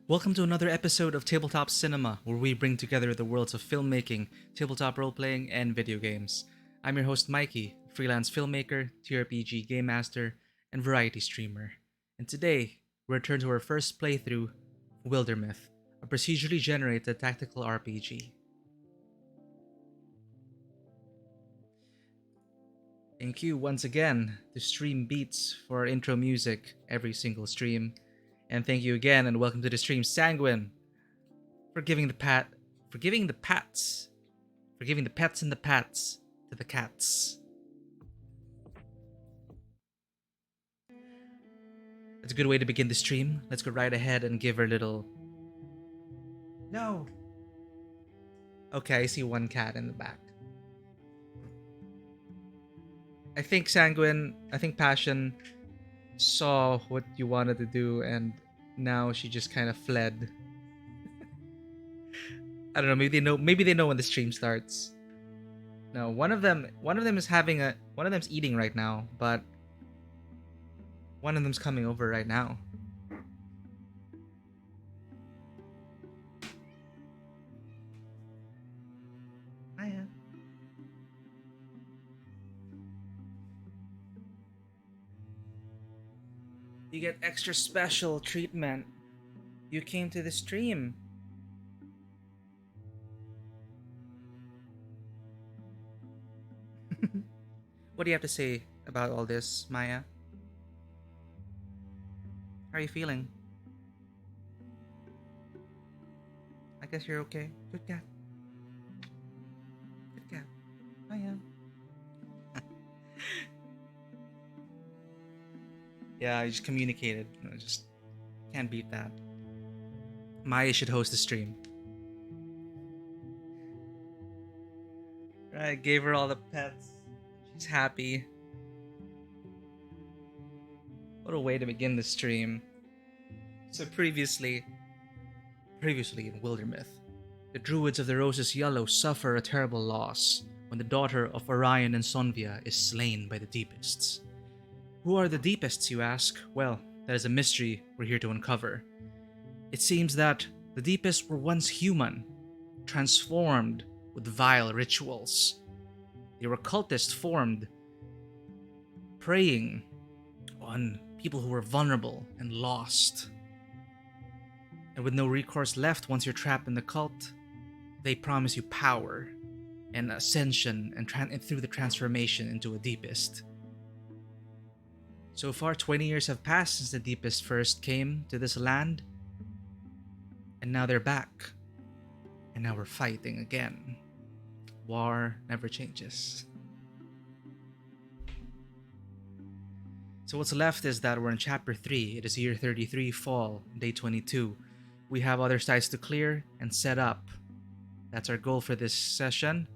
Welcome to another episode of Tabletop Cinema, where we bring together the worlds of filmmaking, tabletop role-playing, and video games. I'm your host Mikey, freelance filmmaker, TRPG game master, and variety streamer. And today, we return to our first playthrough, Wildermyth, a procedurally generated tactical RPG. Thank you once again to Stream Beats for our intro music every single stream. And thank you again, and welcome to the stream, Sanguine, for giving the pets and the pats to the cats. That's a good way to begin the stream. Let's go right ahead and give her a little. No. Okay, I see one cat in the back. I think Passion saw what you wanted to do, and now she just kind of fled. I don't know. Maybe they know when the stream starts. No, one of them is one of them's eating right now, but one of them's coming over right now. Hiya. You get extra special treatment. You came to the stream. What do you have to say about all this, Maya? How are you feeling? I guess you're okay. Good cat. Good cat. Maya. Yeah, I just communicated. I just can't beat that. Maya should host the stream. Right, gave her all the pets. She's happy. What a way to begin the stream. So previously in Wildermyth, the druids of the Roses Yellow suffer a terrible loss when the daughter of Orion and Sonvia is slain by the Deepists. Who are the Deepists, you ask? Well, that is a mystery we're here to uncover. It seems that the Deepists were once human, transformed with vile rituals. They were cultists formed, preying on people who were vulnerable and lost. And with no recourse left once you're trapped in the cult, they promise you power and ascension and through the transformation into a Deepist. So far, 20 years have passed since the Deepest first came to this land, and now they're back. And now we're fighting again. War never changes. So what's left is that we're in Chapter 3. It is year 33, fall, day 22. We have other sites to clear and set up. That's our goal for this session.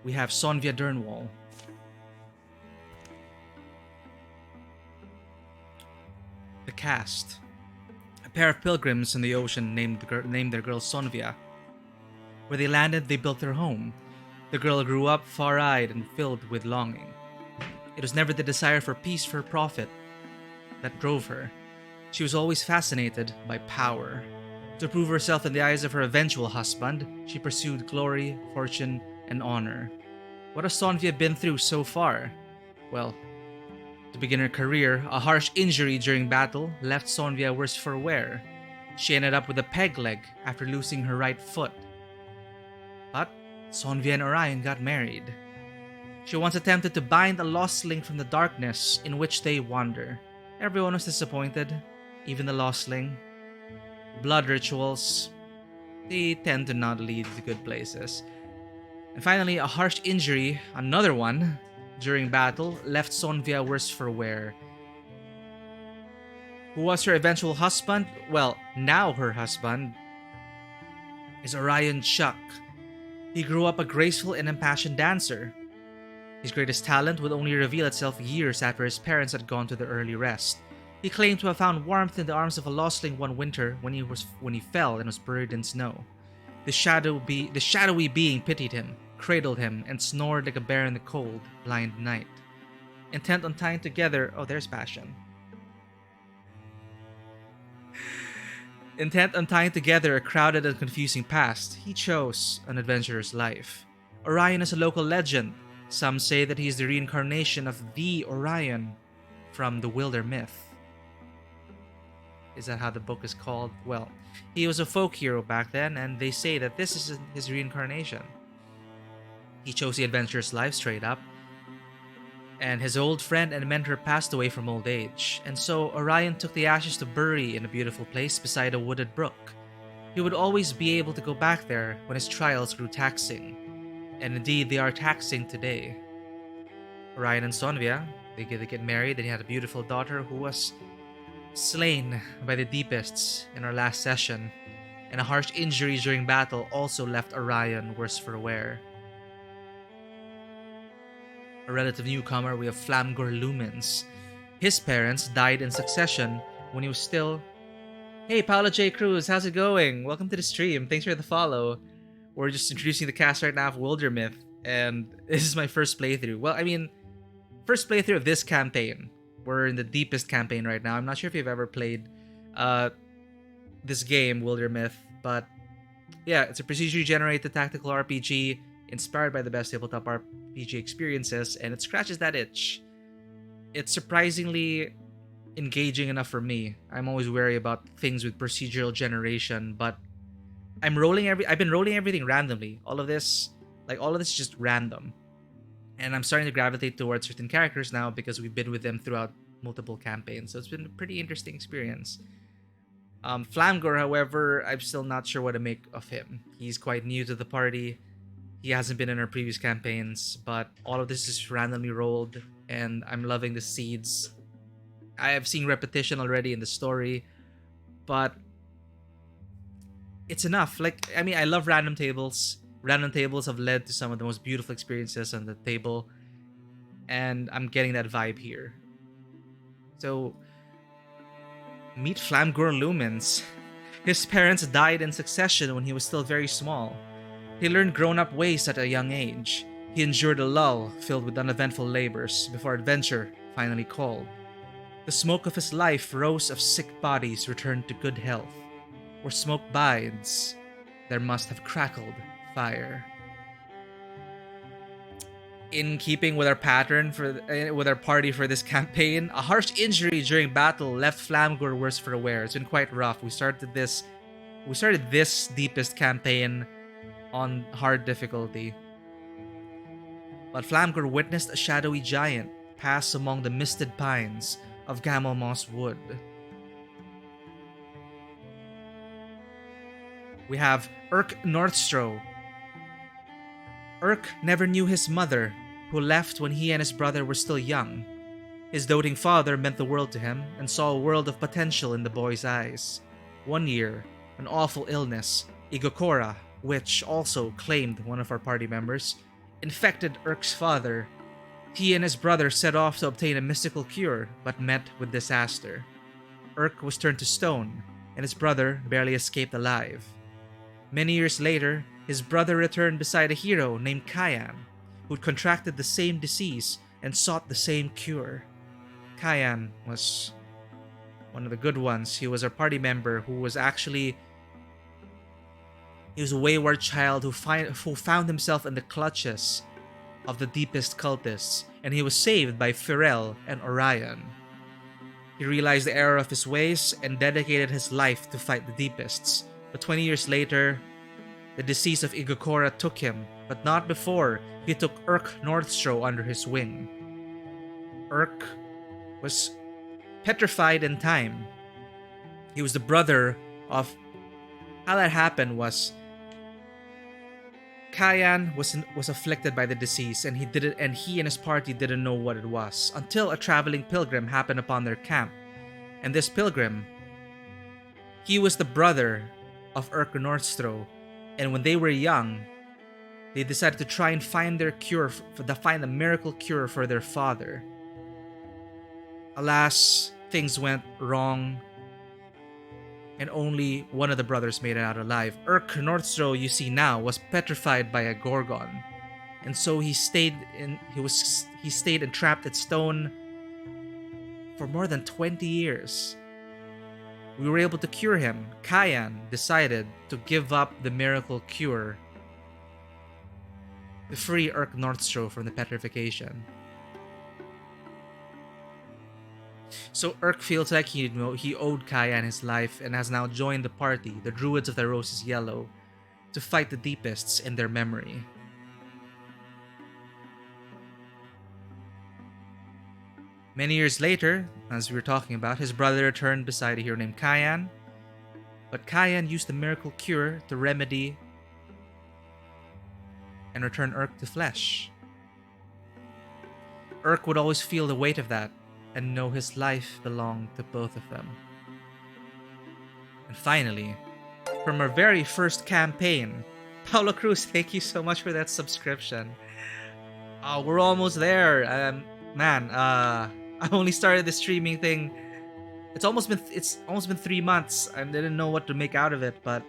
We have Sonvia Durnwall. The cast. A pair of pilgrims in the ocean named their girl Sonvia. Where they landed, they built their home. The girl grew up far-eyed and filled with longing. It was never the desire for peace for profit that drove her. She was always fascinated by power. To prove herself in the eyes of her eventual husband, she pursued glory, fortune, and honor. What has Sonvia been through so far? Well, to begin her career, a harsh injury during battle left Sonvia worse for wear. She ended up with a peg leg after losing her right foot. But Sonvia and Orion got married. She once attempted to bind a lost link from the darkness in which they wander. Everyone was disappointed, even the lostling. Blood rituals, they tend to not lead to good places. And finally, a harsh injury, another one, during battle, left Sonvia worse for wear. Who was her eventual husband? Well, now her husband is Orion Chuck. He grew up a graceful and impassioned dancer. His greatest talent would only reveal itself years after his parents had gone to their early rest. He claimed to have found warmth in the arms of a lostling one winter when he fell and was buried in snow. The shadowy being pitied him, cradled him, and snored like a bear in the cold, blind night. Intent on tying together, there's Passion. Intent on tying together a crowded and confusing past, he chose an adventurer's life. Orion is a local legend. Some say that he is the reincarnation of the Orion from the Wildermyth. Is that how the book is called? Well, he was a folk hero back then, and they say that this is his reincarnation. He chose the adventurer's life straight up, and his old friend and mentor passed away from old age, and so Orion took the ashes to bury in a beautiful place beside a wooded brook. He would always be able to go back there when his trials grew taxing, and indeed they are taxing today. Orion and Sonvia, they get married, and he had a beautiful daughter who was slain by the Deepists in our last session, and a harsh injury during battle also left Orion worse for wear. A relative newcomer, we have Flamgor Lumens. His parents died in succession when he was still... Hey, Paolo J. Cruz, how's it going? Welcome to the stream. Thanks for the follow. We're just introducing the cast right now of Wildermyth, and this is my first playthrough. Well, I mean, first playthrough of this campaign. We're in the deepest campaign right now. I'm not sure if you've ever played this game, Wildermyth, but yeah, it's a procedurally generated tactical RPG inspired by the best tabletop RPG experiences, and it scratches that itch. It's surprisingly engaging enough for me. I'm always wary about things with procedural generation, but I've been rolling everything randomly. All of this is just random. And I'm starting to gravitate towards certain characters now because we've been with them throughout multiple campaigns. So it's been a pretty interesting experience. Flamgor, however, I'm still not sure what to make of him. He's quite new to the party. He hasn't been in our previous campaigns, but all of this is randomly rolled, and I'm loving the seeds. I have seen repetition already in the story, but it's enough. I love random tables. Random tables have led to some of the most beautiful experiences on the table, and I'm getting that vibe here. So, meet Flamgor Lumens. His parents died in succession when he was still very small. He learned grown-up ways at a young age. He endured a lull filled with uneventful labors before adventure finally called. The smoke of his life rose of sick bodies returned to good health. Where smoke bides, there must have crackled fire. In keeping with our pattern with our party for this campaign, a harsh injury during battle left Flamgor worse for wear. It's been quite rough. We started this deepest campaign on hard difficulty. But Flamgor witnessed a shadowy giant pass among the misted pines of Gamel Moss Wood. We have Urk Northstrow. Urk never knew his mother, who left when he and his brother were still young. His doting father meant the world to him and saw a world of potential in the boy's eyes. One year, an awful illness, Igokora, which also claimed one of our party members, infected Urk's father. He and his brother set off to obtain a mystical cure, but met with disaster. Urk was turned to stone, and his brother barely escaped alive. Many years later, his brother returned beside a hero named Kyan, who'd contracted the same disease and sought the same cure. Kyan was one of the good ones. He was our party member who was actually... He was a wayward child who found himself in the clutches of the deepest cultists, and he was saved by Firel and Orion. He realized the error of his ways and dedicated his life to fight the deepists. But 20 years later, the disease of Igokora took him, but not before he took Urk Northstrow under his wing. Urk was petrified in time. He was the brother of... How that happened was... Kyan was afflicted by the disease, and he and his party didn't know what it was until a traveling pilgrim happened upon their camp. And this pilgrim, he was the brother of Urk Northstrow, and when they were young, they decided to try and find find a miracle cure for their father. Alas, things went wrong, and only one of the brothers made it out alive. Urk Northstrow, you see now, was petrified by a gorgon, and so he stayed entrapped at stone for more than 20 years. We were able to cure him. Kayan decided to give up the miracle cure to free Urk Northstrow from the petrification. So Urk feels like he owed Kayan his life and has now joined the party, the Druids of the Roses Yellow, to fight the Deepists in their memory. Many years later, as we were talking about, his brother returned beside a hero named Kayan, but Kayan used the miracle cure to remedy and return Urk to flesh. Urk would always feel the weight of that and know his life belonged to both of them. And finally, from our very first campaign, Paulo Cruz, thank you so much for that subscription. We're almost there. I only started the streaming thing. It's almost been 3 months. I didn't know what to make out of it, but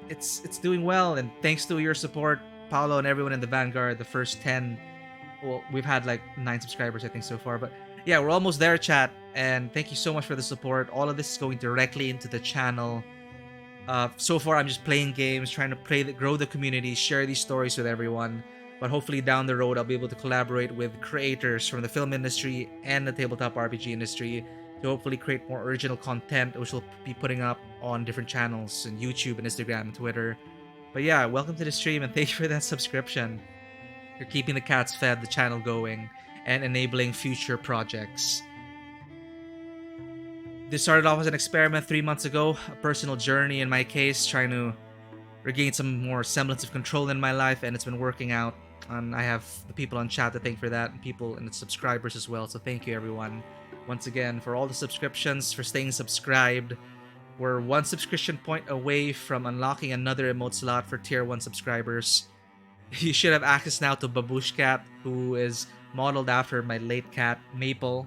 it's doing well. And thanks to your support, Paulo and everyone in the Vanguard, the first 10. Well, we've had like 9 subscribers, I think, so far. But yeah, we're almost there, chat. And thank you so much for the support. All of this is going directly into the channel. So far, I'm just playing games, trying to grow the community, share these stories with everyone. But hopefully down the road, I'll be able to collaborate with creators from the film industry and the tabletop RPG industry to hopefully create more original content, which we'll be putting up on different channels on YouTube and Instagram and Twitter. But yeah, welcome to the stream and thank you for that subscription. You're keeping the cats fed, the channel going, and enabling future projects. This started off as an experiment 3 months ago, a personal journey in my case, trying to regain some more semblance of control in my life, and it's been working out. I have the people on chat to thank for that, and people and the subscribers as well, so thank you everyone. Once again, for all the subscriptions, for staying subscribed. We're 1 subscription point away from unlocking another emote slot for tier 1 subscribers. You should have access now to Babush Cat, who is modeled after my late cat, Maple,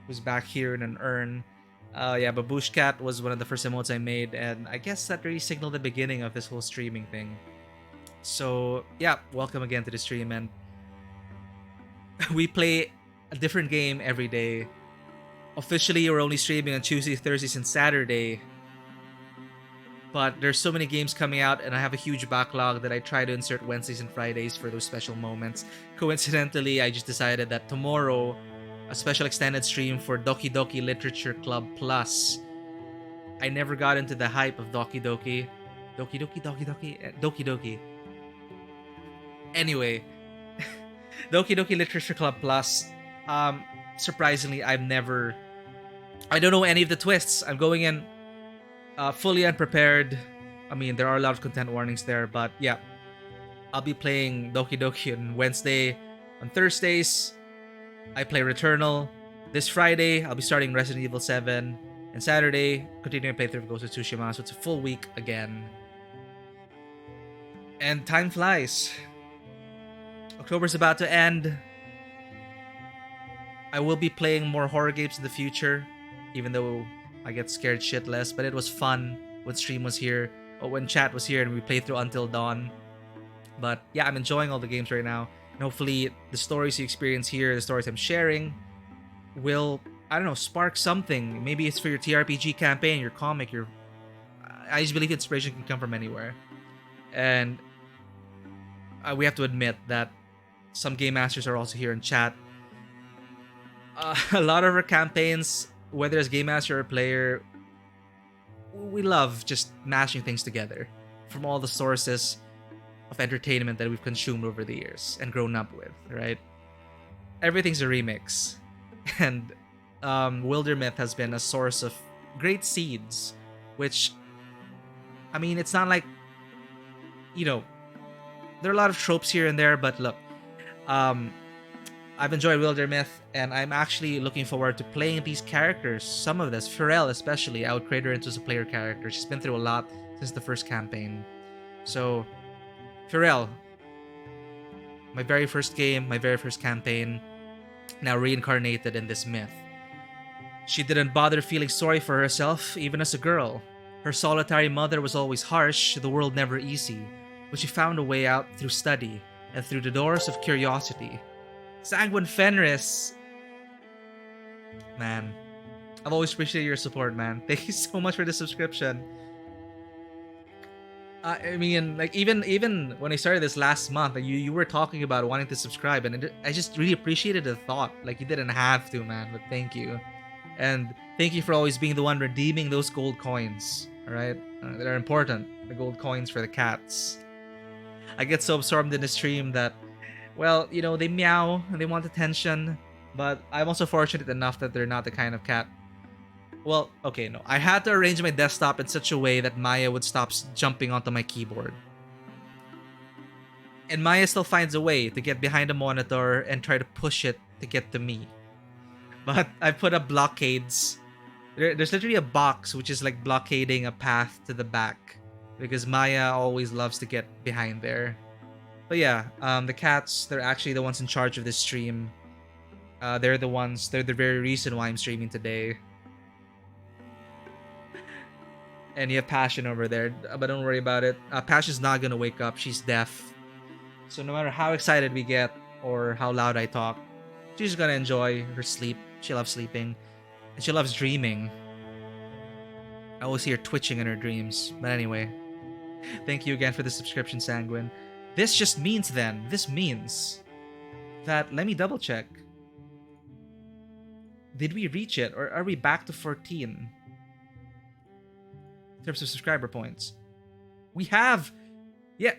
who's back here in an urn. Yeah, Babush Cat was one of the first emotes I made, and I guess that really signaled the beginning of this whole streaming thing. So, yeah, welcome again to the stream, and we play a different game every day. Officially, we're only streaming on Tuesdays, Thursdays, and Saturday, but there's so many games coming out, and I have a huge backlog that I try to insert Wednesdays and Fridays for those special moments. Coincidentally, I just decided that tomorrow, a special extended stream for Doki Doki Literature Club Plus. I never got into the hype of Doki Doki. Doki Doki. Anyway, Doki Doki Literature Club Plus. Surprisingly, I don't know any of the twists. I'm going in fully unprepared. I mean, there are a lot of content warnings there, but yeah. I'll be playing Doki Doki on Wednesday. On Thursdays, I play Returnal. This Friday, I'll be starting Resident Evil 7. And Saturday, continuing playthrough of Ghost of Tsushima. So it's a full week again. And time flies. October's about to end. I will be playing more horror games in the future, even though I get scared shitless. But it was fun when stream was here, or when chat was here, and we played through Until Dawn. But yeah, I'm enjoying all the games right now. And hopefully the stories you experience here, the stories I'm sharing, will, I don't know, spark something. Maybe it's for your TRPG campaign, your comic, I just believe inspiration can come from anywhere. And we have to admit that some game masters are also here in chat. A lot of our campaigns, whether as game master or player, we love just mashing things together from all the sources of entertainment that we've consumed over the years and grown up with, right? Everything's a remix. And Wildermyth has been a source of great seeds, which, I mean, it's not like, you know, there are a lot of tropes here and there, but look, I've enjoyed Wildermyth, and I'm actually looking forward to playing these characters. Some of this, Pharrell especially, I would create her into as a player character. She's been through a lot since the first campaign. So, Pharrell, my very first game, my very first campaign, now reincarnated in this myth. She didn't bother feeling sorry for herself, even as a girl. Her solitary mother was always harsh, the world never easy, but she found a way out through study and through the doors of curiosity. Sanguine Fenris. Man, I've always appreciated your support, man. Thank you so much for the subscription. I mean, like even when I started this last month, like, you were talking about wanting to subscribe, and I just really appreciated the thought. Like, you didn't have to, man, but thank you, and thank you for always being the one redeeming those gold coins. All right, they're important. The gold coins for the cats. I get so absorbed in the stream that, well, they meow and they want attention, but I'm also fortunate enough that they're not the kind of cat. Well, okay, no. I had to arrange my desktop in such a way that Maya would stop jumping onto my keyboard. And Maya still finds a way to get behind the monitor and try to push it to get to me. But I put up blockades. There's literally a box which is like blockading a path to the back, because Maya always loves to get behind there. But yeah, the cats, they're actually the ones in charge of this stream. They're the very reason why I'm streaming today. And you have Passion over there, but don't worry about it. Passion's not gonna wake up. She's deaf. So no matter how excited we get or how loud I talk, she's gonna enjoy her sleep. She loves sleeping. And she loves dreaming. I always see her twitching in her dreams. But anyway, thank you again for the subscription, Sanguine. This just means this means that, let me double check. Did we reach it, or are we back to 14? In terms of subscriber points. We have. Yeah,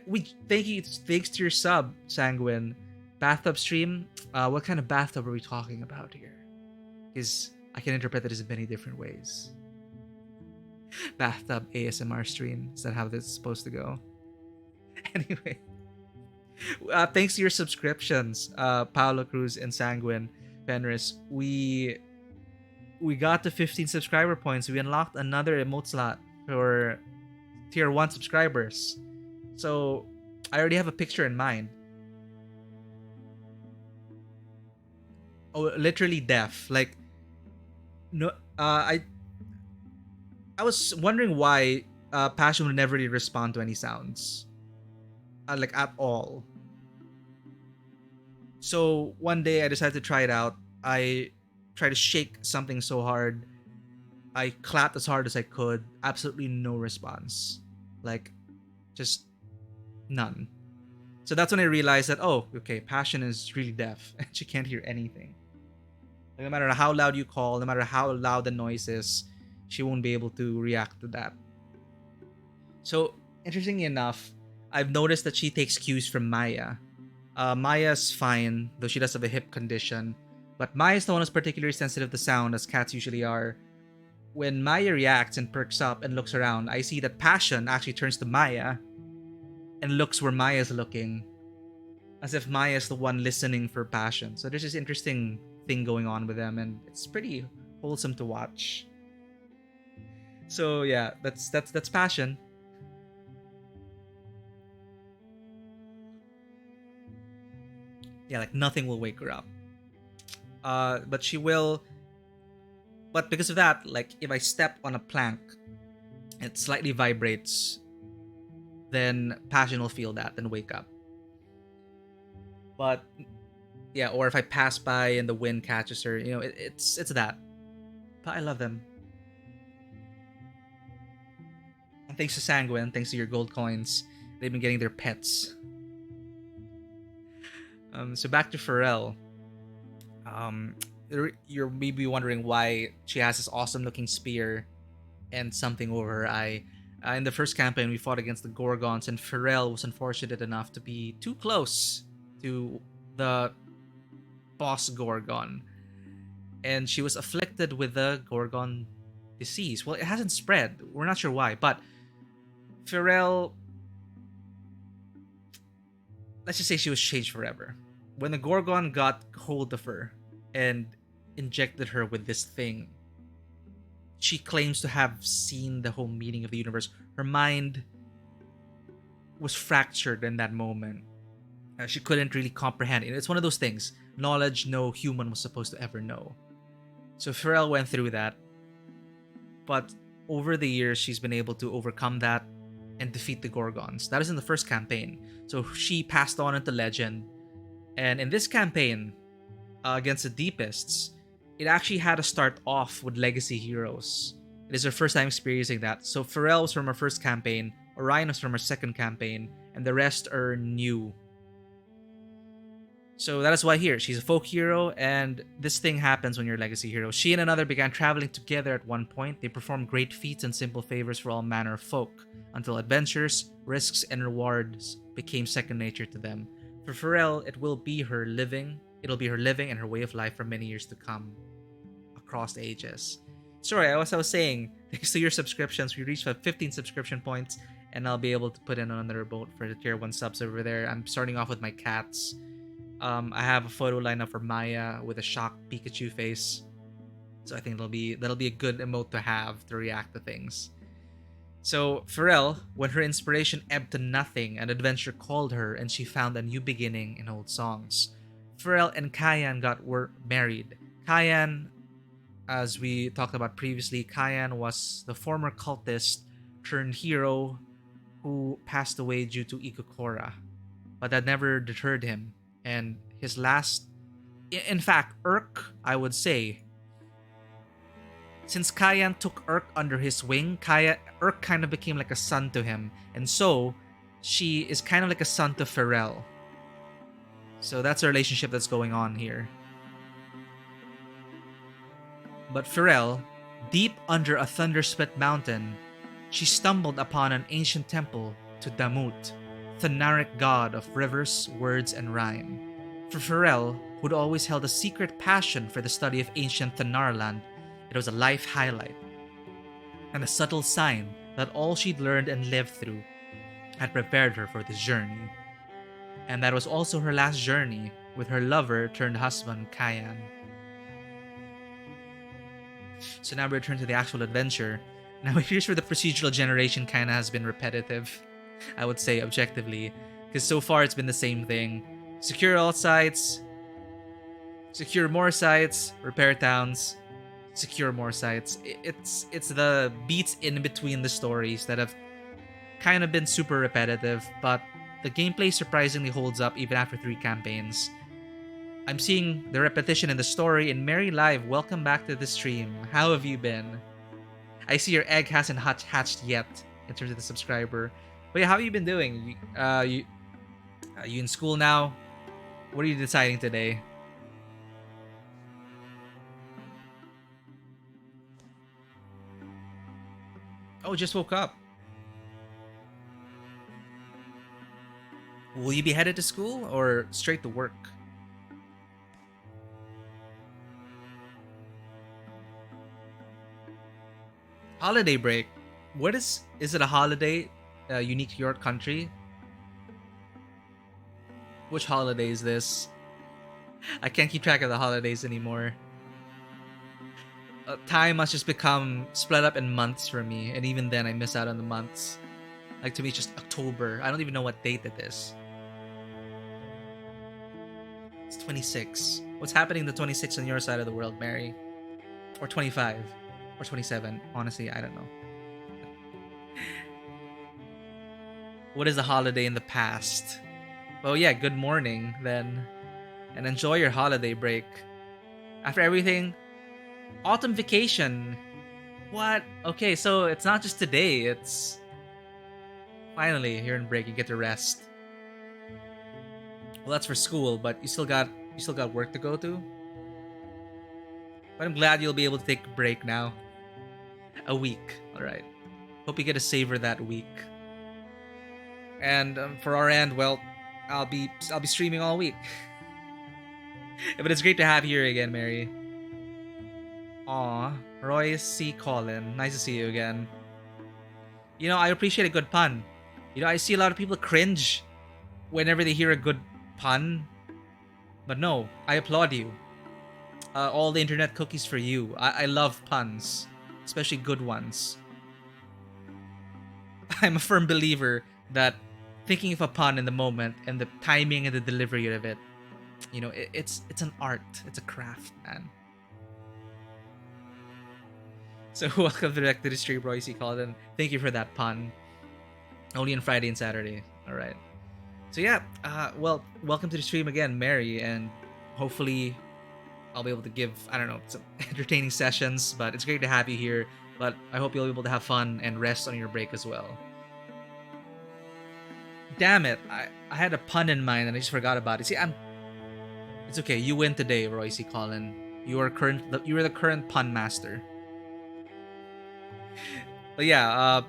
thank you. Thanks to your sub, Sanguine. Bathtub stream. What kind of bathtub are we talking about here? Because I can interpret it as many different ways. Bathtub ASMR stream. Is that how this is supposed to go? Anyway. Thanks to your subscriptions, Paolo Cruz and Sanguine Fenris. We got to 15 subscriber points. We unlocked another emote slot for tier 1 subscribers. So I already have a picture in mind. Oh, literally deaf. Like, no, I was wondering why Passion would never really respond to any sounds, like at all. So one day I decided to try it out. I tried to shake something so hard. I clapped as hard as I could. Absolutely no response. Like, just none. So that's when I realized that, oh, okay, Passion is really deaf and she can't hear anything. Like, no matter how loud you call, no matter how loud the noise is, she won't be able to react to that. So, interestingly enough, I've noticed that she takes cues from Maya. Maya's fine, though she does have a hip condition. But Maya's the one who's particularly sensitive to sound, as cats usually are. When Maya reacts and perks up and looks around, I see that Passion actually turns to Maya and looks where Maya's looking, as if Maya's the one listening for Passion. So there's this interesting thing going on with them, and it's pretty wholesome to watch. So yeah, that's Passion. Yeah, like nothing will wake her up. But she will. But because of that, like if I step on a plank, it slightly vibrates, then Passion will feel that and wake up. But yeah, or if I pass by and the wind catches her, it's that. But I love them. And thanks to Sanguine, thanks to your gold coins, they've been getting their pets. So back to Pharrell. You're maybe wondering why she has this awesome looking spear and something over her eye. In the first campaign, we fought against the Gorgons, and Pharrell was unfortunate enough to be too close to the boss Gorgon. And she was afflicted with the Gorgon disease. Well, it hasn't spread. We're not sure why, but Pharrell, let's just say she was changed forever. When the Gorgon got hold of her and injected her with this thing, she claims to have seen the whole meaning of the universe. Her mind was fractured in that moment. She couldn't really comprehend it. It's one of those things, knowledge no human was supposed to ever know. So Pharrell went through that. But over the years, she's been able to overcome that and defeat the Gorgons. That is in the first campaign. So she passed on into legend. And in this campaign, against the Deepists, it actually had to start off with legacy heroes. It is her first time experiencing that. So Pharrell was from her first campaign, Orion was from her second campaign, and the rest are new. So that is why here, she's a folk hero, and this thing happens when you're a legacy hero. She and another began traveling together at one point. They performed great feats and simple favors for all manner of folk, until adventures, risks, and rewards became second nature to them. For Pharrell, it'll be her living and her way of life for many years to come, across ages. Sorry, as I was saying, thanks to your subscriptions, we reached 15 subscription points, and I'll be able to put in another vote for the tier 1 subs over there. I'm starting off with my cats. I have a photo lineup for Maya with a shocked Pikachu face, so I think that'll be a good emote to have to react to things. So Pharrell, when her inspiration ebbed to nothing, an adventure called her, and she found a new beginning in old songs. Pharrell and Kayan were married. Kayan, as we talked about previously, Kayan was the former cultist turned hero who passed away due to Ikokora, but that never deterred him. And his last, in fact, Urk, I would say, since Kayan took Urk under his wing, Urk kind of became like a son to him, and so she is kind of like a son to Pharrell. So that's a relationship that's going on here. But Pharrell, deep under a thundersplit mountain, she stumbled upon an ancient temple to Damut, Thanaric god of rivers, words, and rhyme. For Pharrell, who'd always held a secret passion for the study of ancient Thanarland, it was a life highlight, and a subtle sign that all she'd learned and lived through had prepared her for this journey. And that was also her last journey with her lover turned husband, Kayan. So now we return to the actual adventure. Now here's where the procedural generation kinda has been repetitive, I would say objectively, because so far it's been the same thing. Secure all sites, secure more sites, repair towns, secure more sites. It's the beats in between the stories that have kind of been super repetitive, but the gameplay surprisingly holds up even after 3 campaigns. I'm seeing the repetition in the story, and Mary Live, welcome back to the stream. How have you been? I see your egg hasn't hatched yet in terms of the subscriber. But yeah, how have you been doing? Are you in school now? What are you deciding today? Oh, just woke up. Will you be headed to school or straight to work? Holiday break. What is it a holiday unique to your country? Which holiday is this? I can't keep track of the holidays anymore. Time must just become split up in months for me, and even then I miss out on the months. Like, to me, it's just October. I don't even know what date it is. It's 26. What's happening the 26 on your side of the world, Mary? Or 25? Or 27? Honestly, I don't know. What is a holiday in the past? Well, yeah, good morning, then. And enjoy your holiday break. After everything, autumn vacation. What? Okay, so it's not just today, it's... Finally, you're in break, you get to rest. Well, that's for school, but you still got work to go to. But I'm glad you'll be able to take a break now. A week, alright. Hope you get to savor that week. And for our end, well, I'll be streaming all week. But it's great to have you here again, Mary. Aw, Roy C. Colin, nice to see you again. You know, I appreciate a good pun. You know, I see a lot of people cringe whenever they hear a good pun. But no, I applaud you. All the internet cookies for you. I love puns, especially good ones. I'm a firm believer that thinking of a pun in the moment and the timing and the delivery of it, you know, it's an art. It's a craft, man. So welcome back to the stream, Royce Colin. Thank you for that pun. Only on Friday and Saturday. All right. So yeah, well, welcome to the stream again, Mary, and hopefully I'll be able to give, I don't know, some entertaining sessions. But it's great to have you here. But I hope you'll be able to have fun and rest on your break as well. Damn it! I had a pun in mind and I just forgot about it. See, it's okay. You win today, Royce Colin. You are the current pun master. But yeah,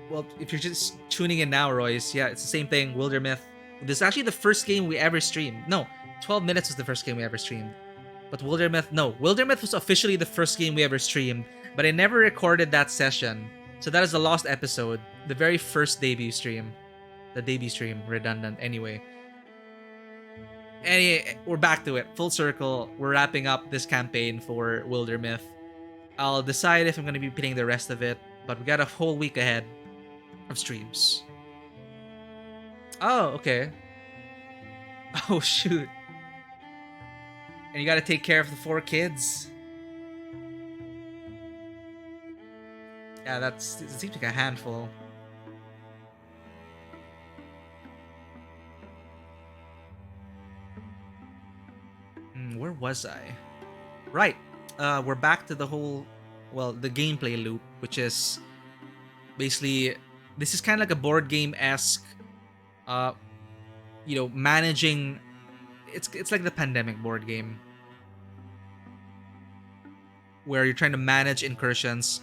well, if you're just tuning in now, Royce, yeah, it's the same thing. Wildermyth. This is actually the first game we ever streamed. No, 12 minutes was the first game we ever streamed. But Wildermyth was officially the first game we ever streamed, but I never recorded that session. So that is the lost episode, the very first debut stream. The debut stream, redundant anyway. Anyway, we're back to it. Full circle. We're wrapping up this campaign for Wildermyth. I'll decide if I'm going to be playing the rest of it, but we got a whole week ahead of streams. Oh, okay. Oh, shoot. And you gotta take care of the 4 kids. Yeah, it seems like a handful. Where was I? Right. We're back to the gameplay loop, which is basically, this is kind of like a board game-esque, managing. It's like the pandemic board game, where you're trying to manage incursions,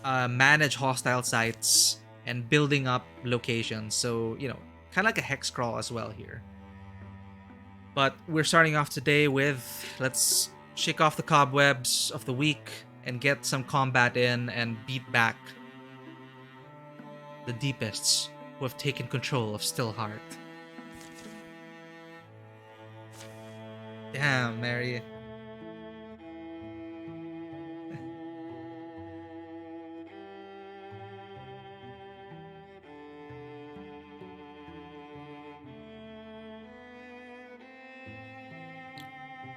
manage hostile sites, and building up locations. So, kind of like a hex crawl as well here. But we're starting off today with, let's shake off the cobwebs of the week and get some combat in and beat back the deepists who have taken control of Stillheart. Damn, Mary.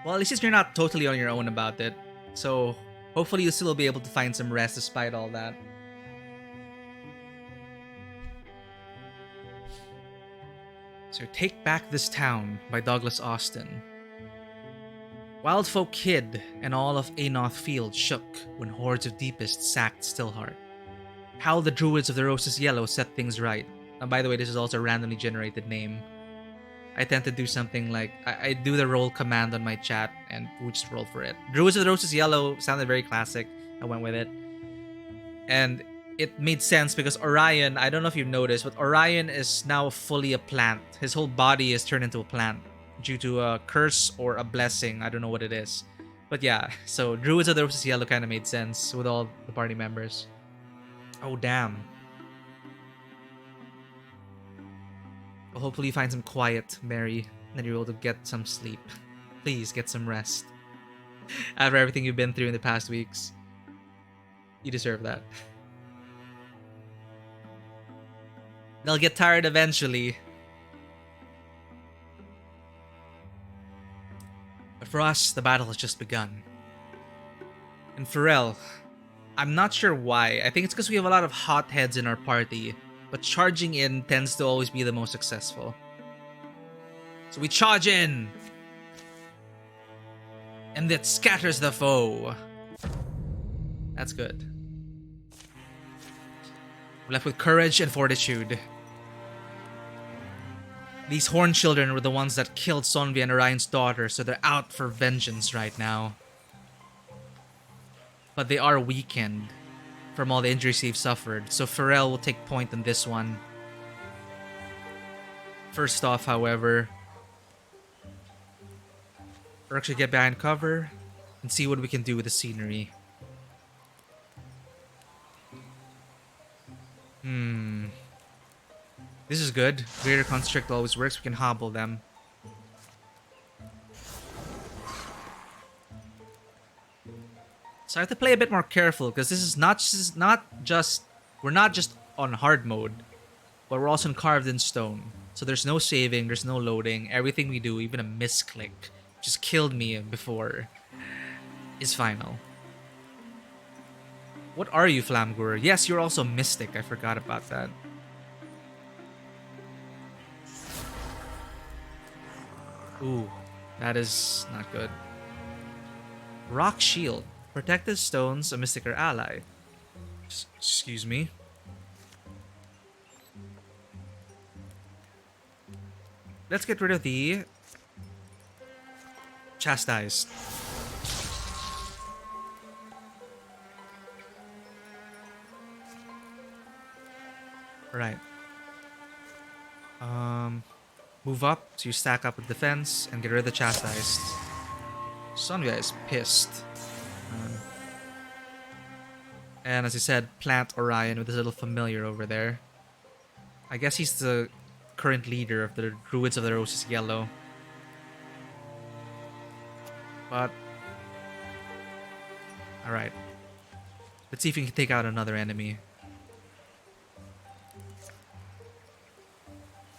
Well, at least you're not totally on your own about it. So, hopefully you'll still be able to find some rest despite all that. So, Take Back This Town by Douglas Austin. Wildfolk hid, and all of Anoth Field shook when hordes of deepists sacked Stillheart. How the Druids of the Roses Yellow set things right. And by the way, this is also a randomly generated name. I tend to do something like, I do the roll command on my chat and we just roll for it. Druids of the Roses Yellow sounded very classic. I went with it. And it made sense because Orion, I don't know if you've noticed, but Orion is now fully a plant. His whole body is turned into a plant due to a curse or a blessing. I don't know what it is. But yeah, so Druids of the Roses Yellow kind of made sense with all the party members. Oh, damn. Well, hopefully you find some quiet, Mary, and you're able to get some sleep. Please get some rest. After everything you've been through in the past weeks, you deserve that. They'll get tired eventually. But for us, the battle has just begun. And Pharrell, I'm not sure why. I think it's because we have a lot of hotheads in our party, but charging in tends to always be the most successful. So we charge in! And it scatters the foe. That's good. We're left with courage and fortitude. These Horn Children were the ones that killed Sonvi and Orion's daughter, so they're out for vengeance right now. But they are weakened from all the injuries they've suffered, so Pharrell will take point in this one. First off, however, we'll actually get behind cover and see what we can do with the scenery. This is good. Greater Constrict always works. We can hobble them. So I have to play a bit more careful because this is not just we're not just on hard mode, but we're also carved in stone. So there's no saving, there's no loading. Everything we do, even a misclick, just killed me before, is final. What are you, Flamgur? Yes, you're also Mystic. I forgot about that. Ooh, that is not good. Rock shield. Protective stones, a mystic or ally. Excuse me. Let's get rid of the chastised. Right. Move up so you stack up with defense and get rid of the chastised. Sonvia is pissed. And as I said, plant Orion with his little familiar over there. I guess he's the current leader of the Druids of the Roses Yellow. But... alright. Let's see if we can take out another enemy.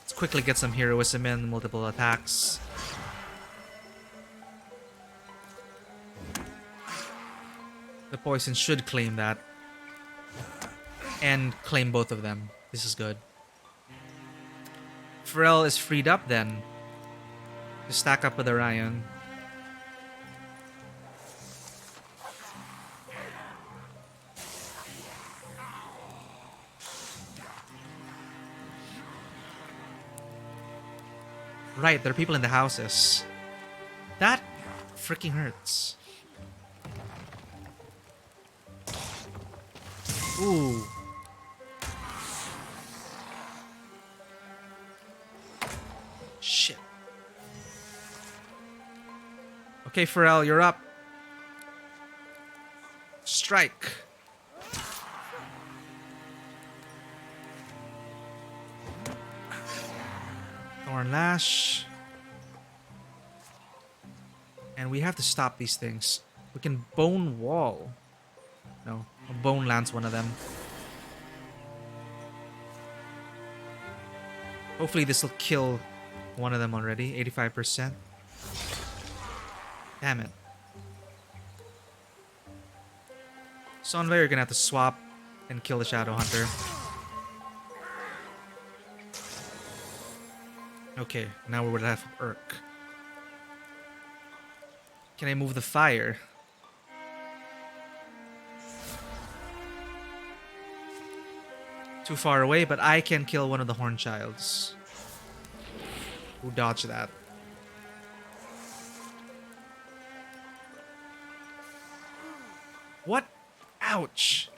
Let's quickly get some heroism in, multiple attacks. The poison should claim that. And claim both of them. This is good. Pharrell is freed up then. To stack up with Orion. Right, there are people in the houses. That freaking hurts. Ooh. Shit. Okay, Pharrell, you're up. Strike. Thorn Lash. And we have to stop these things. We can Bone Wall. No, a Bone Lance one of them. Hopefully this will kill one of them already. 85%. Damn it. Sonvia, you're gonna have to swap and kill the Shadow Hunter. Okay, now we're left with Urk. Can I move the fire? Too far away, but I can kill one of the Hornchilds. Who dodged that? What? Ouch!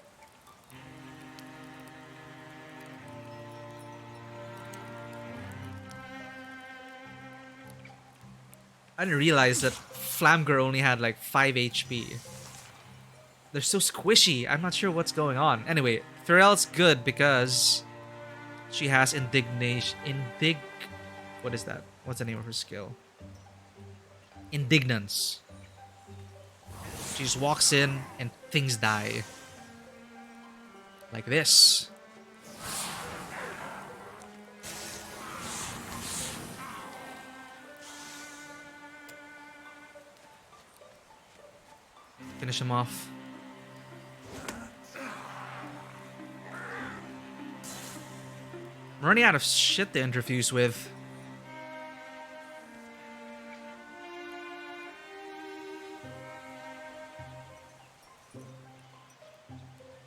I didn't realize that Flamger only had like 5 HP. They're so squishy. I'm not sure what's going on. Anyway, Pharrell's good because she has indignation. What is that? What's the name of her skill? Indignance. She just walks in and things die. Like this. Finish him off. I'm running out of shit to interfuse with.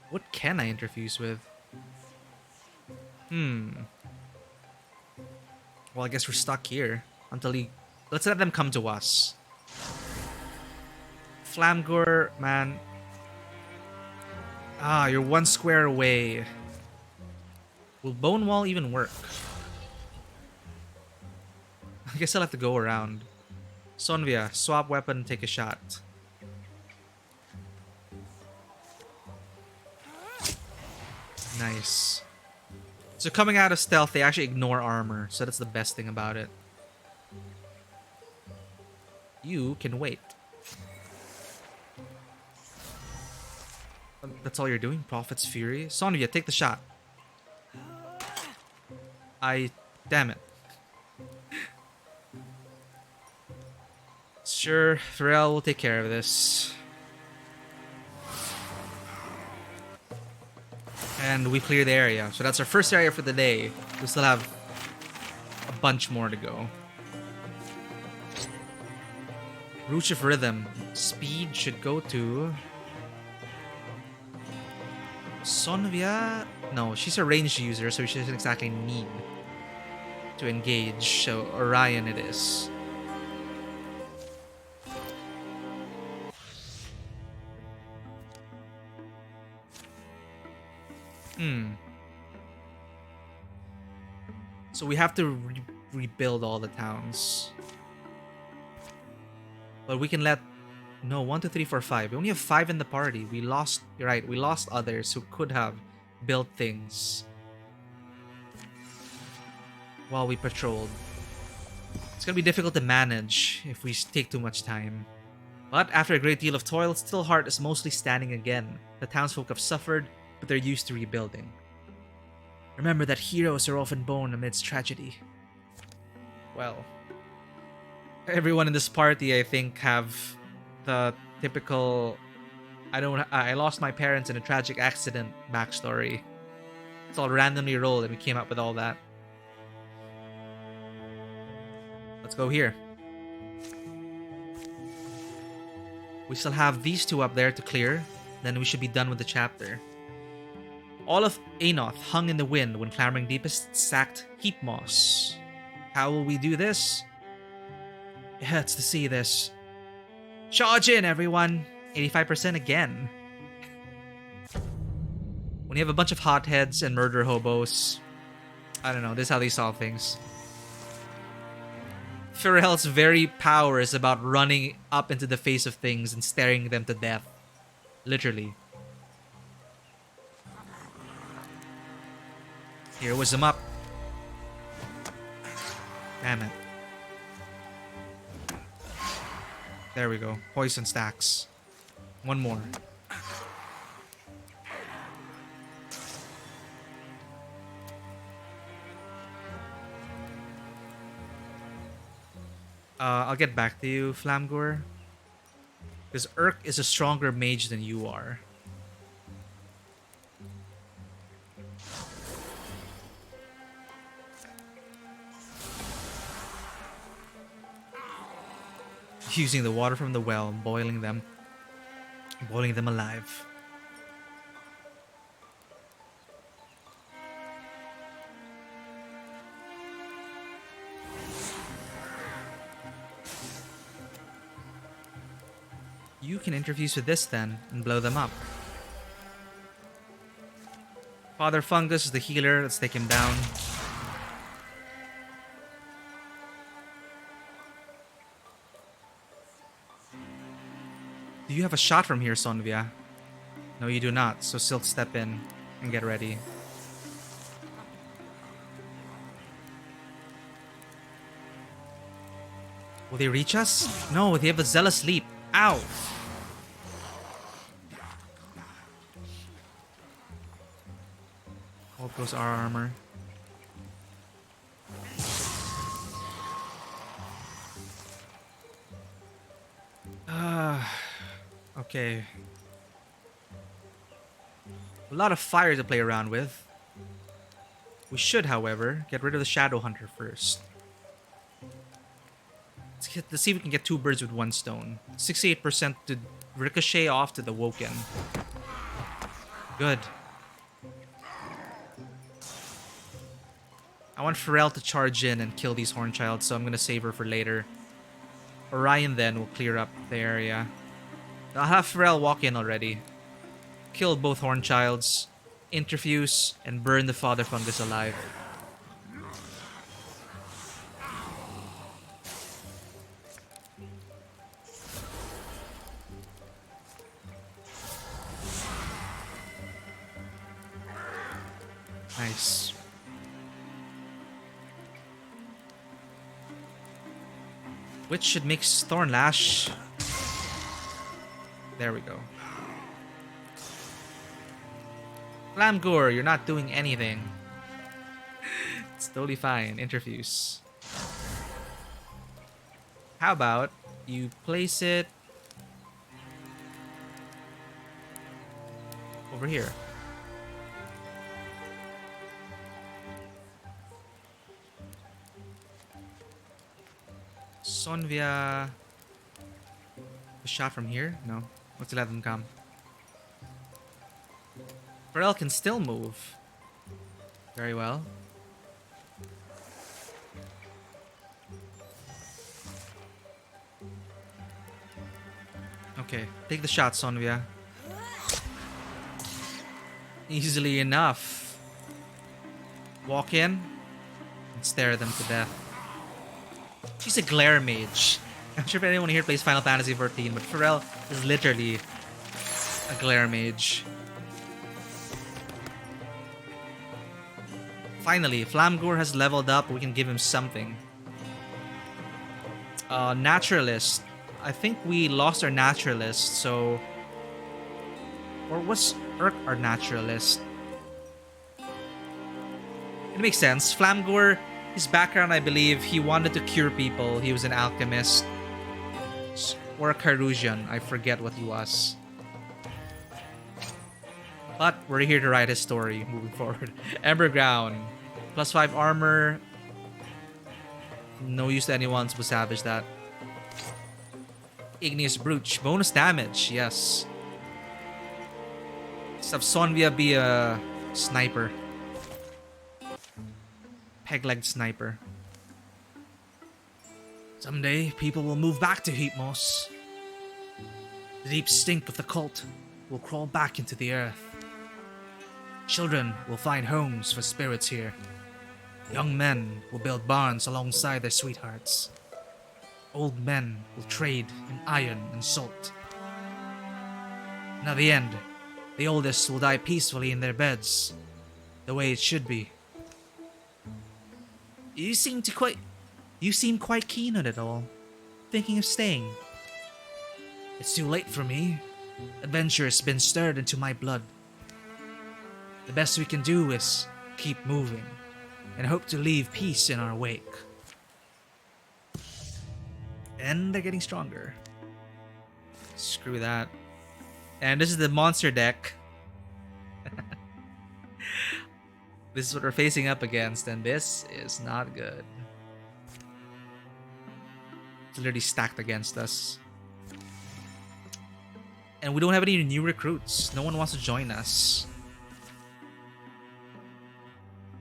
What can I interfuse with? Well, I guess we're stuck here until he... Let's let them come to us. Flamgor, man. Ah, you're one square away. Will Bone Wall even work? I guess I'll have to go around. Sonvia, swap weapon, take a shot. Nice. So coming out of stealth, they actually ignore armor, so that's the best thing about it. You can wait. That's all you're doing? Prophet's Fury? Sonvia, take the shot. Damn it. Sure, Pharrell will take care of this. And we clear the area. So that's our first area for the day. We still have a bunch more to go. Root of Rhythm. Speed should go to Sonvia. No, she's a ranged user, so she doesn't exactly need to engage. So Orion it is. So we have to rebuild all the towns. But we can let... No, 1, 2, 3, 4, 5. We only have 5 in the party. We lost... You're right, we lost others who could have built things while we patrolled. It's gonna be difficult to manage if we take too much time. But after a great deal of toil, Stillheart is mostly standing again. The townsfolk have suffered, but they're used to rebuilding. Remember that heroes are often born amidst tragedy. Well, everyone in this party, I think, have the typical I lost my parents in a tragic accident backstory. It's all randomly rolled and we came up with all that. Let's go here. We still have these two up there to clear, then we should be done with the chapter. All of Anoth hung in the wind when clamoring deepest sacked heap moss. How will we do this? It hurts to see this. Charge in, everyone! 85% again. When you have a bunch of hotheads and murder hobos, I don't know, this is how they solve things. Pharrell's very power is about running up into the face of things and staring them to death. Literally. Here was him up. Damn it. There we go. Poison stacks. One more. I'll get back to you, Flamgor. Because Urk is a stronger mage than you are. Using the water from the well, boiling them alive. You can interfuse with this then and blow them up. Father Fungus is the healer. Let's take him down. Do you have a shot from here, Sonvia? No, you do not. So Silk, step in and get ready. Will they reach us? No, they have a zealous leap. Ow! All goes our armor. Okay. A lot of fire to play around with. We should, however, get rid of the Shadow Hunter first. Let's see if we can get 2 birds with 1 stone. 68% to ricochet off to the Woken. Good. I want Pharrell to charge in and kill these Hornchilds, so I'm gonna save her for later. Orion then will clear up the area. I'll have Pharrell walk in already. Kill both Hornchilds, interfuse, and burn the Father Fungus alive. Nice. Which should make Thornlash. There we go. Flamgor, you're not doing anything. It's totally fine. Interfuse. How about you place it over here? Sonvia. the shot from here? No. Let's let them come. Pharrell can still move. Very well. Okay, take the shot, Sonvia. Easily enough. Walk in and stare them to death. She's a glare mage. I'm not sure if anyone here plays Final Fantasy XIV, but Pharrell is literally a glare mage. Finally, Flamgore has leveled up. We can give him something. Naturalist. I think we lost our naturalist, so... Or was Urk our naturalist? It makes sense. Flamgore, his background, I believe, he wanted to cure people. He was an alchemist. Or a Carusian. I forget what he was. But we're here to write his story moving forward. Emberground. +5 armor. No use to anyone, so we'll savage that. Igneous Brooch. Bonus damage, yes. Let's have Sonvia be a sniper. Peg-legged sniper. Someday, people will move back to Heatmoss. The deep stink of the cult will crawl back into the earth. Children will find homes for spirits here. Young men will build barns alongside their sweethearts. Old men will trade in iron and salt. And at the end, the oldest will die peacefully in their beds, the way it should be. You seem quite keen on it all, thinking of staying. It's too late for me. Adventure has been stirred into my blood. The best we can do is keep moving and hope to leave peace in our wake. And they're getting stronger. Screw that. And this is the monster deck. This is what we're facing up against, and this is not good. It's literally stacked against us. And we don't have any new recruits. No one wants to join us.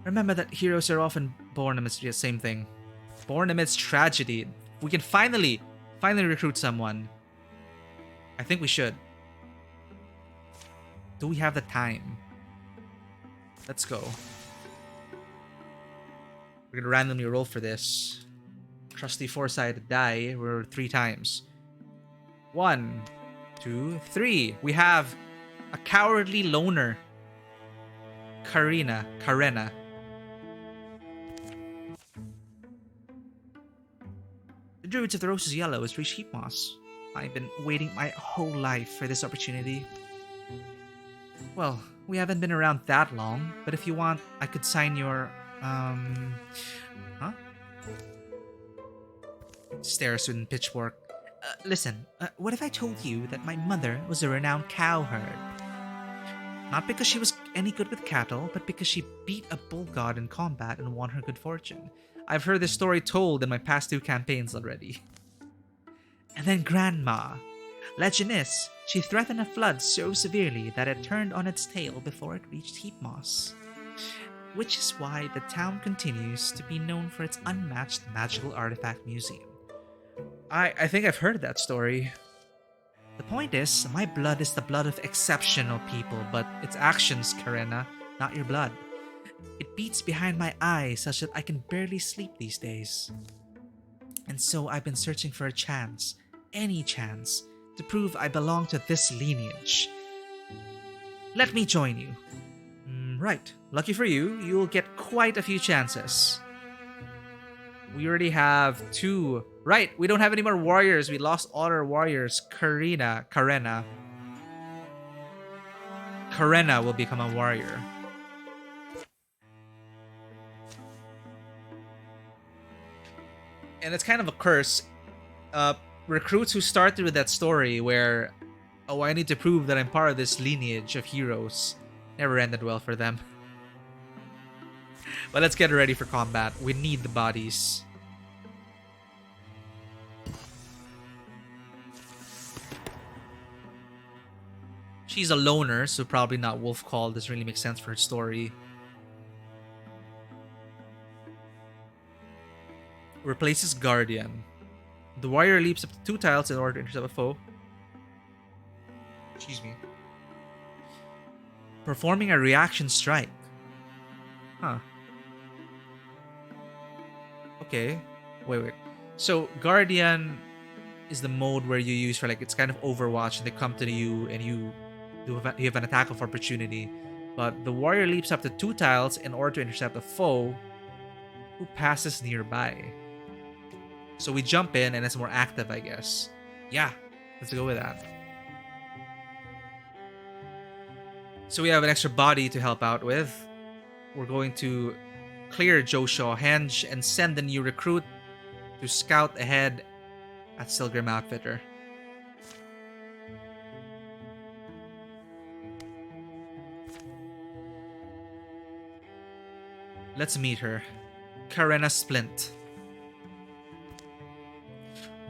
Remember that heroes are often born amidst the same thing. Born amidst tragedy. We can finally recruit someone. I think we should. Do we have the time? Let's go. We're gonna randomly roll for this. Trusty foresight die. We're 3 times. 1, 2, 3. We have a cowardly loner. Karena. The Druids of the Roses Yellow has reached Heatmoss. I've been waiting my whole life for this opportunity. Well, we haven't been around that long, but if you want, I could sign your, Stares in pitchfork. Listen, what if I told you that my mother was a renowned cowherd? Not because she was any good with cattle, but because she beat a bull god in combat and won her good fortune. I've heard this story told in my past 2 campaigns already. And then Grandma. Legend is, she threatened a flood so severely that it turned on its tail before it reached Heatmoss. Which is why the town continues to be known for its unmatched magical artifact museum. I think I've heard that story. The point is, my blood is the blood of exceptional people, but it's actions, Karena, not your blood. It beats behind my eyes such that I can barely sleep these days. And so I've been searching for a chance, any chance, to prove I belong to this lineage. Let me join you. Right. Lucky for you, you'll get quite a few chances. We already have 2. Right, we don't have any more warriors. We lost all our warriors. Karena will become a warrior. And it's kind of a curse. Recruits who started with that story where, oh, I need to prove that I'm part of this lineage of heroes, never ended well for them. But let's get ready for combat. We need the bodies. She's a loner, so probably not wolf call. Doesn't really make sense for her story. Replaces guardian. The warrior leaps up to 2 tiles in order to intercept a foe. Excuse me. Performing a reaction strike. Huh. Okay. Wait. So guardian is the mode where you use for, like, it's kind of Overwatch, and they come to you and you have an attack of opportunity. But the warrior leaps up to 2 tiles in order to intercept a foe who passes nearby. So we jump in and it's more active, I guess. Yeah, let's go with that. So we have an extra body to help out with. We're going to clear Joshua Henge and send the new recruit to scout ahead at Silgrim Outfitter. Let's meet her. Karena Splint.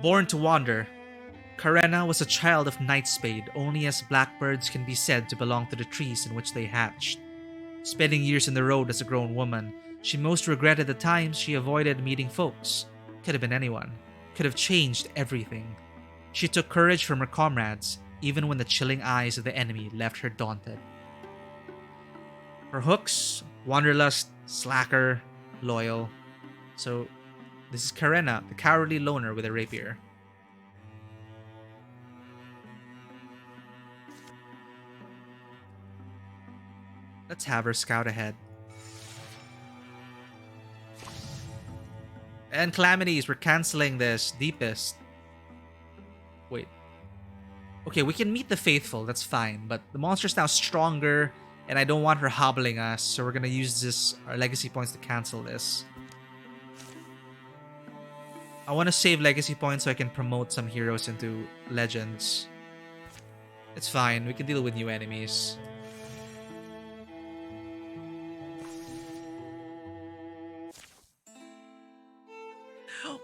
Born to wander, Karena was a child of Nightspade, only as blackbirds can be said to belong to the trees in which they hatched. Spending years in the road as a grown woman, she most regretted the times she avoided meeting folks. Could have been anyone. Could have changed everything. She took courage from her comrades, even when the chilling eyes of the enemy left her daunted. Her hooks: wanderlust, slacker, loyal. So this is Karena, the cowardly loner with a rapier. Let's have her scout ahead. And calamities, we're canceling this. Deepest. Wait. Okay, we can meet the faithful, that's fine. But the monster's now stronger, and I don't want her hobbling us, so we're gonna use our legacy points to cancel this. I want to save legacy points so I can promote some heroes into legends. It's fine, we can deal with new enemies.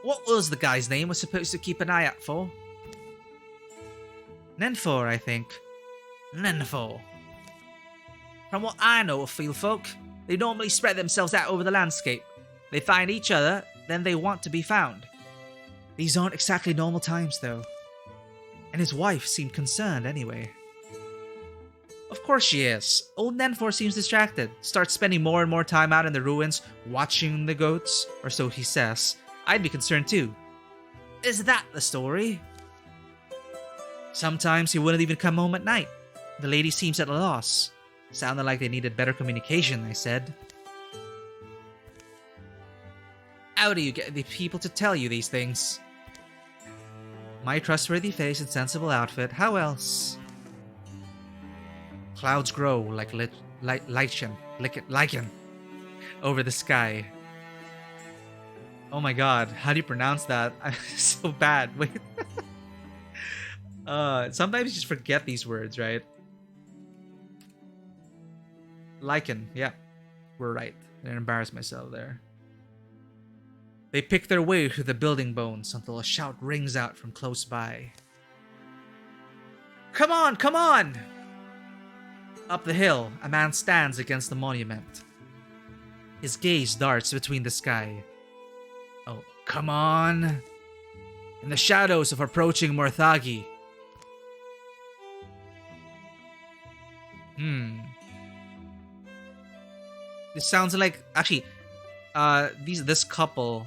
What was the guy's name we're supposed to keep an eye out for? Nenfor, I think. Nenfor. From what I know of field folk, they normally spread themselves out over the landscape. They find each other, then they want to be found. These aren't exactly normal times, though. And his wife seemed concerned anyway. Of course she is. Old Nenfor seems distracted. Starts spending more and more time out in the ruins, watching the goats, or so he says. I'd be concerned too. Is that the story? Sometimes he wouldn't even come home at night. The lady seems at a loss. Sounded like they needed better communication, I said. How do you get the people to tell you these things? My trustworthy face and sensible outfit, how else? Clouds grow like lichen over the sky. Oh my god, how do you pronounce that? I'm so bad. Wait. Sometimes you just forget these words, right? Lichen, yeah. We're right. I didn't embarrass myself there. They pick their way through the building bones until a shout rings out from close by. Come on, come on! Up the hill, a man stands against the monument. His gaze darts between the sky. Oh, come on! In the shadows of approaching Morthagi. This sounds like... Actually, this couple...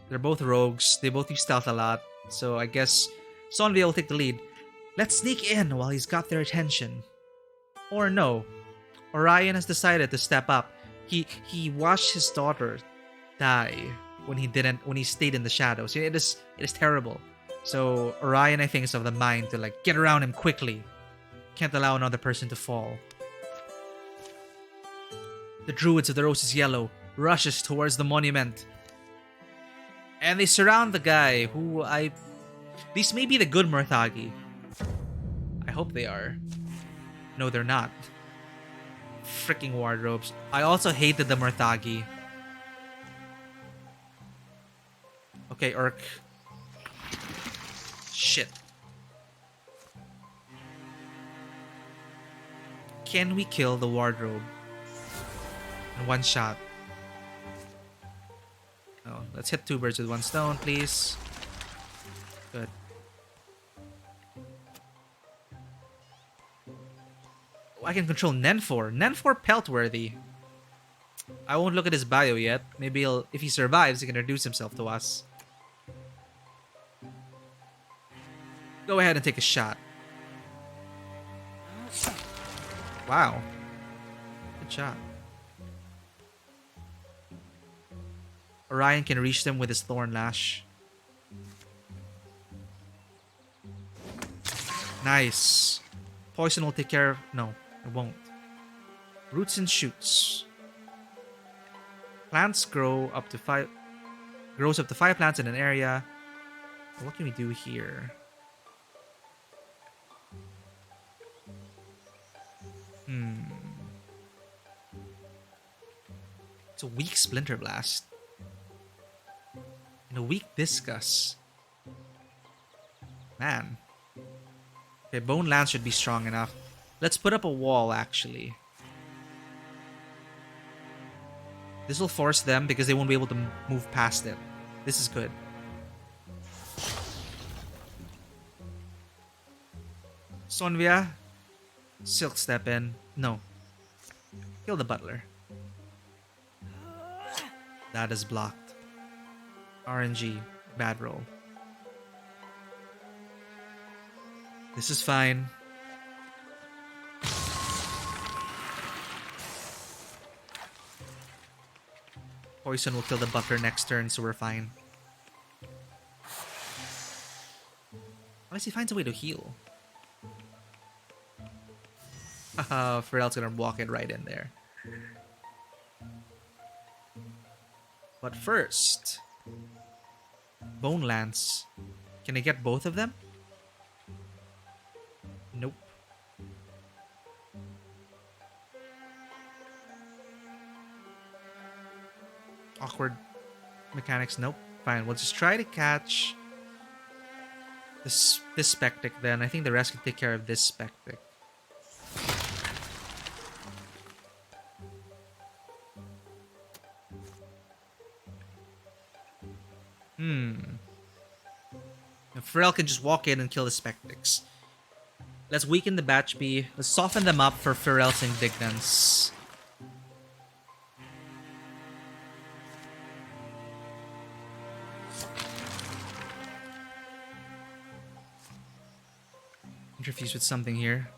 They're both rogues. They both use stealth a lot. So I guess Sonvia will take the lead. Let's sneak in while he's got their attention. Or no. Orion has decided to step up. He watched his daughter die when he stayed in the shadows. It is terrible. So Orion, I think, is of the mind to, like, get around him quickly. Can't allow another person to fall. The Druids of the Roses Yellow rushes towards the monument. And they surround the guy who These may be the good Morthagi. I hope they are. No, they're not. Freaking wardrobes. I also hated the Morthagi. Okay, Urk. Shit. Can we kill the wardrobe in one shot? Oh, let's hit 2 birds with 1 stone, please. Good. Oh, I can control Nenfor. Nenfor pelt worthy. I won't look at his bio yet. Maybe if he survives, he can introduce himself to us. Go ahead and take a shot. Wow. Good shot. Orion can reach them with his thorn lash. Nice. Poison will take care of... No, it won't. Roots and shoots. Plants grow up to 5... Grows up to 5 plants in an area. What can we do here? It's a weak Splinter Blast. And a weak Discus. Man. Okay, Bone Lance should be strong enough. Let's put up a wall, actually. This will force them because they won't be able to move past it. This is good. Sonvia. Silk step in. No. Kill the butler. That is blocked. RNG. Bad roll. This is fine. Poison will kill the butler next turn, so we're fine. Unless he finds a way to heal. Haha, Pharrell's gonna walk it right in there. But first... Bone Lance. Can I get both of them? Nope. Awkward mechanics. Nope. Fine. We'll just try to catch this Spectic then. I think the rest can take care of this Spectic. Pharrell can just walk in and kill the Spectics. Let's weaken the Batch B. Let's soften them up for Pharrell's Indignance. Interfuse with something here.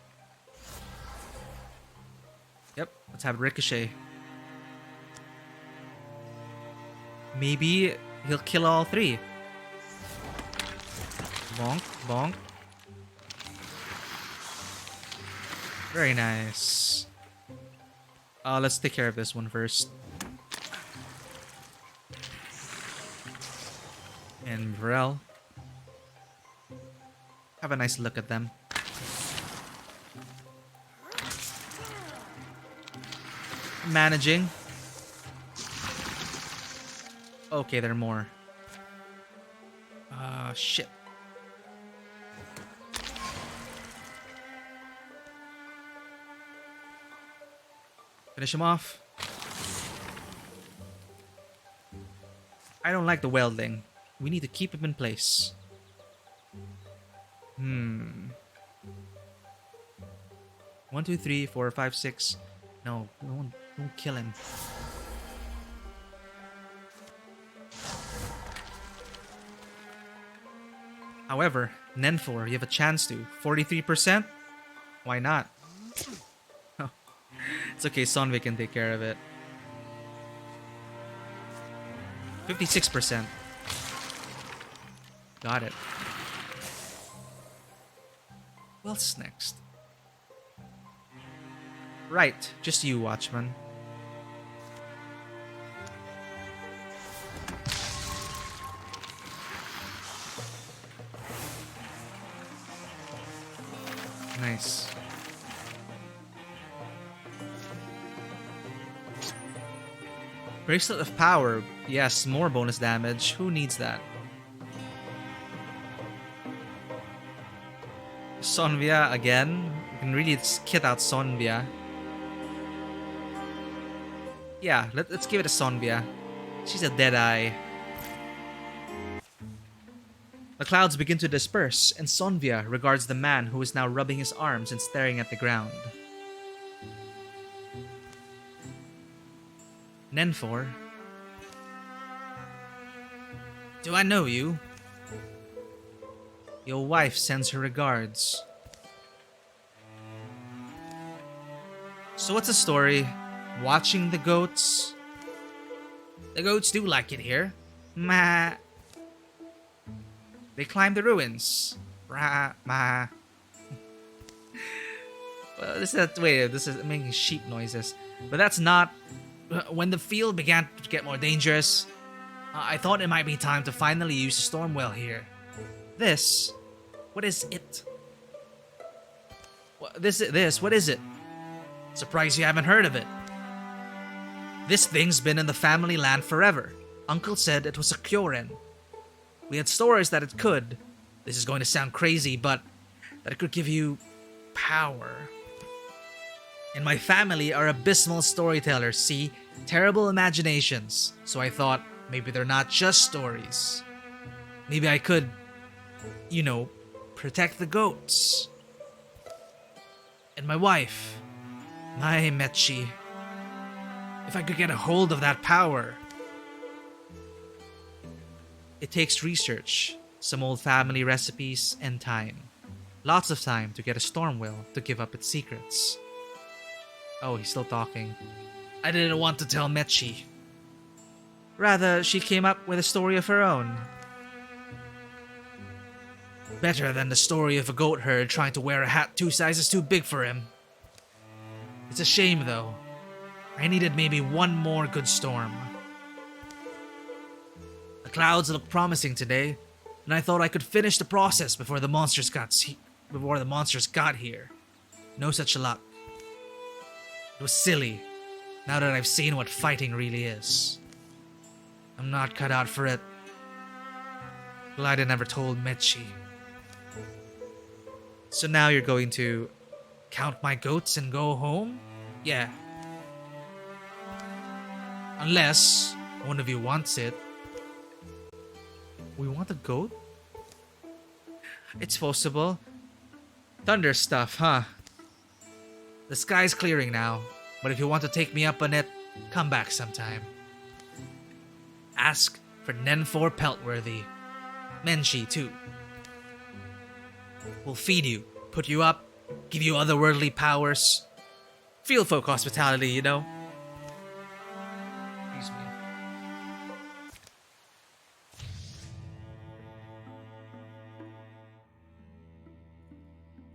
Yep, let's have Ricochet. Maybe he'll kill all 3. Bonk, bonk. Very nice. Let's take care of this one first. And Varel. Have a nice look at them. Managing. Okay, there are more. Shit. Finish him off. I don't like the welding. We need to keep him in place. 1, 2, 3, 4, 5, 6. No, don't kill him. However, Nenfor, you have a chance to. 43%? Why not? Oh. It's okay, Sonvik can take care of it. 56%. Got it. What's next? Right, just you, Watchman. Nice. Bracelet of Power. Yes, more bonus damage. Who needs that? Sonvia again. You can really kit out Sonvia. Yeah, let's give it to Sonvia. She's a deadeye. The clouds begin to disperse, and Sonvia regards the man who is now rubbing his arms and staring at the ground. Nenfor. Do I know you? Your wife sends her regards. So what's the story? Watching the goats? The goats do like it here. Ma. They climb the ruins. Rah, ma. Well, this is making sheep noises. But that's not... When the field began to get more dangerous, I thought it might be time to finally use the storm well here. This? What is it? What is it? Surprised you haven't heard of it. This thing's been in the family land forever. Uncle said it was a Kyoren. We had stories that it could, this is going to sound crazy, but that it could give you power. In my family are abysmal storytellers, see? Terrible imaginations. So I thought, maybe they're not just stories. Maybe I could, protect the goats. And my wife, my Mechi. If I could get a hold of that power. It takes research, some old family recipes, and time. Lots of time to get a storm will to give up its secrets. Oh, he's still talking. I didn't want to tell Mechi. Rather, she came up with a story of her own. Better than the story of a goat herd trying to wear a hat 2 sizes too big for him. It's a shame, though. I needed maybe one more good storm. The clouds look promising today, and I thought I could finish the process before the monsters got here. No such luck. It was silly, now that I've seen what fighting really is. I'm not cut out for it. Glad I never told Mechi. So now you're going to count my goats and go home? Yeah. Unless one of you wants it. We want a goat? It's possible. Thunder stuff, huh? The sky's clearing now, but if you want to take me up on it, come back sometime. Ask for Nenfor Peltworthy. Menshi, too. We'll feed you, put you up, give you otherworldly powers. Field folk hospitality, you know? Excuse me.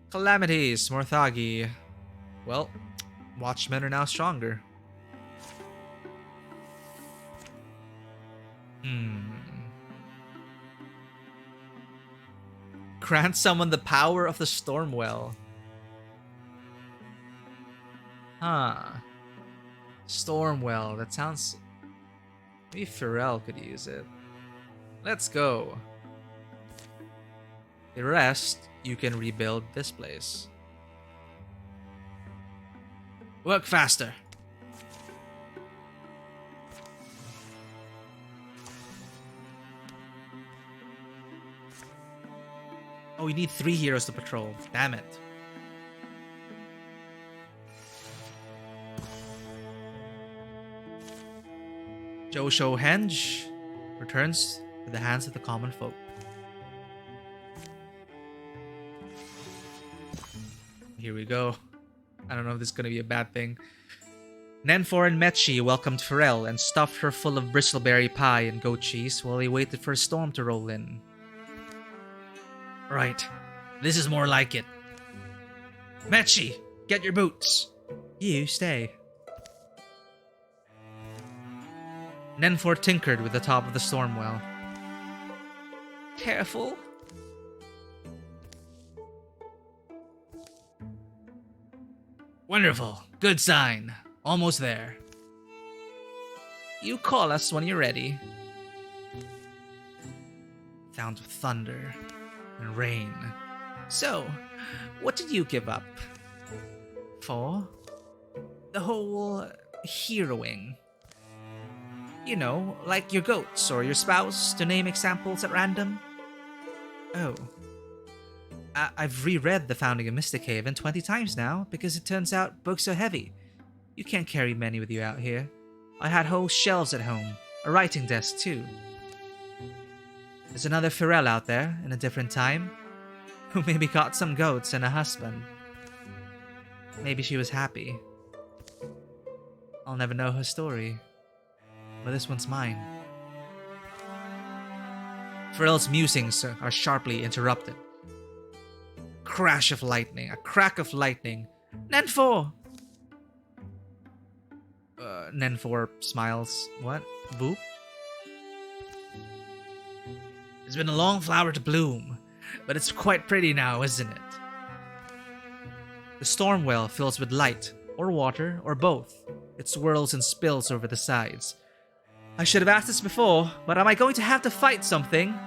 Calamities, Morthagi. Well, Watchmen are now stronger. Grant someone the power of the Stormwell. Huh. Stormwell, that sounds... Maybe Pharrell could use it. Let's go. The rest, you can rebuild this place. Work faster. Oh, we need 3 heroes to patrol. Damn it. Josho Henge returns to the hands of the common folk. Here we go. I don't know if this is going to be a bad thing. Nenfor and Mechi welcomed Pharrell and stuffed her full of bristleberry pie and goat cheese while they waited for a storm to roll in. Right. This is more like it. Mechi, get your boots. You stay. Nenfor tinkered with the top of the storm well. Careful. Wonderful. Good sign. Almost there. You call us when you're ready. Sounds of thunder and rain. So, what did you give up? For? The whole heroing. You know, like your goats or your spouse, to name examples at random. Oh. I've reread The Founding of Mystic Haven 20 times now, because it turns out books are heavy. You can't carry many with you out here. I had whole shelves at home, a writing desk too. There's another Pharrell out there, in a different time, who maybe got some goats and a husband. Maybe she was happy. I'll never know her story. But this one's mine. Pharrell's musings are sharply interrupted. Crash of lightning, a crack of lightning. Nenfor! Nenfor smiles. What? Boop? It's been a long flower to bloom, but it's quite pretty now, isn't it? The storm well fills with light, or water, or both. It swirls and spills over the sides. I should have asked this before, but am I going to have to fight something?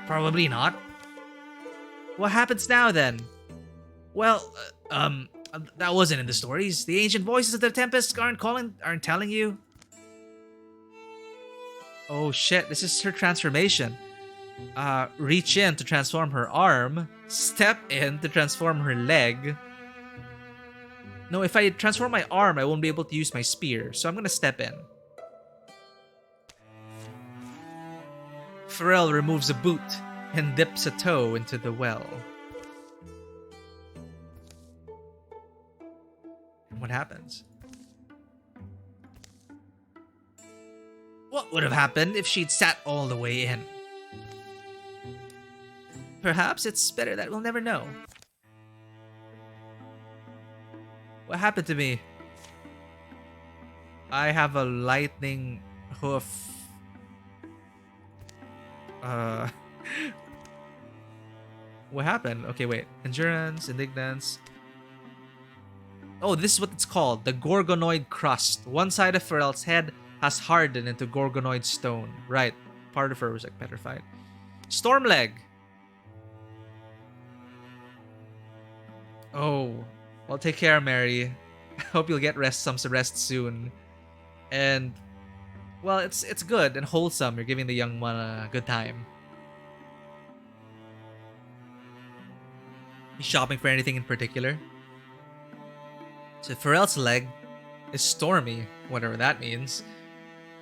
Probably not. What happens now then? Well, that wasn't in the stories. The ancient voices of the Tempest aren't telling you. Oh shit, this is her transformation. Reach in to transform her arm. Step in to transform her leg. No, if I transform my arm, I won't be able to use my spear, so I'm gonna step in. Pharrell removes a boot and dips a toe into the well. What happens? What would have happened if she'd sat all the way in? Perhaps it's better that we'll never know. What happened to me? I have a lightning hoof. What happened? Okay, wait. Endurance, indignance. Oh, this is what it's called. The Gorgonoid crust. One side of Pharrell's head has hardened into Gorgonoid stone. Right. Part of her was like petrified. Stormleg. Oh. Well, take care, Mary. Hope you'll get some rest soon. And, well, it's good and wholesome. You're giving the young one a good time. You shopping for anything in particular? So Pharrell's leg is stormy, whatever that means.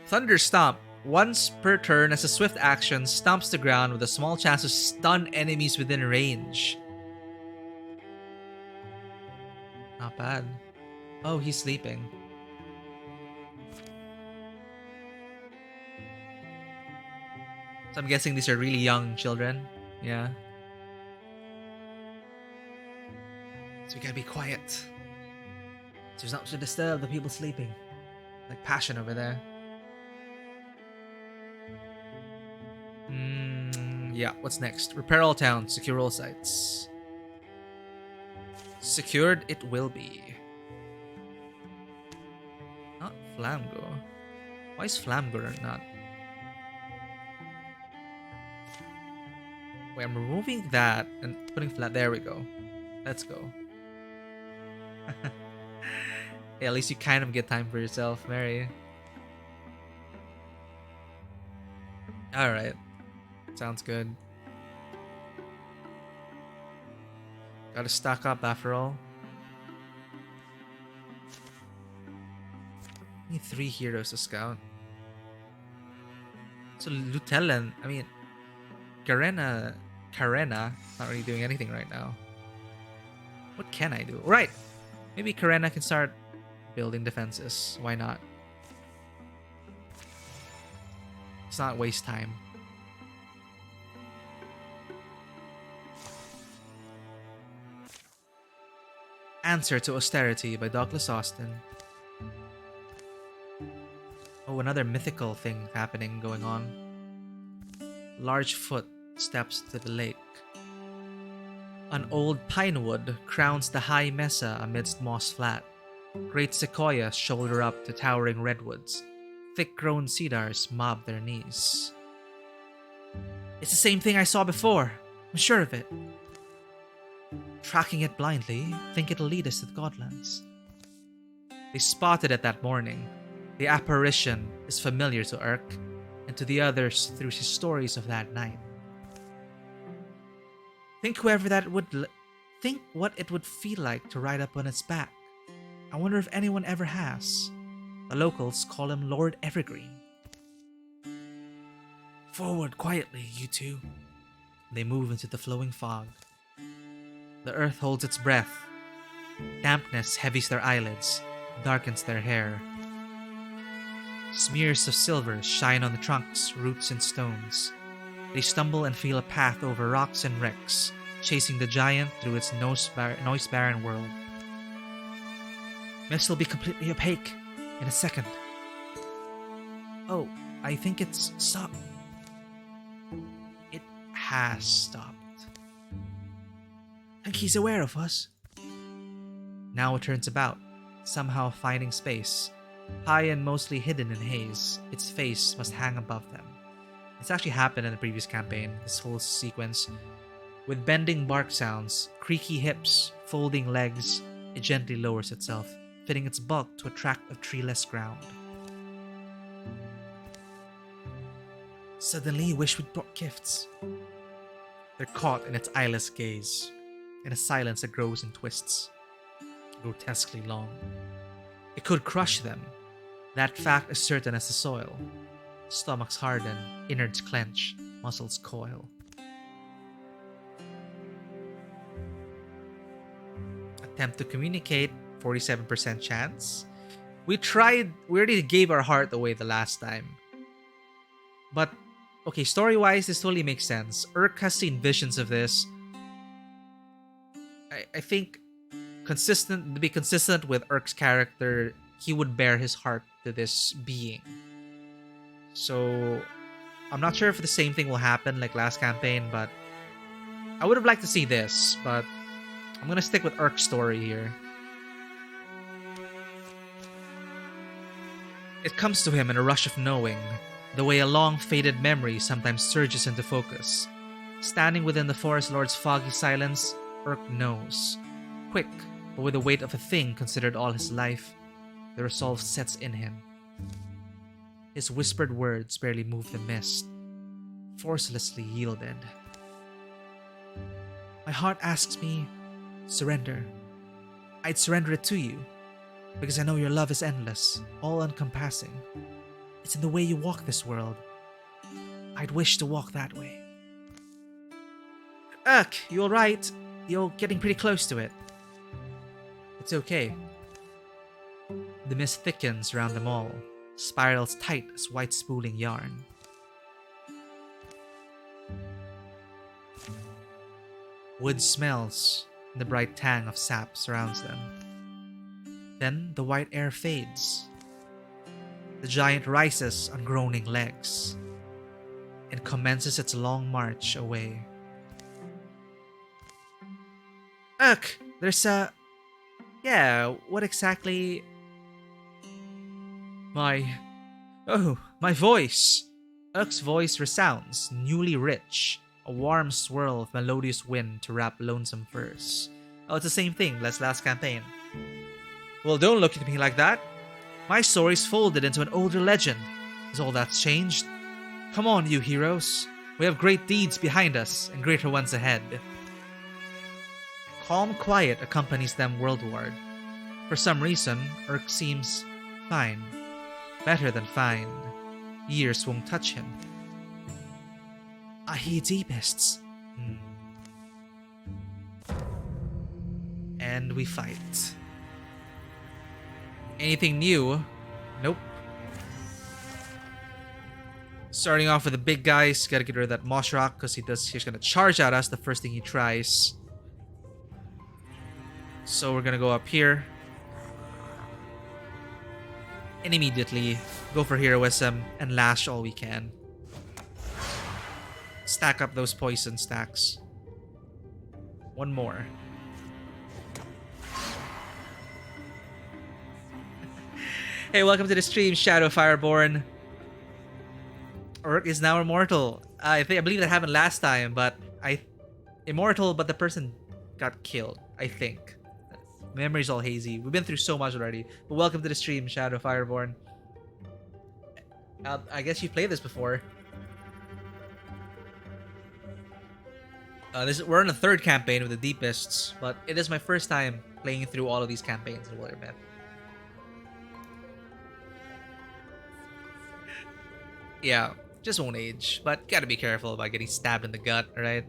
Thunder Stomp. Once per turn, as a swift action, stomps the ground with a small chance to stun enemies within range. Not bad. Oh, he's sleeping. So I'm guessing these are really young children. Yeah. So we gotta be quiet. So there's not to disturb the people sleeping. Like Passion over there. Yeah, what's next? Repair all towns, secure all sites. Secured it will be. Not Flamgo. Why is Flamgo not? Wait, I'm removing that and putting flat. There we go. Let's go. Hey, at least you kind of get time for yourself, Mary. Alright. Sounds good. Gotta stock up after all. Need 3 heroes to scout. So Lutellan, I mean, Karena, not really doing anything right now. What can I do? Right! Maybe Karena can start building defenses. Why not? Let's not waste time. Answer to Austerity by Douglas Austin. Oh, another mythical thing going on. Large foot steps to the lake. An old pine wood crowns the high mesa amidst moss flat. Great sequoias shoulder up to towering redwoods. Thick-grown cedars mob their knees. It's the same thing I saw before. I'm sure of it. Tracking it blindly, think it'll lead us to the Godlands. They spotted it that morning. The apparition is familiar to Urk and to the others through his stories of that night. Think think what it would feel like to ride up on its back. I wonder if anyone ever has. The locals call him Lord Evergreen. Forward quietly, you two. They move into the flowing fog. The earth holds its breath. Dampness heavies their eyelids, darkens their hair. Smears of silver shine on the trunks, roots, and stones. They stumble and feel a path over rocks and wrecks, chasing the giant through its noise-barren world. Mist will be completely opaque in a second. Oh, I think it's stopped. It has stopped. I think he's aware of us. Now it turns about, somehow finding space. High and mostly hidden in haze, its face must hang above them. It's actually happened in the previous campaign, this whole sequence. With bending bark sounds, creaky hips, folding legs, it gently lowers itself, fitting its bulk to a tract of treeless ground. Suddenly you wish we'd brought gifts. They're caught in its eyeless gaze, in a silence that grows and twists, grotesquely long. It could crush them. That fact is certain as the soil. Stomachs harden, innards clench, muscles coil. Attempt to communicate, 47% chance. We already gave our heart away the last time. But, okay, story-wise, this totally makes sense. Urk has seen visions of this. I think, to be consistent with Urk's character, he would bear his heart to this being. So, I'm not sure if the same thing will happen like last campaign, but I would have liked to see this, but I'm gonna stick with Urk's story here. It comes to him in a rush of knowing, the way a long-faded memory sometimes surges into focus. Standing within the Forest Lord's foggy silence, Urk knows. Quick, but with the weight of a thing considered all his life, the resolve sets in him. His whispered words barely move the mist, forcelessly yielded. My heart asks me, surrender. I'd surrender it to you, because I know your love is endless, all-encompassing. It's in the way you walk this world. I'd wish to walk that way. Urk, you alright? You're getting pretty close to it. It's okay. The mist thickens around them all, spirals tight as white spooling yarn. Wood smells, and the bright tang of sap surrounds them. Then the white air fades. The giant rises on groaning legs and commences its long march away. Urk, there's a... Yeah, what exactly... My voice! Urk's voice resounds, newly rich, a warm swirl of melodious wind to wrap lonesome verse. Oh, it's the same thing as last campaign. Well, don't look at me like that. My story's folded into an older legend. Is all that's changed? Come on, you heroes. We have great deeds behind us and greater ones ahead. Calm quiet accompanies them worldward. For some reason, Urk seems fine. Better than fine. Years won't touch him. I hear deepists. And we fight. Anything new? Nope. Starting off with the big guys. Gotta get rid of that moss rock because he's gonna charge at us the first thing he tries. So we're gonna go up here. And immediately go for heroism and lash all we can. Stack up those poison stacks. One more. Hey, welcome to the stream, Shadow Fireborn. Urk is now immortal. I believe that happened last time, but immortal, but the person got killed, I think. Memory's all hazy. We've been through so much already. But welcome to the stream, Shadow Fireborn. I guess you played this before. We're on the third campaign with the Deepists, but it is my first time playing through all of these campaigns in Wildermyth. Yeah, just won't age, but gotta be careful about getting stabbed in the gut, right?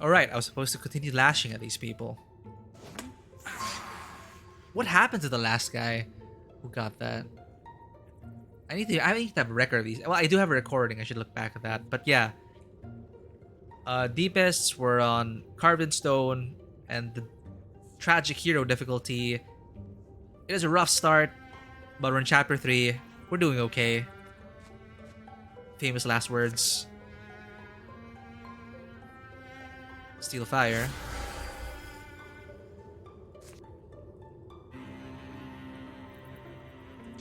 Alright, I was supposed to continue lashing at these people. What happened to the last guy who got that? I need to have a record of these. Well, I do have a recording. I should look back at that. But yeah. Deepists were on Carved in Stone and the Tragic Hero difficulty. It is a rough start, but we're in Chapter 3. We're doing okay. Famous last words. Steel Fire.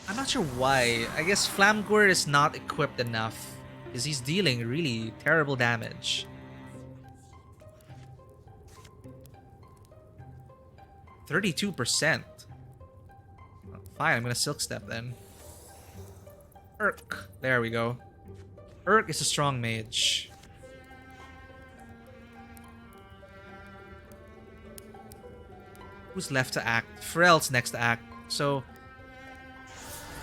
I'm not sure why. I guess Flamgore is not equipped enough because he's dealing really terrible damage. 32%. Fine, I'm gonna Silk Step then. Urk. There we go. Urk is a strong mage. Who's left to act? Pharrell's next to act. So,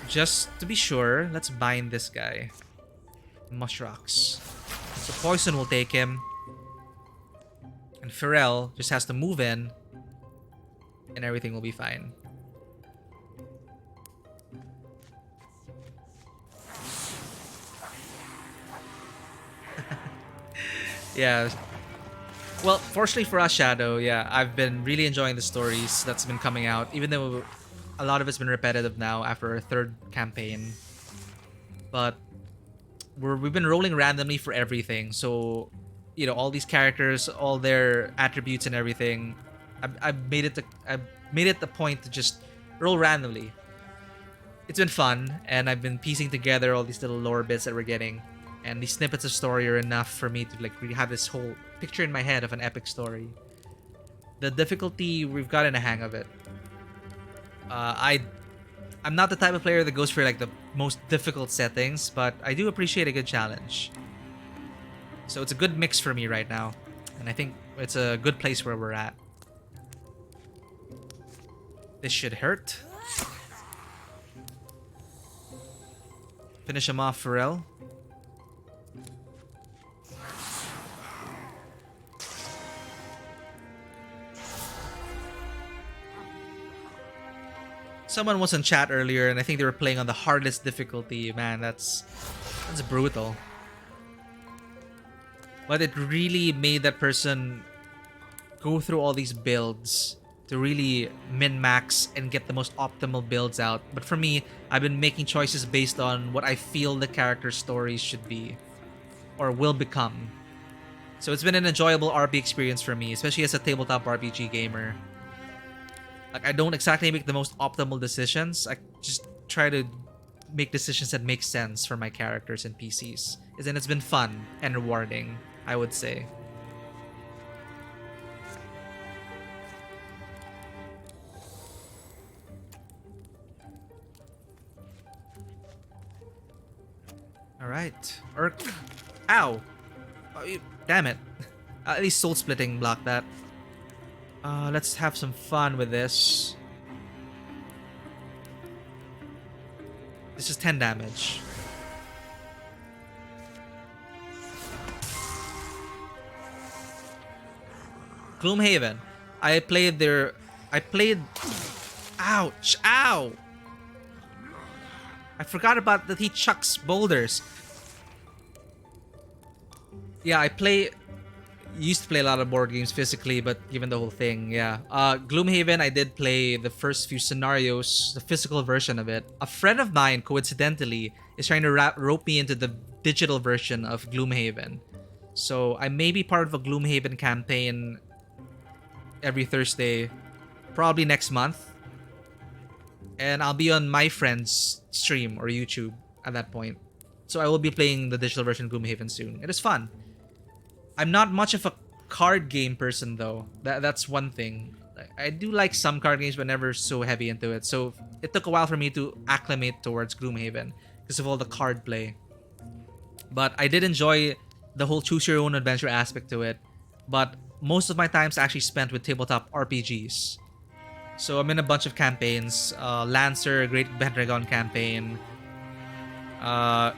just to be sure, let's bind this guy. Mushrocks. So Poison will take him. And Pharrell just has to move in. And everything will be fine. Yeah. Well, fortunately for us, Shadow, yeah, I've been really enjoying the stories that's been coming out, even though a lot of it's been repetitive now after our third campaign. But we've been rolling randomly for everything, so you know all these characters, all their attributes and everything. I've made it the point to just roll randomly. It's been fun, and I've been piecing together all these little lore bits that we're getting. And these snippets of story are enough for me to like really have this whole picture in my head of an epic story. The difficulty, we've gotten a hang of it. I'm not the type of player that goes for like the most difficult settings, but I do appreciate a good challenge. So it's a good mix for me right now, and I think it's a good place where we're at. This should hurt. Finish him off, Pharrell. Someone was in chat earlier, and I think they were playing on the hardest difficulty. Man, that's brutal. But it really made that person go through all these builds to really min-max and get the most optimal builds out. But for me, I've been making choices based on what I feel the character's stories should be or will become. So it's been an enjoyable RP experience for me, especially as a tabletop RPG gamer. Like, I don't exactly make the most optimal decisions. I just try to make decisions that make sense for my characters and PCs. And it's been fun and rewarding, I would say. Alright. Urk. Ow! Oh, damn it. At least soul splitting blocked that. Let's have some fun with this. This is 10 damage. Gloomhaven. I played... Ouch! Ow! I forgot about that he chucks boulders. Yeah, used to play a lot of board games physically, but given the whole thing, yeah. Gloomhaven, I did play the first few scenarios, the physical version of it. A friend of mine, coincidentally, is trying to rope me into the digital version of Gloomhaven. So I may be part of a Gloomhaven campaign every Thursday, probably next month. And I'll be on my friend's stream or YouTube at that point. So I will be playing the digital version of Gloomhaven soon. It is fun. I'm not much of a card game person though. That's one thing. I do like some card games, but never so heavy into it. So it took a while for me to acclimate towards Gloomhaven because of all the card play. But I did enjoy the whole choose your own adventure aspect to it. But most of my time's actually spent with tabletop RPGs. So I'm in a bunch of campaigns. Lancer, Great Pendragon campaign.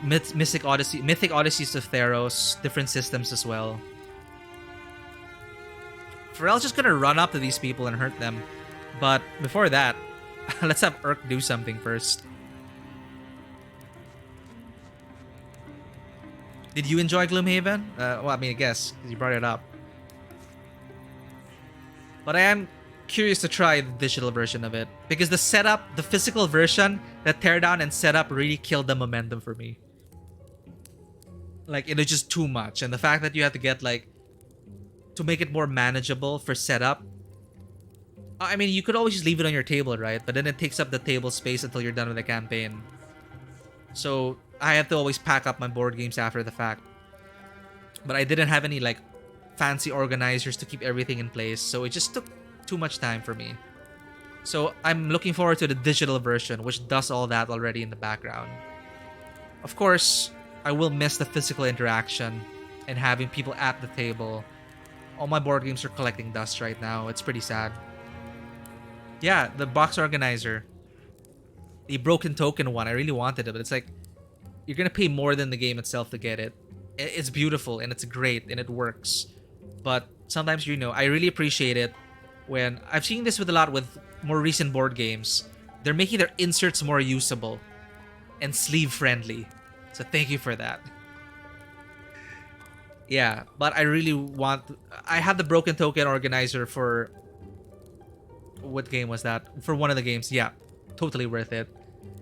Mythic Odysseys of Theros, different systems as well. Pharrell's just gonna run up to these people and hurt them. But before that, let's have Urk do something first. Did you enjoy Gloomhaven? Well, I mean, I guess, because you brought it up. But I am curious to try the digital version of it. Because the setup, the physical version, the teardown and setup really killed the momentum for me. Like, it was just too much. And the fact that you have to get, like, to make it more manageable for setup. I mean, you could always just leave it on your table, right? But then it takes up the table space until you're done with the campaign. So I have to always pack up my board games after the fact. But I didn't have any, like, fancy organizers to keep everything in place. So it just took too much time for me. So I'm looking forward to the digital version, which does all that already in the background. Of course, I will miss the physical interaction and having people at the table. All my board games are collecting dust right now. It's pretty sad. Yeah, the box organizer. The broken token one. I really wanted it, but it's like, you're gonna pay more than the game itself to get it. It's beautiful and it's great and it works. But sometimes, you know, I really appreciate it when... I've seen this with a lot with more recent board games. They're making their inserts more usable and sleeve friendly. So thank you for that. Yeah, but I really want... I have the broken token organizer for... What game was that? For one of the games, yeah. Totally worth it.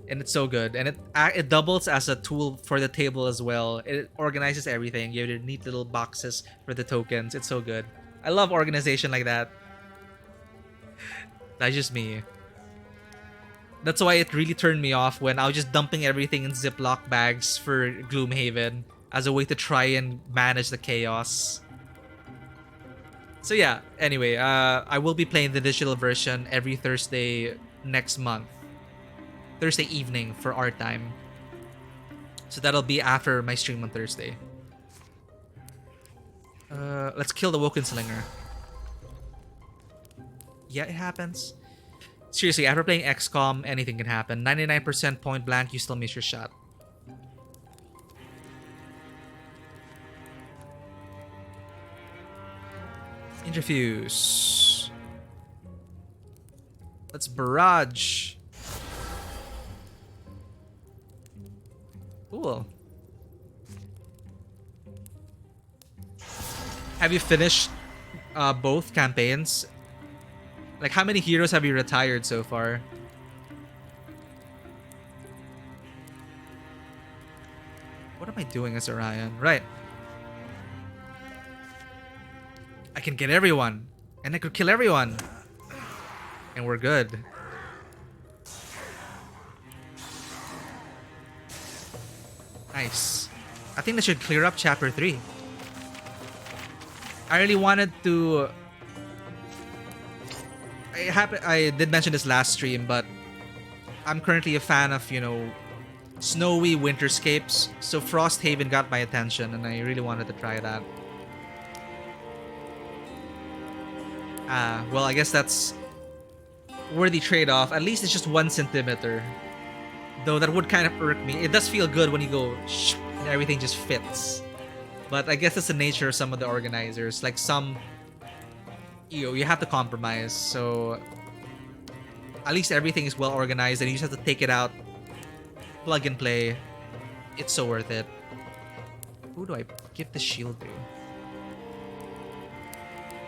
And it's so good. And it doubles as a tool for the table as well. It organizes everything. You have your neat little boxes for the tokens. It's so good. I love organization like that. That's just me. That's why it really turned me off when I was just dumping everything in Ziploc bags for Gloomhaven as a way to try and manage the chaos. So yeah, anyway, I will be playing the digital version every Thursday next month. Thursday evening for our time. So that'll be after my stream on Thursday. Let's kill the Woken Slinger. Yeah, it happens. Seriously, after playing XCOM, anything can happen. 99% point blank, you still miss your shot. Interfuse. Let's barrage. Cool. Have you finished both campaigns? Like, how many heroes have you retired so far? What am I doing as Orion? Right. I can get everyone. And I could kill everyone. And we're good. Nice. I think that should clear up chapter 3. I really wanted to... I did mention this last stream, but I'm currently a fan of, you know, snowy winterscapes. So Frosthaven got my attention and I really wanted to try that. Well, I guess that's worthy trade-off. At least it's just 1 centimeter. Though that would kind of irk me. It does feel good when you go shh, and everything just fits. But I guess it's the nature of some of the organizers. Like some, you have to compromise. So at least everything is well organized and you just have to take it out, plug and play. It's so worth it. Who do I give the shield to?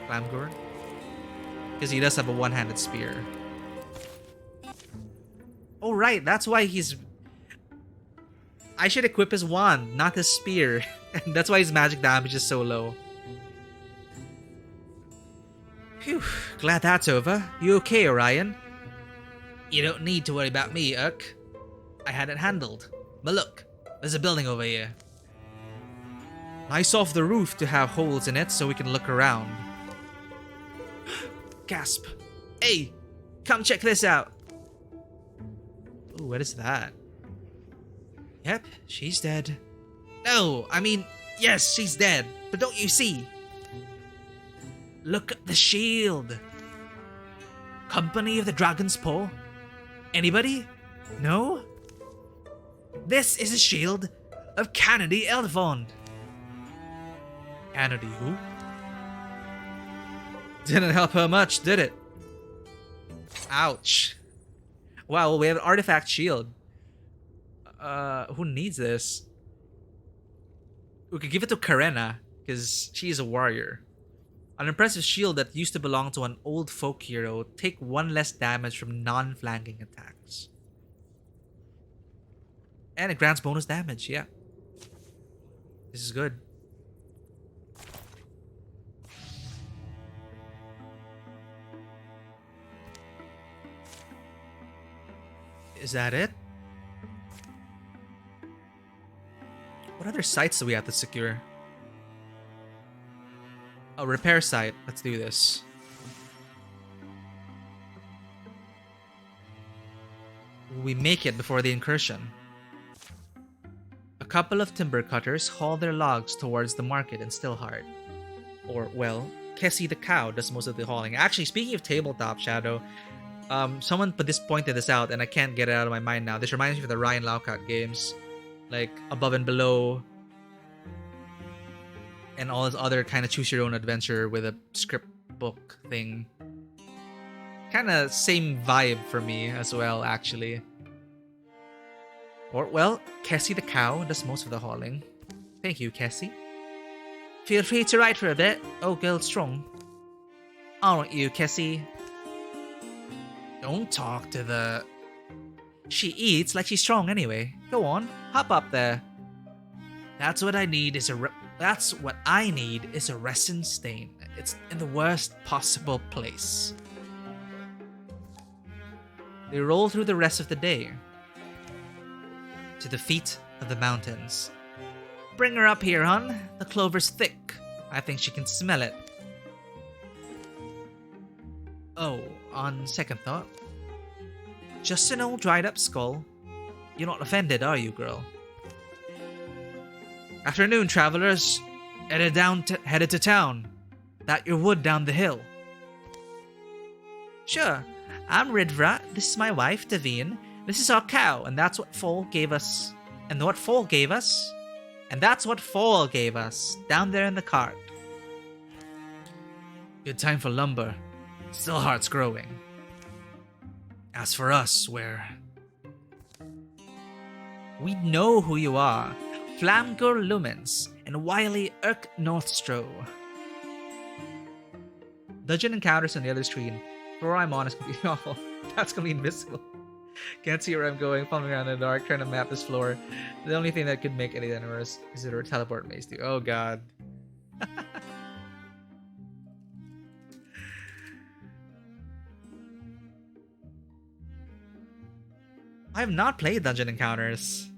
Glamgor? Because he does have a one-handed spear. Oh, right. That's why he's... I should equip his wand, not his spear. And that's why his magic damage is so low. Phew. Glad that's over. You okay, Orion? You don't need to worry about me, Urk. I had it handled. But look, there's a building over here. Nice off the roof to have holes in it so we can look around. Gasp. Hey, come check this out. Ooh, what is that? Yep, she's dead. No, I mean, yes, she's dead. But don't you see? Look at the shield. Company of the Dragon's Paw? Anybody? No? This is a shield of Kennedy Elfond. Kennedy who? Didn't help her much, did it? Ouch. Wow, well, we have an artifact shield. Who needs this? We could give it to Karena, because she's a warrior. An impressive shield that used to belong to an old folk hero. Take 1 less damage from non-flanking attacks. And it grants bonus damage, yeah. This is good. Is that it? What other sites do we have to secure? A repair site. Let's do this. We make it before the incursion. A couple of timber cutters haul their logs towards the market in Stillheart. Or, well, Kessie the cow does most of the hauling. Actually, speaking of tabletop, Shadow, someone pointed this out and I can't get it out of my mind now. This reminds me of the Ryan Laukat games. Like, Above and Below, and all this other kind of choose your own adventure with a script book thing. Kind of same vibe for me as well, actually. Or, well, Kessie the cow does most of the hauling. Thank you, Kessie. Feel free to write for a bit. Oh, girl, strong. Aren't you, Kessie? Don't talk to the... She eats like she's strong anyway. Go on, hop up there. That's what I need is a resin stain. It's in the worst possible place. They roll through the rest of the day to the feet of the mountains. Bring her up here, hon. The clover's thick. I think she can smell it. Oh, on second thought. Just an old dried up skull. You're not offended, are you, girl? Afternoon, travelers. Headed to town. That your wood down the hill. Sure. I'm Ridvra. This is my wife, Davine. This is our cow, and that's what Fall gave us. And what Fall gave us? And that's what Fall gave us. Down there in the cart. Good time for lumber. Stillheart's growing. As for us, we know who you are. Flamgur Lumens and Wily Urk Northstrow. Dungeon encounters on the other screen. The floor I'm on is completely awful. That's gonna be invisible. Can't see where I'm going, fumbling around in the dark, trying to map this floor. The only thing that could make anything worse is a teleport maze too. Oh god. I have not played Dungeon Encounters.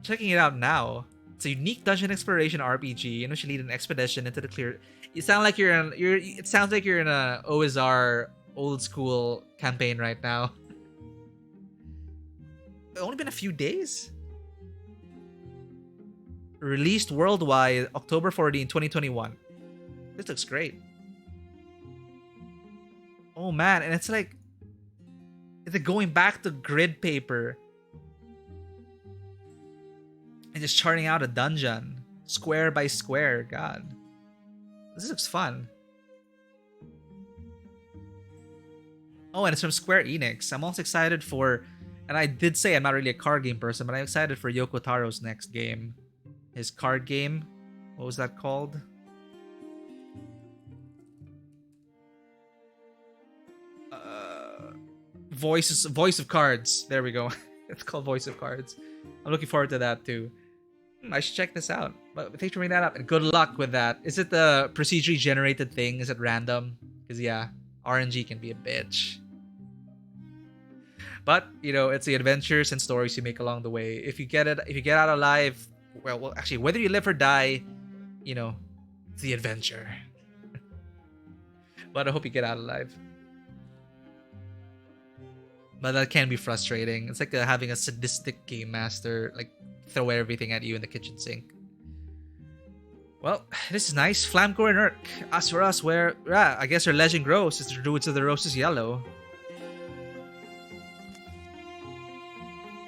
Checking it out now. It's a unique dungeon exploration RPG in which you lead an expedition into the clear. You sound like it sounds like you're in a OSR old school campaign right now. It's only been a few days. Released worldwide October 14, 2021. This looks great. Oh man, and it's like going back to grid paper and just charting out a dungeon square by square. God, this looks fun. Oh, and it's from Square Enix. I'm also excited for, and I did say I'm not really a card game person, but I'm excited for Yoko Taro's next game. His card game. What was that called? Voice of Cards. There we go. It's called Voice of Cards. I'm looking forward to that too. I should check this out. But thanks for bringing that up, and good luck with that. Is it the procedurally generated thing? Is it random? Because yeah, RNG can be a bitch. But you know, it's the adventures and stories you make along the way. If you get out alive, well, actually, whether you live or die, you know, it's the adventure. But I hope you get out alive. But that can be frustrating. It's like having a sadistic game master like throw everything at you in the kitchen sink. Well, this is nice. Flamcore and Urk. As for us, I guess our legend grows as the roots of the rose is yellow.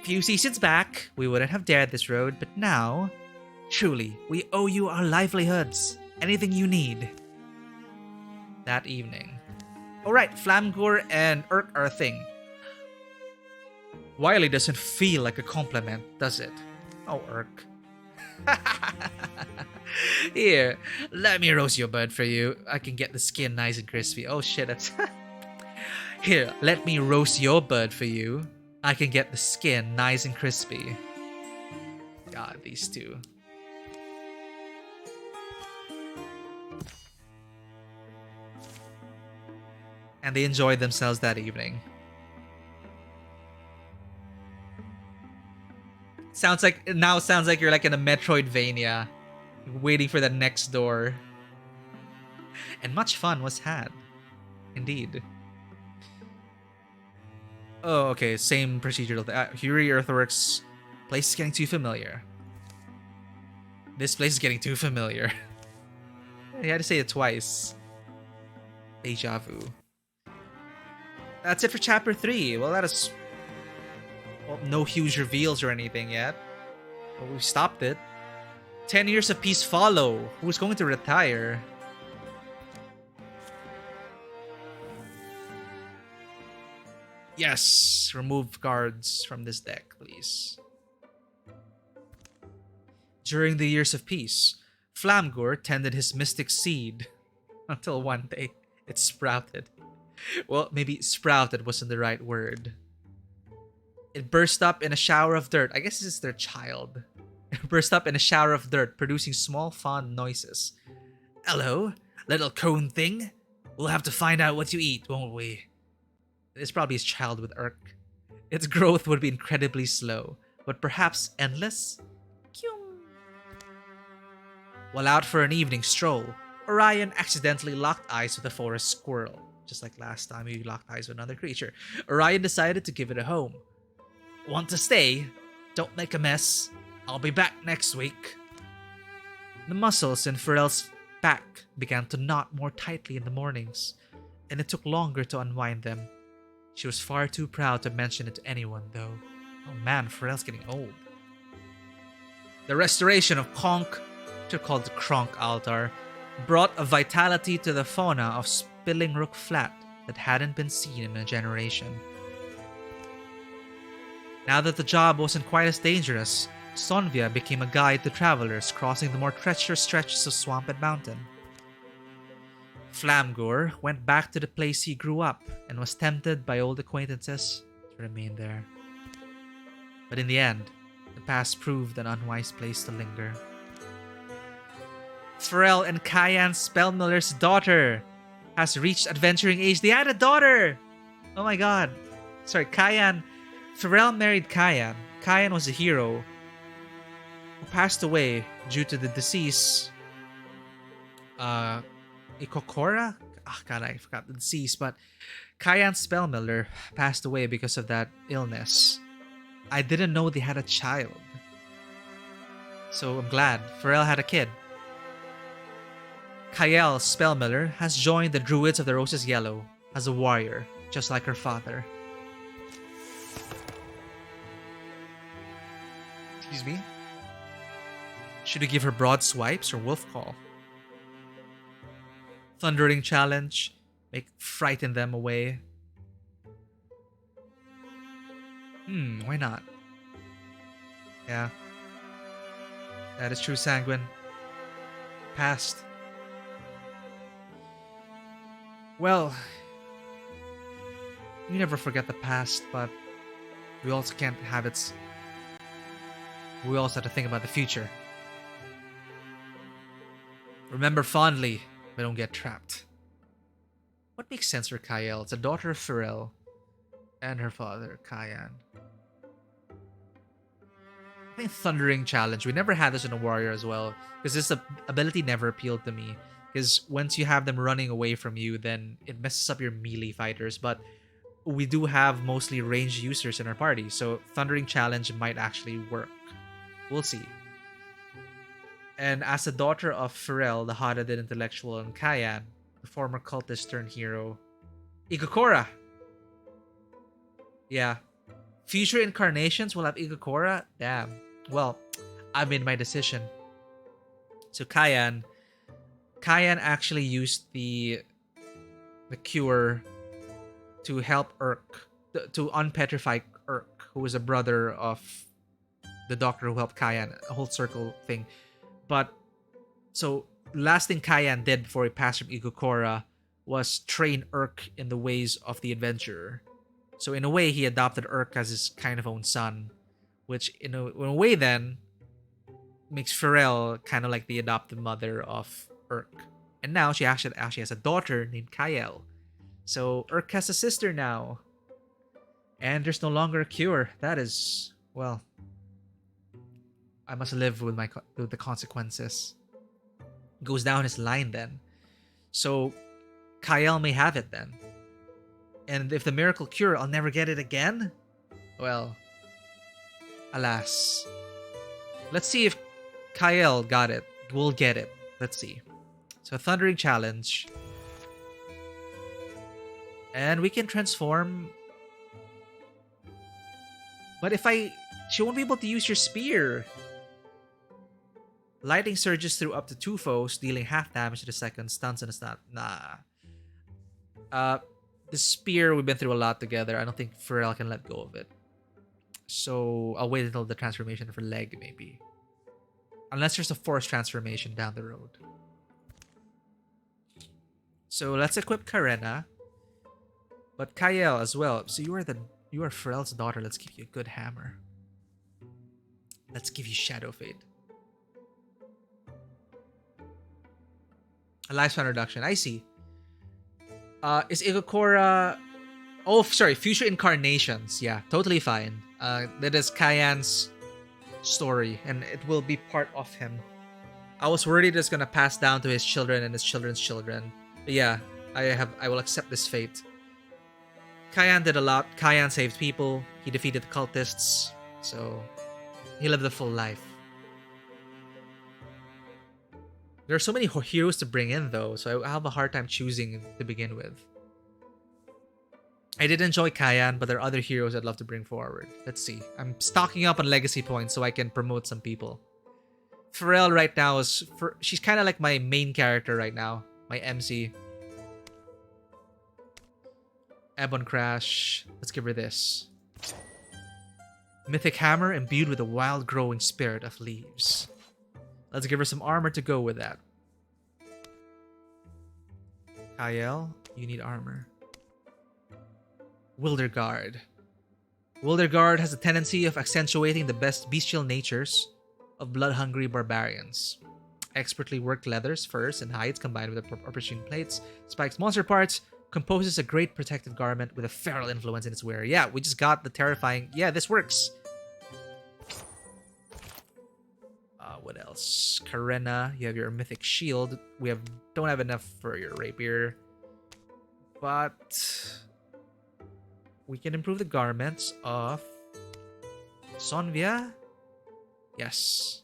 Few seasons back, we wouldn't have dared this road, but now, truly, we owe you our livelihoods. Anything you need. That evening. Alright, Flamgore and Urk are a thing. Wiley doesn't feel like a compliment, does it? Oh, Urk. Here, let me roast your bird for you. I can get the skin nice and crispy. Oh shit, that's... Here, let me roast your bird for you. I can get the skin nice and crispy. God, these two. And they enjoyed themselves that evening. Sounds like you're like in a Metroidvania, waiting for the next door. And much fun was had. Indeed. Oh, okay, same procedural. Huey Earthworks. Place is getting too familiar. This place is getting too familiar. You had to say it twice. Deja vu. That's it for chapter 3. Well, that is... Well, no huge reveals or anything yet. But we stopped it. 10 years of peace follow. Who's going to retire? Yes! Remove cards from this deck, please. During the years of peace, Flamgore tended his mystic seed until one day it sprouted. Well, maybe sprouted wasn't the right word. It burst up in a shower of dirt. I guess this is their child. It burst up in a shower of dirt, producing small, fond noises. Hello, little cone thing. We'll have to find out what you eat, won't we? It's probably his child with Urk. Its growth would be incredibly slow, but perhaps endless? While out for an evening stroll, Orion accidentally locked eyes with a forest squirrel. Just like last time he locked eyes with another creature. Orion decided to give it a home. Want to stay? Don't make a mess. I'll be back next week. The muscles in Pharrell's back began to knot more tightly in the mornings, and it took longer to unwind them. She was far too proud to mention it to anyone, though. Oh man, Pharrell's getting old. The restoration of Conk, which are called the Kronk altar, brought a vitality to the fauna of Spilling Rook Flat that hadn't been seen in a generation. Now that the job wasn't quite as dangerous, Sonvia became a guide to travelers crossing the more treacherous stretches of swamp and mountain. Flamgore went back to the place he grew up and was tempted by old acquaintances to remain there. But in the end, the past proved an unwise place to linger. Pharrell and Kyan Spellmiller's daughter has reached adventuring age. They had a daughter! Oh my god. Sorry, Kyan. Pharrell married Kyan. Kyan was a hero who passed away due to the disease. Ikokora? Oh god, I forgot the disease. But Kyan Spellmiller passed away because of that illness. I didn't know they had a child. So I'm glad. Pharrell had a kid. Kyle Spellmiller has joined the Druids of the Roses Yellow as a warrior, just like her father. Excuse me? Should we give her broad swipes or wolf call? Thundering challenge, frighten them away. Why not? Yeah. That is true, Sanguine. Past. Well, you never forget the past, but we also can't have its... We also have to think about the future. Remember fondly, but don't get trapped. What makes sense for Kyle? It's a daughter of Pharrell and her father, Kyan. I think Thundering Challenge. We never had this in a warrior as well, because this ability never appealed to me. because once you have them running away from you, then it messes up your melee fighters. But we do have mostly ranged users in our party, so Thundering Challenge might actually work. We'll see. And as the daughter of Pharrell, the hot-headed intellectual, and Kayan, the former cultist turned hero, Igokora. Yeah. Future incarnations will have Igokora? Damn. Well, I made my decision. So Kayan actually used the cure to help Urk, to unpetrify Urk, who was a brother of the doctor who helped Kayan, a whole circle thing. But so last thing Kayan did before he passed from Igokora was train Urk in the ways of the adventurer. So in a way, he adopted Urk as his kind of own son, which in a way then makes Pharrell kind of like the adopted mother of Urk. And now she actually has a daughter named Kyle. So Urk has a sister now. And there's no longer a cure. That is, well, I must live with the consequences. Goes down his line then. So Kyle may have it then. And if the miracle cure, I'll never get it again? Well, alas. Let's see if Kyle got it. We'll get it. Let's see. So Thundering Challenge. And we can transform. But if she won't be able to use your spear. Lightning surges through up to 2 foes, dealing half damage to the second, stuns and a stun. Nah. The spear, we've been through a lot together. I don't think Pharrell can let go of it. So I'll wait until the transformation for leg, maybe. Unless there's a forced transformation down the road. So let's equip Karena. But Kyle as well. So you are Pharrell's daughter. Let's give you a good hammer. Let's give you Shadow Fate. A lifespan reduction. I see. Is Igokora... Oh, sorry. Future incarnations. Yeah, totally fine. That is Kayan's story, and it will be part of him. I was worried it's gonna pass down to his children and his children's children. But yeah, I will accept this fate. Kayan did a lot. Kayan saved people. He defeated the cultists. So he lived a full life. There are so many heroes to bring in though, so I have a hard time choosing to begin with. I did enjoy Kayan, but there are other heroes I'd love to bring forward. Let's see. I'm stocking up on legacy points so I can promote some people. Pharrell right now she's kind of like my main character right now. My MC. Ebon Crash. Let's give her this. Mythic Hammer imbued with a wild growing spirit of leaves. Let's give her some armor to go with that. Kyle, you need armor. Wilderguard. Wilderguard has a tendency of accentuating the bestial natures of blood-hungry barbarians. Expertly worked leathers, furs, and hides combined with opportune plates, spikes, monster parts, composes a great protective garment with a feral influence in its wearer. Yeah, we just got the terrifying... Yeah, this works. What else? Karena, you have your mythic shield. We don't have enough for your rapier. But... we can improve the garments of... Sonvia? Yes.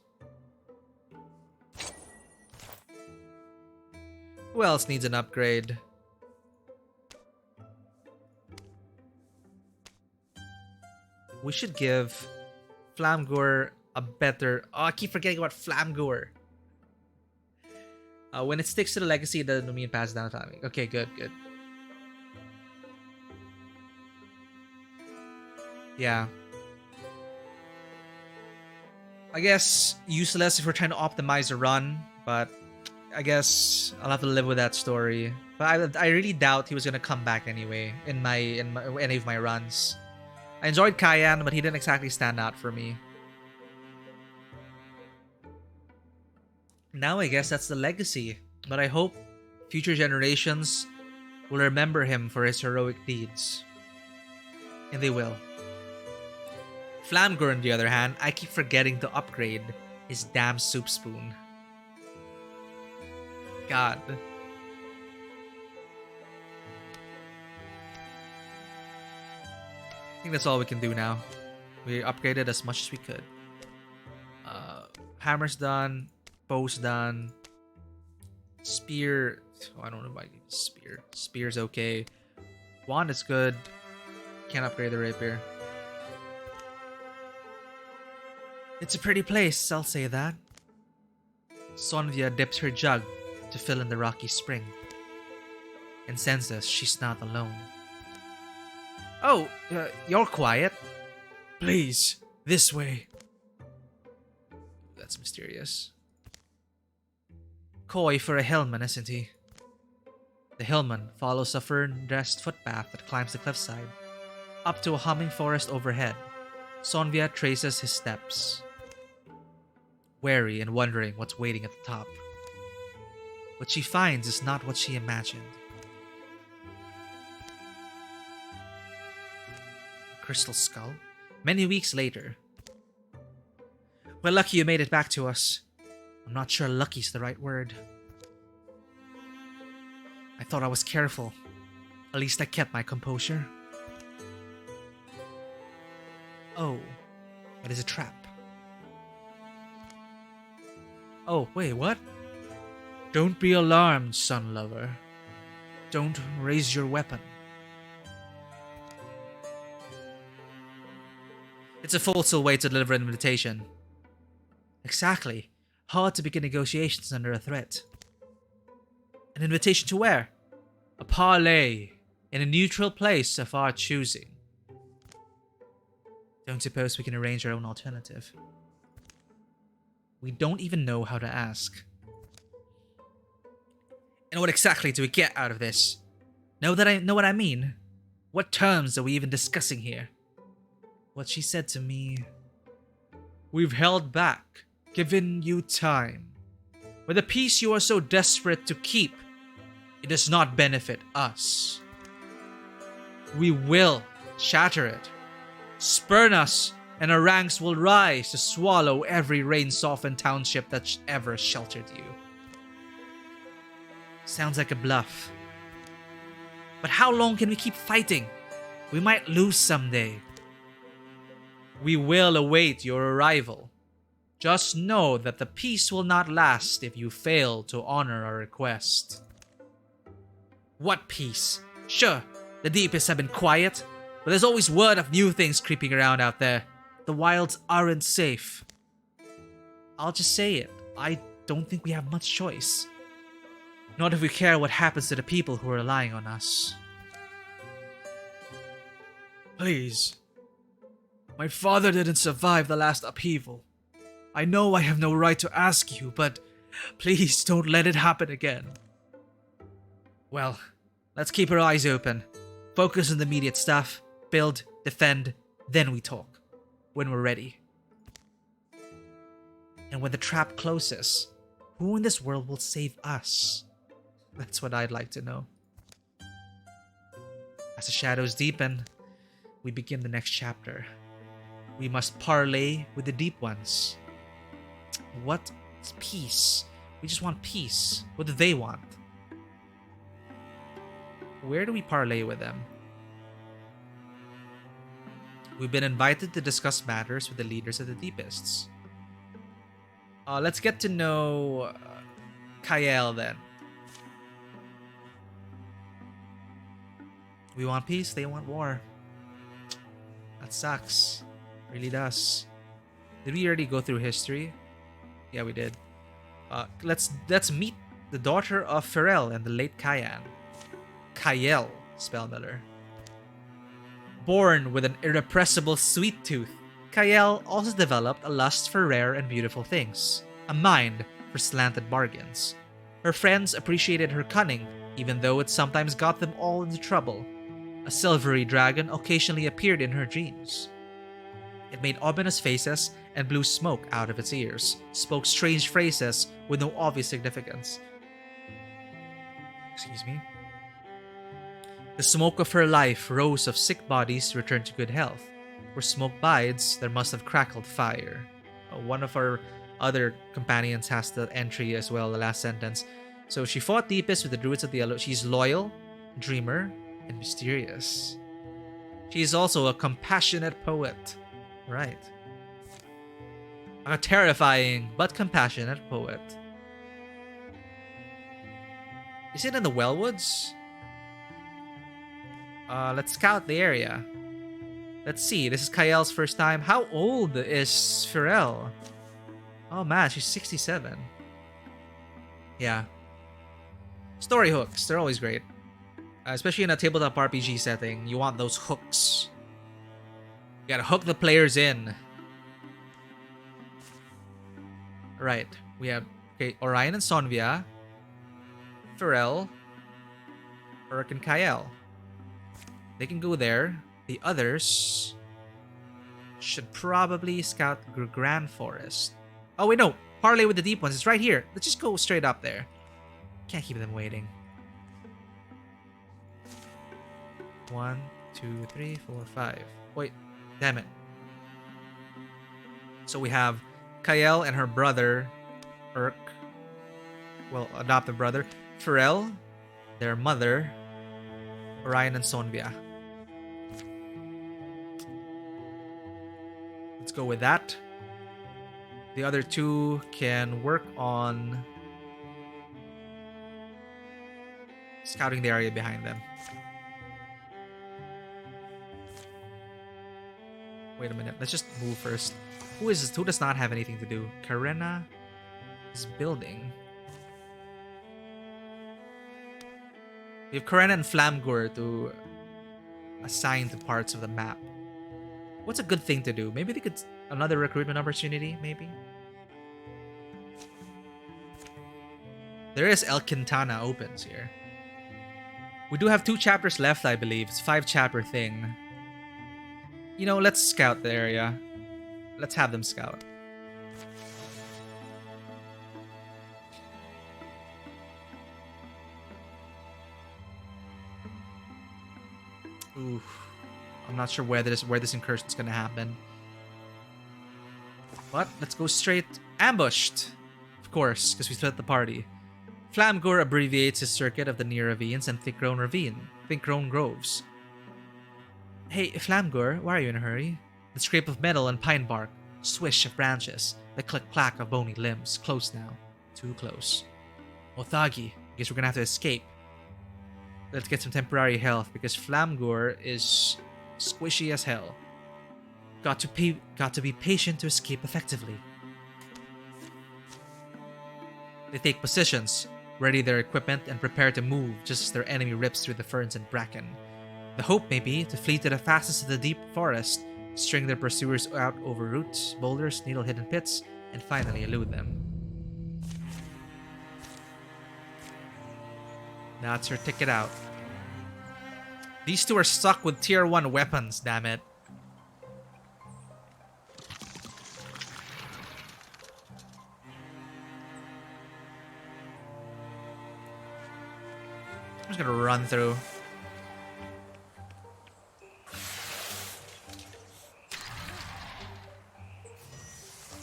Who else needs an upgrade? We should give Flamgore a better... Oh, I keep forgetting about Flamgore. When it sticks to the legacy, it doesn't mean pass down family. Okay, good. Yeah. I guess useless if we're trying to optimize a run, but I guess I'll have to live with that story. But I really doubt he was gonna come back anyway in any of my runs. I enjoyed Kayan, but he didn't exactly stand out for me. Now I guess that's the legacy, but I hope future generations will remember him for his heroic deeds. And they will. Flamgore, on the other hand, I keep forgetting to upgrade his damn soup spoon. God. I think that's all we can do now. We upgraded as much as we could. Hammer's done. Bow's done. Spear. Oh, I don't know if I need spear. Spear's okay. Wand is good. Can't upgrade the rapier. It's a pretty place, I'll say that. Sonvia dips her jug to fill in the rocky spring and senses she's not alone. Oh, you're quiet. Please, this way. That's mysterious. Coy for a hillman, isn't he? The hillman follows a fern-dressed footpath that climbs the cliffside, up to a humming forest overhead. Sonvia traces his steps, wary and wondering what's waiting at the top. What she finds is not what she imagined. Crystal skull? Many weeks later. We're lucky you made it back to us. I'm not sure lucky's the right word. I thought I was careful. At least I kept my composure. Oh, it is a trap. Oh, wait, what? Don't be alarmed, sun lover. Don't raise your weapon. It's a false way to deliver an invitation. Exactly. Hard to begin negotiations under a threat. An invitation to where? A parley in a neutral place of our choosing. Don't suppose we can arrange our own alternative? We don't even know how to ask. And what exactly do we get out of this? Know what I mean? What terms are we even discussing here? What she said to me... We've held back, given you time. With the peace you are so desperate to keep, it does not benefit us. We will shatter it. Spurn us, and our ranks will rise to swallow every rain-softened township that ever sheltered you. Sounds like a bluff. But how long can we keep fighting? We might lose someday. We will await your arrival. Just know that the peace will not last if you fail to honor our request. What peace? Sure, the deepest have been quiet, but there's always word of new things creeping around out there. The wilds aren't safe. I'll just say it. I don't think we have much choice. Not if we care what happens to the people who are relying on us. Please. My father didn't survive the last upheaval. I know I have no right to ask you, but please don't let it happen again. Well, let's keep our eyes open. Focus on the immediate stuff. Build, defend, then we talk. When we're ready. And when the trap closes, who in this world will save us? That's what I'd like to know. As the shadows deepen, we begin the next chapter. We must parley with the deep ones. What is peace? We just want peace. What do they want? Where do we parley with them? We've been invited to discuss matters with the leaders of the Deepists. Let's get to know Kael then. We want peace, they want war. That sucks. Really does. Did we already go through history? Yeah, we did. Let's meet the daughter of Pharrell and the late Kayan. Kael Spellmiller. Born with an irrepressible sweet tooth, Kael also developed a lust for rare and beautiful things, a mind for slanted bargains. Her friends appreciated her cunning, even though it sometimes got them all into trouble. A silvery dragon occasionally appeared in her dreams. It made ominous faces and blew smoke out of its ears, spoke strange phrases with no obvious significance. Excuse me. The smoke of her life rose of sick bodies returned to good health. Where smoke bides, there must have crackled fire. One of our other companions has the entry as well, the last sentence. So she fought deepest with the druids of the yellow. She's loyal, dreamer, and mysterious. She is also a compassionate poet. Right. A terrifying but compassionate poet. Is it in the Wellwoods? Let's scout the area. Let's see. This is Kael's first time. How old is Pharrell? Oh man, she's 67. Yeah. Story hooks. They're always great. Especially in a tabletop RPG setting. You want those hooks. You gotta hook the players in. Right. We have Orion and Sonvia. Pharrell. Urk and Kael. They can go there. The others should probably scout Grand Forest. Oh wait, no. Parlay with the deep ones. It's right here. Let's just go straight up there. Can't keep them waiting. 1, 2, 3, 4, 5. Wait, damn it. So we have Kael and her brother, Urk. Well, adopted brother. Pharrell, their mother, Orion and Sonvia. Let's go with that. The other two can work on scouting the area behind them. Wait a minute. Let's just move first. Who is this? Who does not have anything to do? Karena is building. We have Karena and Flamgur to assign to parts of the map. What's a good thing to do? Maybe they could... Another recruitment opportunity, maybe? There is El Quintana opens here. We do have 2 chapters left, I believe. It's a 5-chapter thing. You know, let's scout the area. Let's have them scout. Ooh. I'm not sure where this incursion is going to happen. But let's go straight ambushed. Of course, because we split the party. Flamgur abbreviates his circuit of the near ravines and thick-grown groves. Hey, Flamgur, why are you in a hurry? The scrape of metal and pine bark, swish of branches, the click-clack of bony limbs. Close now. Too close. Othagi, guess we're gonna have to escape. Let's get some temporary health because Flamgur is squishy as hell. Got to be patient to escape effectively. They take positions, ready their equipment, and prepare to move just as their enemy rips through the ferns and bracken. The hope may be to flee to the fastest of the deep forest, string their pursuers out over roots, boulders, needle-hidden pits, and finally elude them. That's her ticket out. These two are stuck with tier 1 weapons, damn it. I'm just gonna run through.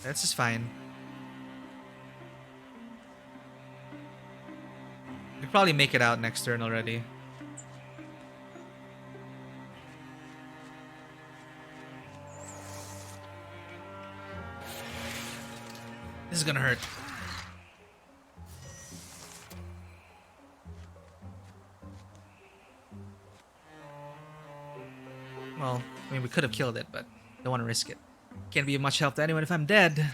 This is fine. We could probably make it out next turn already. This is gonna hurt. Well, I mean, we could have killed it, but don't want to risk it. Can't be of much help to anyone if I'm dead.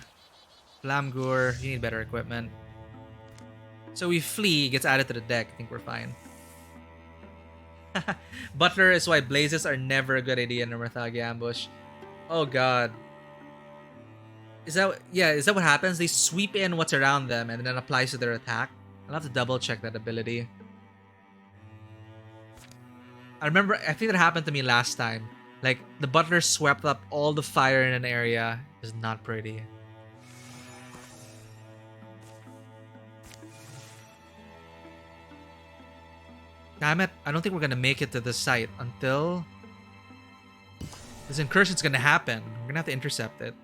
Flamgur, you need better equipment. So we flee, gets added to the deck. I think we're fine. Butler is why blazes are never a good idea in a Murthagi ambush. Oh god. Is that what happens? They sweep in what's around them and then applies to their attack. I'll have to double check that ability. I think that happened to me last time. Like, the butler swept up all the fire in an area. It's not pretty. Damn it, I don't think we're gonna make it to the site until this incursion's gonna happen. We're gonna have to intercept it.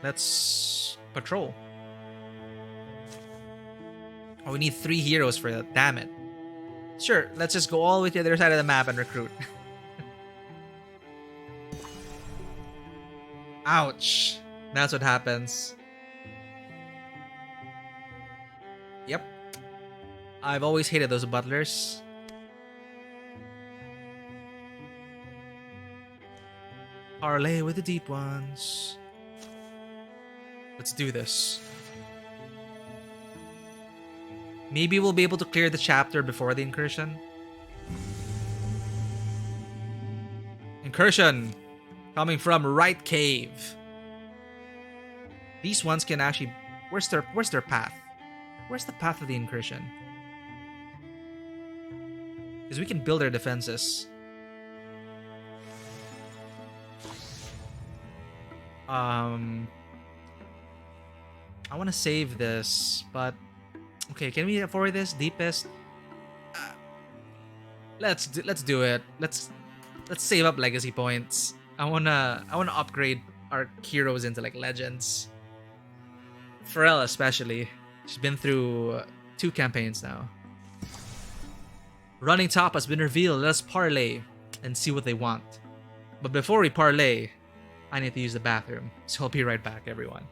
Let's patrol. Oh, we need 3 heroes for that. Damn it. Sure, let's just go all the way to the other side of the map and recruit. Ouch. That's what happens. Yep. I've always hated those butlers. Parlay with the deep ones. Let's do this. Maybe we'll be able to clear the chapter before the incursion. Incursion! Coming from right cave. These ones can actually... Where's their path? Where's the path of the incursion? Because we can build our defenses. I want to save this, but... Okay, can we afford this? Deepest? Let's do it. Let's save up legacy points. I wanna upgrade our heroes into like legends. Pharrell especially. She's been through 2 campaigns now. Running top has been revealed. Let us parlay and see what they want. But before we parlay, I need to use the bathroom. So I'll be right back, everyone.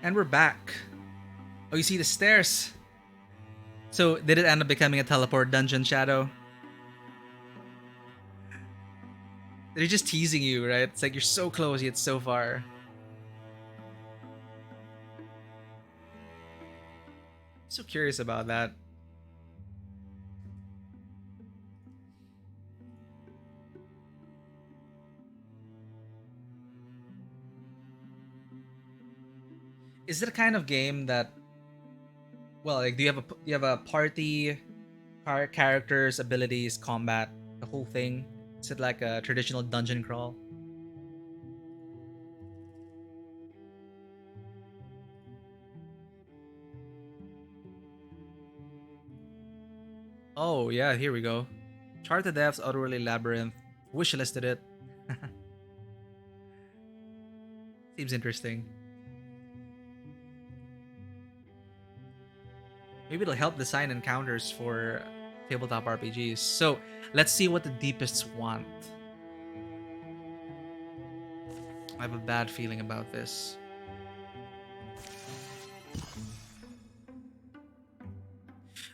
And we're back. Oh, you see the stairs. So, did it end up becoming a teleport dungeon, Shadow? They're just teasing you, right? It's like you're so close yet so far. I'm so curious about that. Is it a kind of game that, well, like, do you have a party, characters, abilities, combat, the whole thing? Is it like a traditional dungeon crawl? Oh yeah, here we go. Chart the Depths, Utterly Labyrinth. Wishlisted it. Seems interesting. Maybe it'll help design encounters for tabletop RPGs. So let's see what the deepests want. I have a bad feeling about this.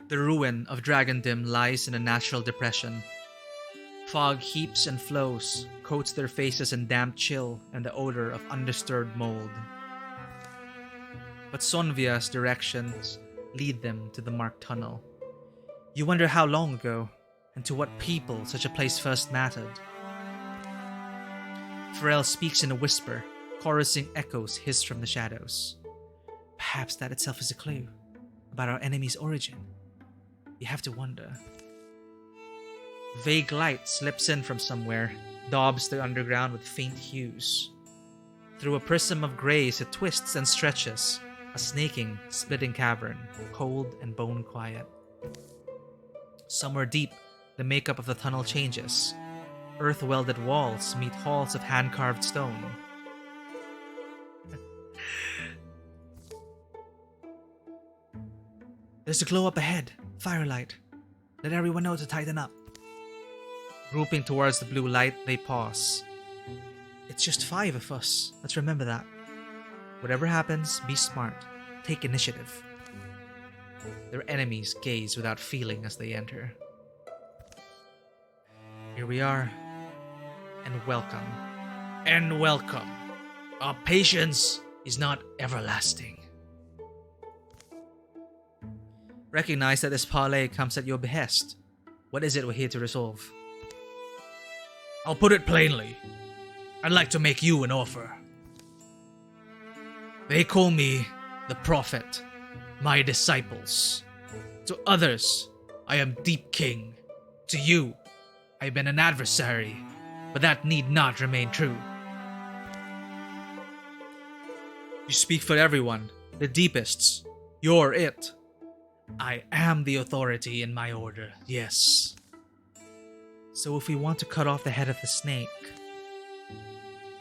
The ruin of Dragondim lies in a natural depression. Fog heaps and flows, coats their faces in damp chill and the odor of undisturbed mold. But Sonvia's directions lead them to the marked tunnel. You wonder how long ago, and to what people such a place first mattered. Pharrell speaks in a whisper, chorusing echoes hiss from the shadows. Perhaps that itself is a clue about our enemy's origin. You have to wonder. Vague light slips in from somewhere, daubs the underground with faint hues. Through a prism of grays it twists and stretches, A snaking, splitting cavern, cold and bone quiet. Somewhere deep, the makeup of the tunnel changes. Earth-welded walls meet halls of hand-carved stone. There's a glow up ahead. Firelight. Let everyone know to tighten up. Grouping towards the blue light, they pause. It's just 5 of us. Let's remember that. Whatever happens, be smart. Take initiative. Their enemies gaze without feeling as they enter. Here we are. And welcome. And welcome. Our patience is not everlasting. Recognize that this parley comes at your behest. What is it we're here to resolve? I'll put it plainly. I'd like to make you an offer. They call me the Prophet, my disciples. To others, I am Deep King. To you, I've been an adversary, but that need not remain true. You speak for everyone, the deepests. You're it. I am the authority in my order, yes. So if we want to cut off the head of the snake...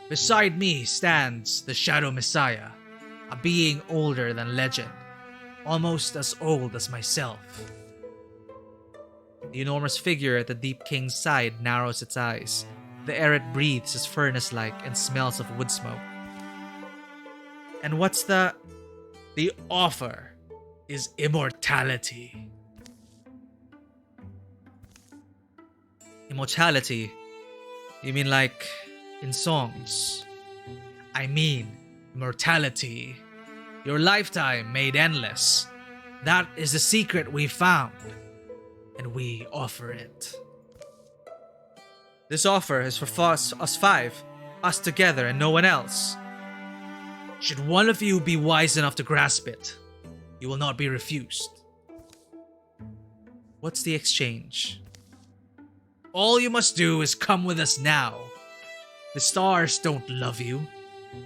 Beside me stands the Shadow Messiah, a being older than legend, almost as old as myself. The enormous figure at the Deep King's side narrows its eyes. The air it breathes is furnace-like and smells of wood smoke. And what's the offer is immortality. Immortality? You mean like in songs? I mean immortality. Your lifetime made endless. That is the secret we found, and we offer it. This offer is for us 5, us together and no one else. Should one of you be wise enough to grasp it, you will not be refused. What's the exchange? All you must do is come with us now. The stars don't love you.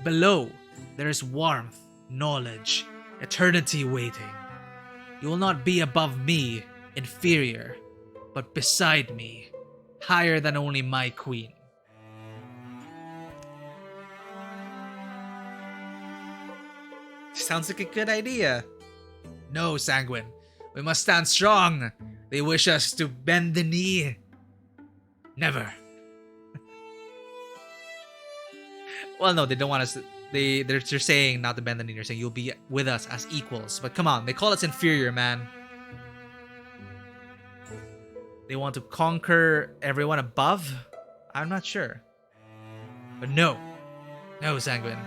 Below, there is warmth, knowledge, eternity waiting. You will not be above me, inferior, but beside me, higher than only my queen. Sounds like a good idea. No, Sanguine. We must stand strong. They wish us to bend the knee. Never. Well, no, they don't want us to... They're saying not to bend the knee. They're saying you'll be with us as equals. But come on, they call us inferior, man. They want to conquer everyone above? I'm not sure. But no. No, Sanguine.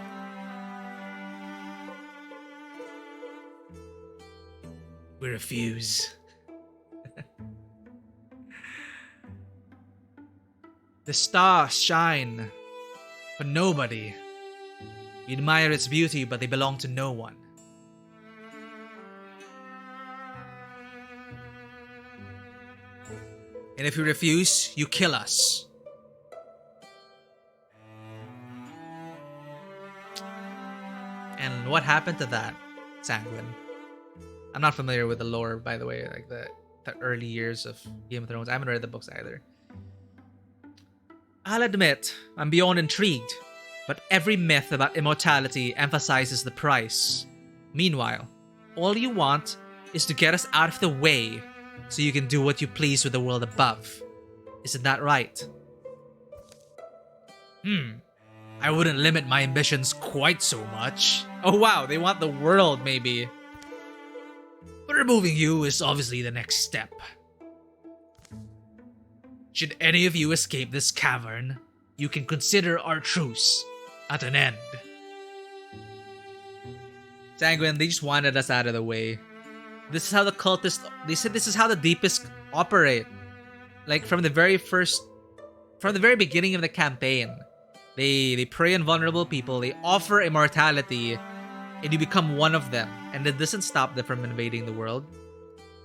We refuse. The stars shine for nobody. You admire its beauty, but they belong to no one. And if you refuse, you kill us. And what happened to that, Sanguine? I'm not familiar with the lore, by the way, like the early years of Game of Thrones. I haven't read the books either. I'll admit, I'm beyond intrigued, but every myth about immortality emphasizes the price. Meanwhile, all you want is to get us out of the way so you can do what you please with the world above. Isn't that right? I wouldn't limit my ambitions quite so much. Oh wow, they want the world, maybe. But removing you is obviously the next step. Should any of you escape this cavern, you can consider our truce at an end. Sanguine, they just wanted us out of the way. This is how the cultists... They said this is how the deepest operate. Like, from the very beginning of the campaign. They prey on vulnerable people, they offer immortality, and you become one of them. And it doesn't stop them from invading the world.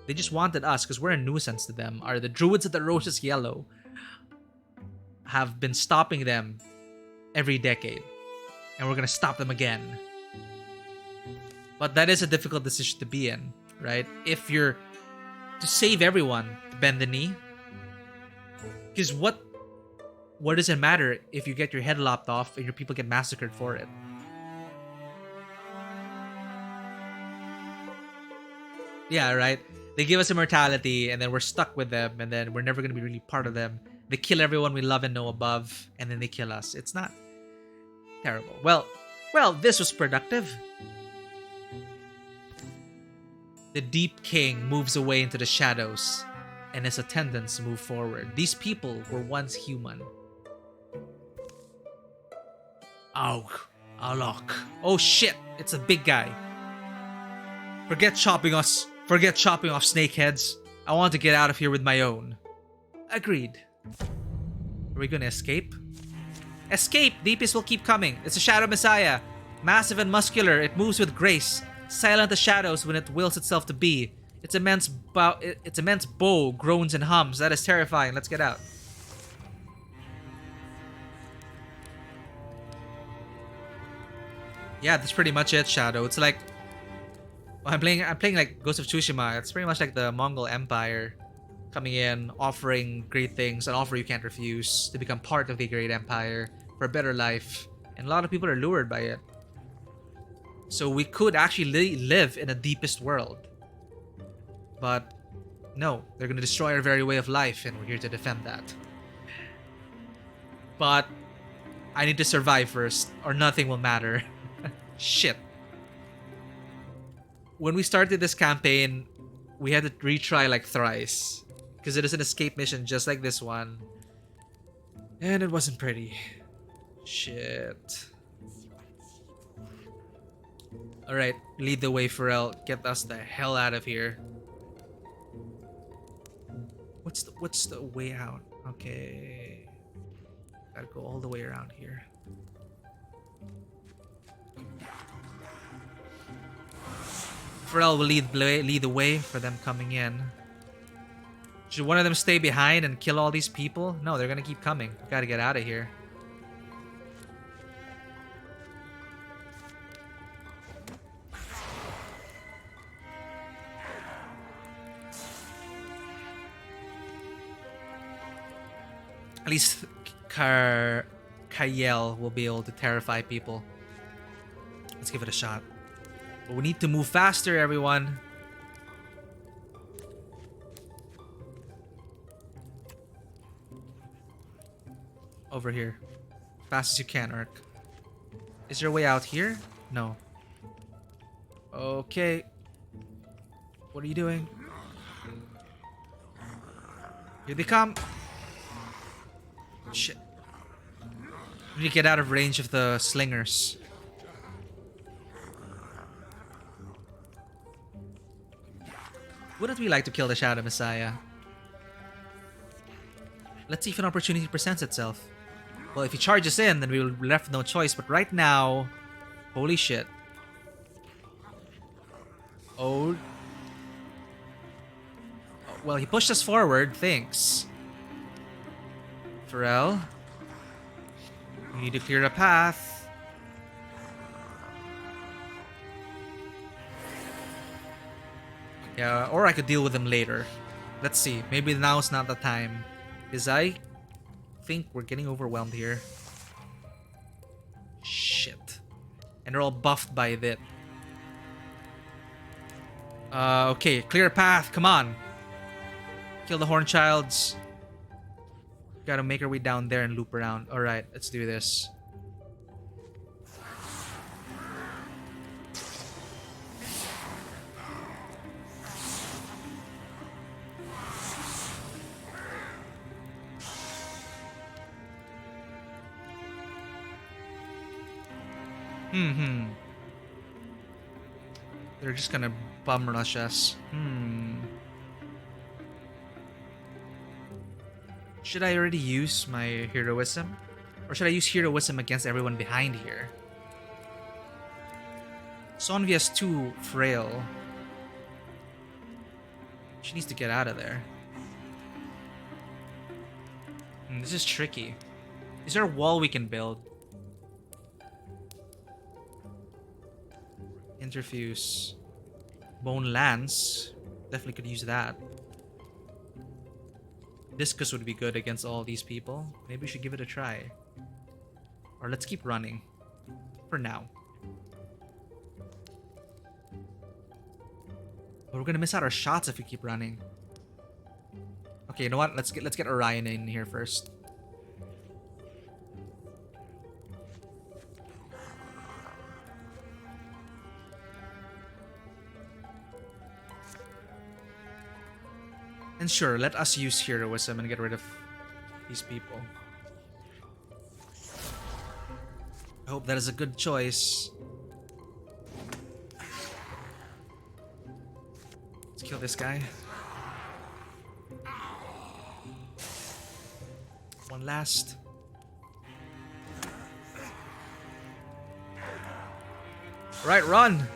They just wanted us because we're a nuisance to them. The druids of the Roses Yellow have been stopping them every decade. And we're gonna stop them again. But that is a difficult decision to be in, right? If you're to save everyone, to bend the knee. Because what does it matter if you get your head lopped off and your people get massacred for it? Yeah, right? They give us immortality and then we're stuck with them and then we're never going to be really part of them. They kill everyone we love and know above and then they kill us. It's not terrible. Well, this was productive. The Deep King moves away into the shadows and his attendants move forward. These people were once human. Oh, Alok. Oh shit, it's a big guy. Forget chopping off snakeheads. I want to get out of here with my own. Agreed. Are we gonna escape? Escape! Deepest will keep coming. It's a Shadow Messiah. Massive and muscular, it moves with grace. Silent as shadows when it wills itself to be. Its immense bow groans and hums. That is terrifying. Let's get out. Yeah, that's pretty much it, Shadow. It's like I'm playing like Ghost of Tsushima. It's pretty much like the Mongol Empire coming in, offering great things, an offer you can't refuse to become part of the great empire for a better life. And a lot of people are lured by it. So we could actually live in a deepest world. But no, they're going to destroy our very way of life and we're here to defend that. But I need to survive first or nothing will matter. Shit. When we started this campaign, we had to retry like thrice. Because it is an escape mission just like this one. And it wasn't pretty. Shit. Alright, lead the way, Pharrell. Get us the hell out of here. What's the way out? Okay. Gotta go all the way around here. Pharrell will lead the way for them coming in. Should one of them stay behind and kill all these people? No, they're gonna keep coming. We gotta get out of here. At least Kayel will be able to terrify people. Let's give it a shot. But we need to move faster, everyone. Over here. Fast as you can, Urk. Is there a way out here? No. Okay. What are you doing? Here they come. Shit. We need to get out of range of the slingers. Wouldn't we like to kill the Shadow Messiah? Let's see if an opportunity presents itself. Well, if he charges in, then we will be left with no choice. But right now, holy shit. Oh. Well, he pushed us forward. Thanks. Pharrell. We need to clear a path. Yeah, or I could deal with him later. Let's see. Maybe now's not the time. Because I think we're getting overwhelmed here. Shit. And they're all buffed by it. Okay. Clear a path. Come on. Kill the Hornchilds. Gotta make our way down there and loop around. Alright, let's do this. They're just gonna bum rush us. Should I already use my heroism? Or should I use heroism against everyone behind here? Sonvia's too frail. She needs to get out of there. This is tricky. Is there a wall we can build? Interfuse. Bone Lance. Definitely could use that. Discus would be good against all these people. Maybe we should give it a try. Or let's keep running. For now. But we're gonna miss out our shots if we keep running. Okay, you know what? Let's get Orion in here first. And sure, let us use heroism and get rid of these people. I hope that is a good choice. Let's kill this guy. One last. Right, run!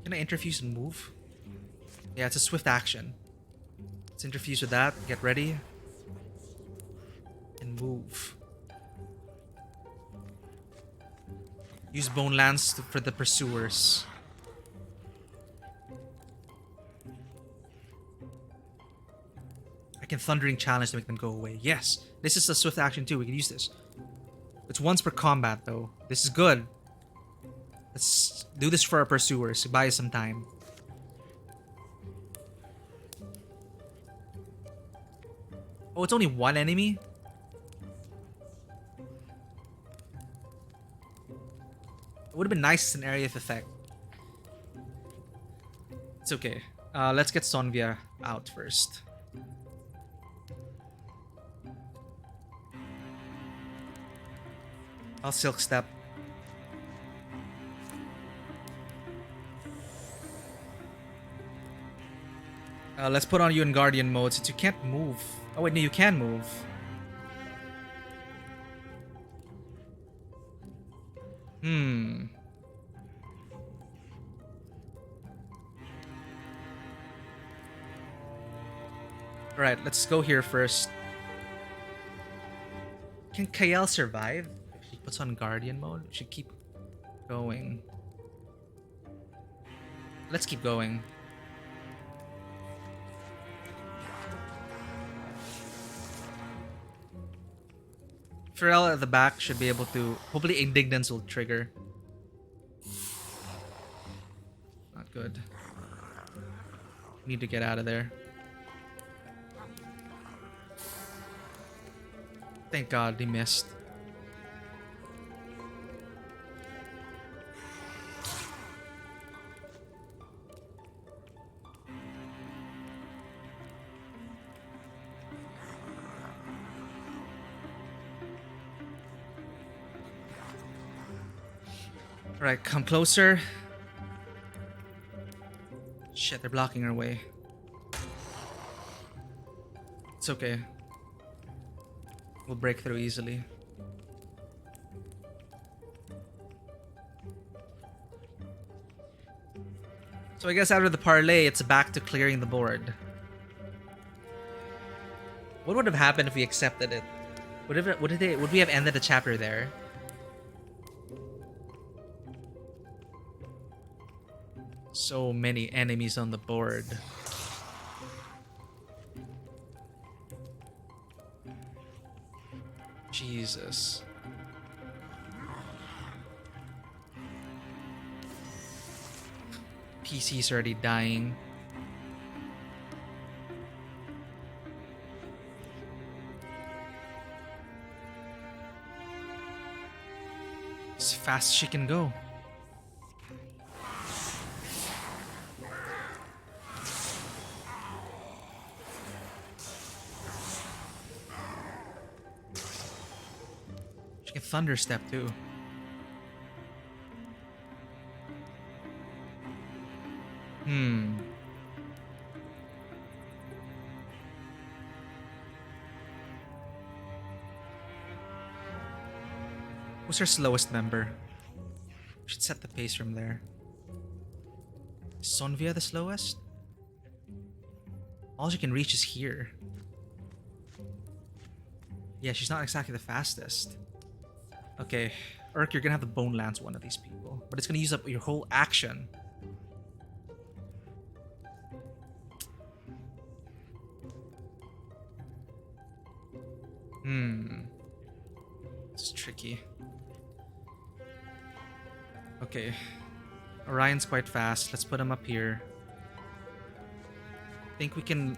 Can I interfuse and move? Yeah, it's a swift action. Let's interfuse with that. Get ready. And move. Use Bone Lance for the pursuers. I can Thundering Challenge to make them go away. Yes! This is a swift action too. We can use this. It's once per combat though. This is good. Let's do this for our pursuers. Buy us some time. Oh, it's only one enemy? It would have been nice as an area of effect. It's okay. Let's get Sonvia out first. I'll Silk Step. Let's put on you in Guardian mode since you can't move. Oh wait, no, you can move. Alright, let's go here first. Can Kael survive if she puts on Guardian mode? We should keep going. Let's keep going. Pharrell at the back should be able to... Hopefully Indignance will trigger. Not good. Need to get out of there. Thank God he missed. Alright, come closer. Shit, they're blocking our way. It's okay. We'll break through easily. So I guess after the parlay, it's back to clearing the board. What would have happened if we accepted it? Would we have ended the chapter there? So many enemies on the board. Jesus. PC's already dying. As fast as she can go. She can thunder step too. Who's our slowest member? We should set the pace from there. Is Sonvia the slowest? All she can reach is here. Yeah, she's not exactly the fastest. Okay, Urk, you're gonna have to bone lance one of these people, but it's gonna use up your whole action. This is tricky. Okay, Orion's quite fast. Let's put him up here. I think we can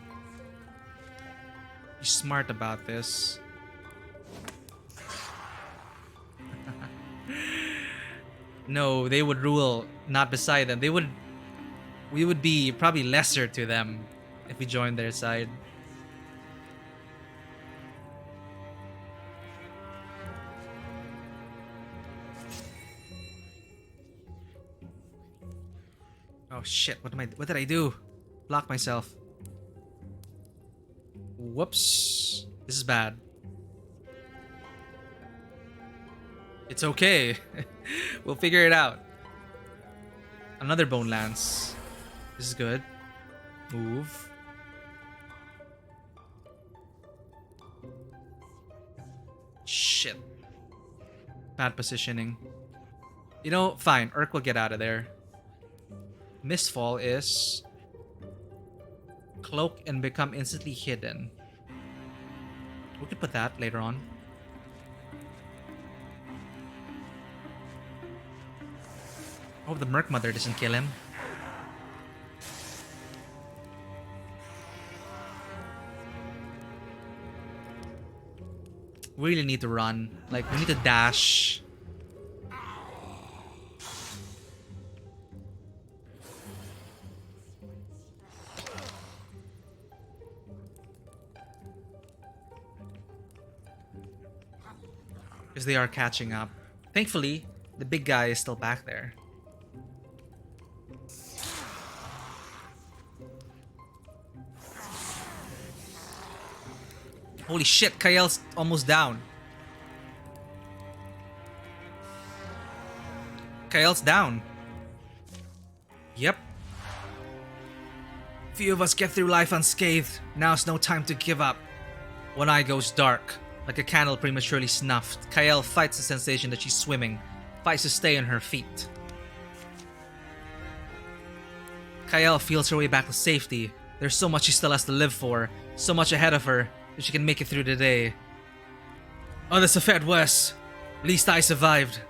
be smart about this. No, they would rule not beside them. We would be probably lesser to them if we joined their side. Oh shit, what did I do? Block myself. Whoops. This is bad. It's okay. We'll figure it out. Another bone lance. This is good. Move. Shit. Bad positioning. You know, fine. Urk will get out of there. Misfall is cloak and become instantly hidden. We could put that later on. Hope the Merc Mother doesn't kill him. We really need to run. Like, we need to dash. Because they are catching up. Thankfully, the big guy is still back there. Holy shit, Kael's almost down. Kael's down. Yep. Few of us get through life unscathed. Now's no time to give up. One eye goes dark, like a candle prematurely snuffed. Kael fights the sensation that she's swimming, fights to stay on her feet. Kael feels her way back to safety. There's so much she still has to live for, so much ahead of her, that she can make it through the day. Others have fared worse. At least I survived.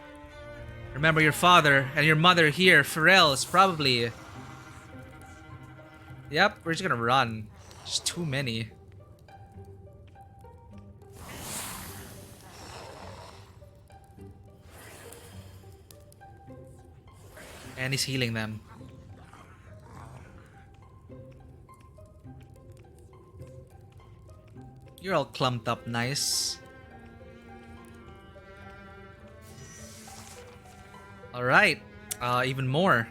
Remember your father and your mother here. Pharrell is probably... Yep, we're just gonna run. There's too many. And he's healing them. You're all clumped up nice. Alright. Even more.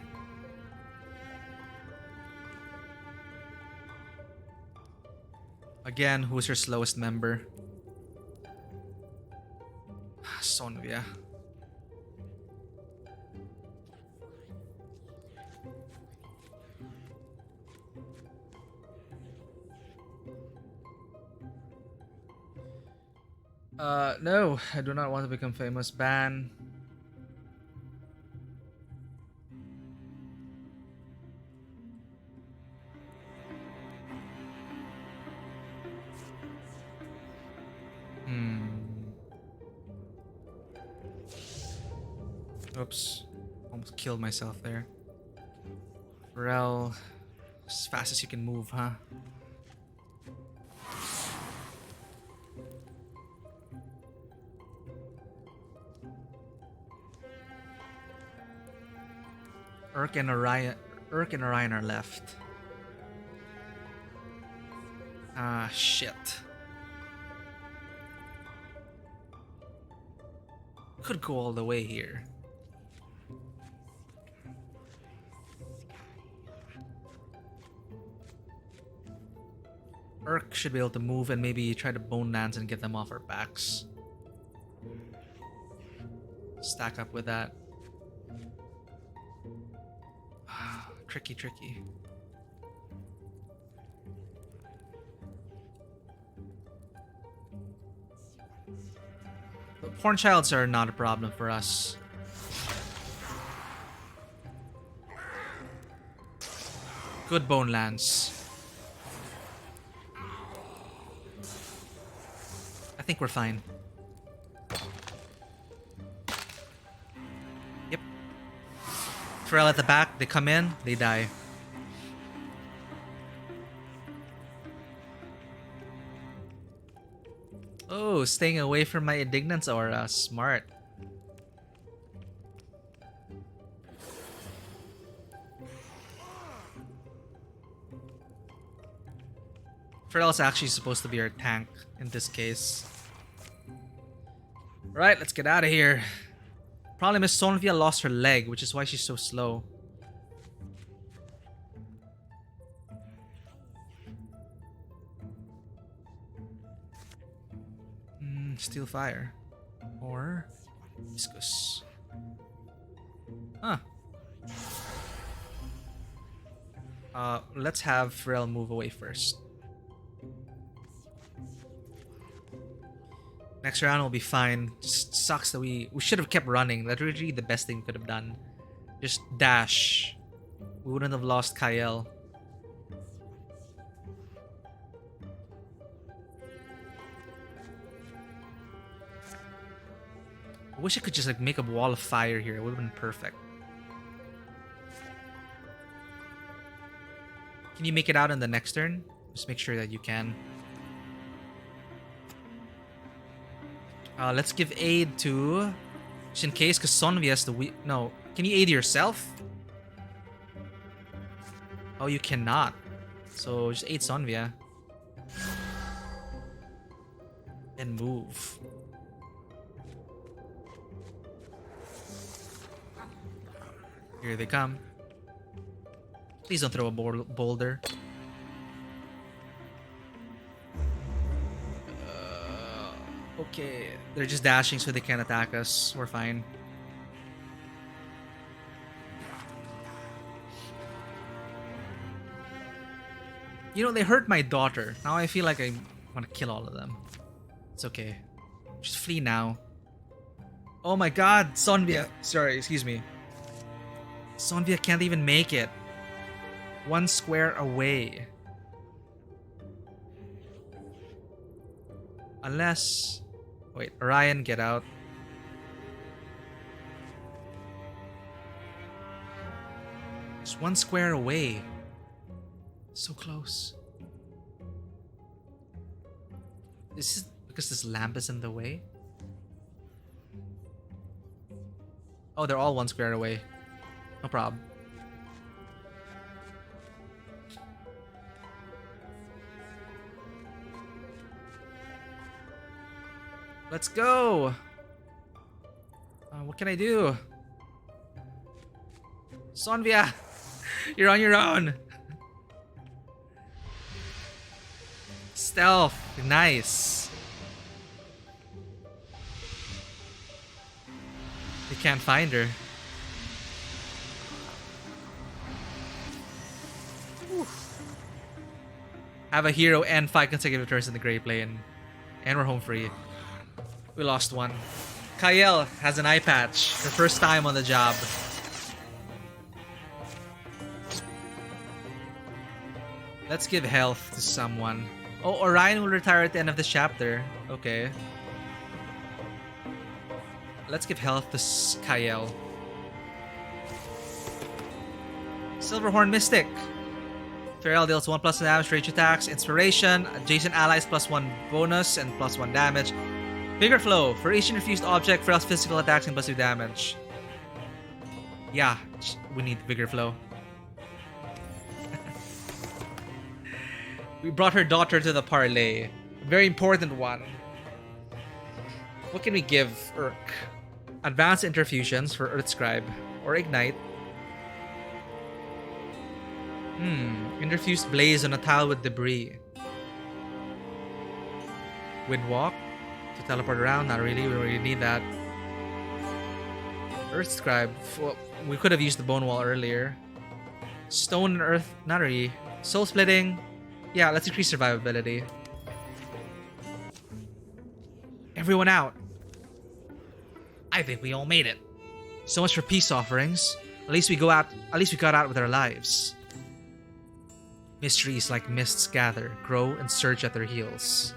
Again, who's your slowest member? Sonvia. No, I do not want to become famous. Ban. Oops. Almost killed myself there. Rel, as fast as you can move, huh? Urk and Orion are left. Ah, shit. Could go all the way here. Urk should be able to move and maybe try to bone lance and get them off our backs. Stack up with that. Tricky, tricky. Horn childs are not a problem for us. Good bone lance. I think we're fine. Yep. Trail at the back, they come in, they die. Oh, staying away from my indignance aura. Smart. Pharrell's actually supposed to be our tank in this case. Right, let's get out of here. Problem is Sonvia lost her leg, which is why she's so slow. Steel fire. Or viscous. Huh. Let's have Pharrell move away first. Next round will be fine. Just sucks that we should have kept running. That's really the best thing we could have done. Just dash. We wouldn't have lost Kyle. I wish I could just like make a wall of fire here. It would have been perfect. Can you make it out in the next turn? Just make sure that you can. Let's give aid to... Just in case, because Sonvia has the... No. Can you aid yourself? Oh, you cannot. So, just aid Sonvia. And move. Here they come. Please don't throw a boulder. Okay, they're just dashing so they can't attack us. We're fine. You know, they hurt my daughter. Now I feel like I want to kill all of them. It's okay. Just flee now. Oh my god, Sonvia. Sorry, excuse me. Sonvia can't even make it. 1 square away. Unless... Wait, Orion, get out. Just 1 square away. So close. This is because this lamp is in the way? Oh, they're all 1 square away. No problem. Let's go! What can I do? Sonvia! You're on your own! Stealth! Nice! They can't find her. Have a hero and 5 consecutive turns in the Grey Plane. And we're home free. We lost 1. Kyle has an eye patch. Her first time on the job. Let's give health to someone. Oh, Orion will retire at the end of this chapter. Okay. Let's give health to Kyle. Silverhorn Mystic. Pharrell deals 1+ damage, rage attacks, inspiration, adjacent allies +1 bonus, and +1 damage. Vigor Flow. For each infused object, Pharrell's physical attacks and +2 damage. Yeah, we need Vigor Flow. We brought her daughter to the parlay. Very important one. What can we give Urk? Advanced Interfusions for Earth Scribe. Or Ignite. Interfused Blaze on a tile with debris. Windwalk. To teleport around. Not really. We don't really need that. Earth Scribe. Well, we could have used the Bone Wall earlier. Stone and Earth. Not really. Soul Splitting. Yeah, let's increase survivability. Everyone out. I think we all made it. So much for peace offerings. At least we got out with our lives. Mysteries like mists gather, grow, and surge at their heels.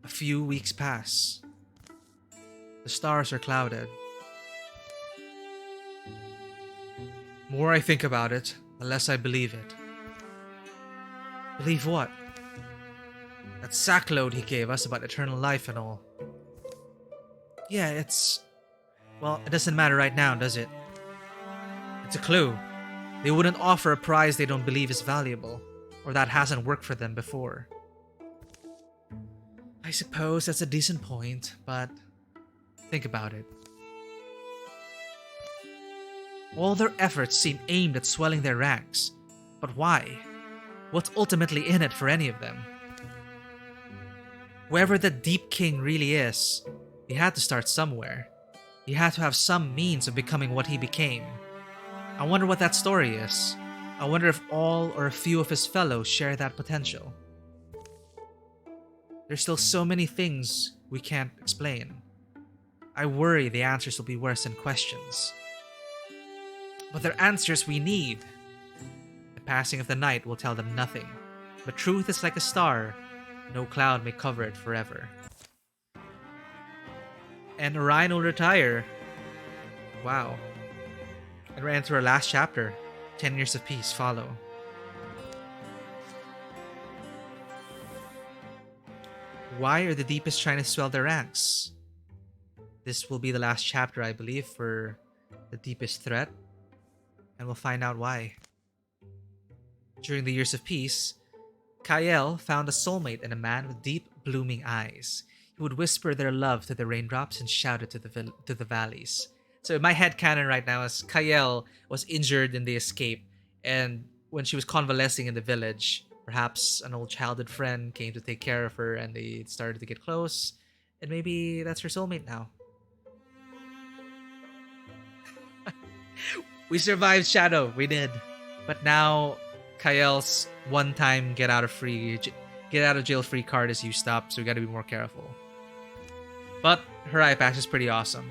A few weeks pass. The stars are clouded. The more I think about it, the less I believe it. Believe what? That sackload he gave us about eternal life and all. Yeah, well, it doesn't matter right now, does it? It's a clue. They wouldn't offer a prize they don't believe is valuable, or that hasn't worked for them before. I suppose that's a decent point, but think about it. All their efforts seem aimed at swelling their ranks, but why? What's ultimately in it for any of them? Whoever the Deep King really is, he had to start somewhere. He had to have some means of becoming what he became. I wonder what that story is. I wonder if all or a few of his fellows share that potential. There's still so many things we can't explain. I worry the answers will be worse than questions. But they're answers we need. The passing of the night will tell them nothing. But truth is like a star. No cloud may cover it forever. And Orion will retire. Wow. And we're into our last chapter. 10 years of peace follow. Why are the deepest trying to swell their ranks? This will be the last chapter, I believe, for the deepest threat. And we'll find out why. During the years of peace, Kael found a soulmate in a man with deep, blooming eyes. He would whisper their love to the raindrops and shout it to the valleys. So in my headcanon right now is Kael was injured in the escape, and when she was convalescing in the village, perhaps an old childhood friend came to take care of her and they started to get close, and maybe that's her soulmate now. We survived Shadow, we did. But now Kael's one-time get out of jail free card is used up, so we gotta be more careful. But her eye patch is pretty awesome.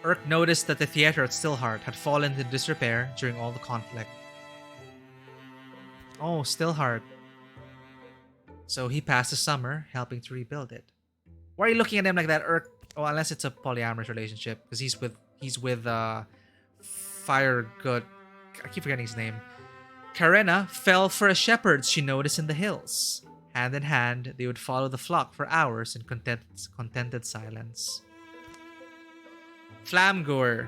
Urk noticed that the theater at Stillheart had fallen into disrepair during all the conflict. Oh, Stillheart. So he passed the summer helping to rebuild it. Why are you looking at him like that, Urk? Oh, unless it's a polyamorous relationship, because he's with Fire Good. I keep forgetting his name. Karena fell for a shepherd she noticed in the hills. Hand in hand, they would follow the flock for hours in contented silence. Flamgur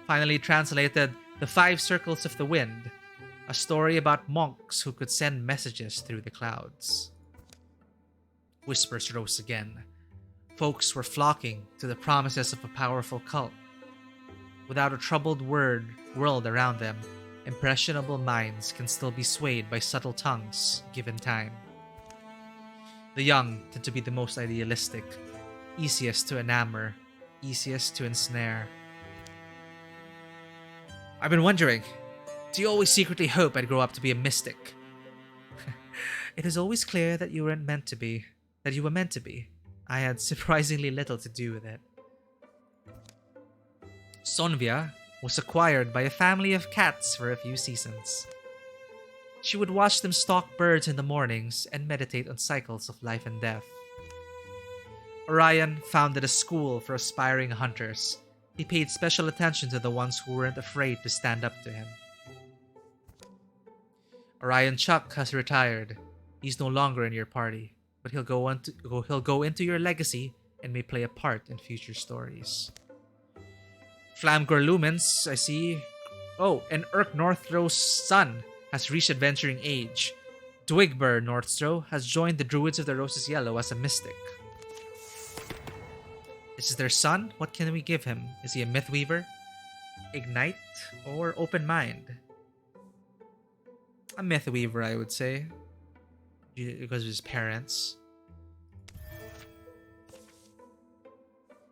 finally translated The 5 Circles of the Wind, a story about monks who could send messages through the clouds. Whispers rose again. Folks were flocking to the promises of a powerful cult. Without a troubled world around them, impressionable minds can still be swayed by subtle tongues, given time. The young tend to be the most idealistic, easiest to enamor, easiest to ensnare. I've been wondering, do you always secretly hope I'd grow up to be a mystic? It is always clear that you were meant to be. I had surprisingly little to do with it. Sonvia was acquired by a family of cats for a few seasons. She would watch them stalk birds in the mornings and meditate on cycles of life and death. Orion founded a school for aspiring hunters. He paid special attention to the ones who weren't afraid to stand up to him. Orion Chuck has retired. He's no longer in your party, but he'll go into your legacy and may play a part in future stories. Flamgor Lumens, I see. Oh, and Urk Northrow's son has reached adventuring age. Dwigbur Northstrow has joined the Druids of the Roses Yellow as a mystic. This is their son? What can we give him? Is he a Mythweaver? Ignite? Or Open Mind? A Mythweaver, I would say. Because of his parents.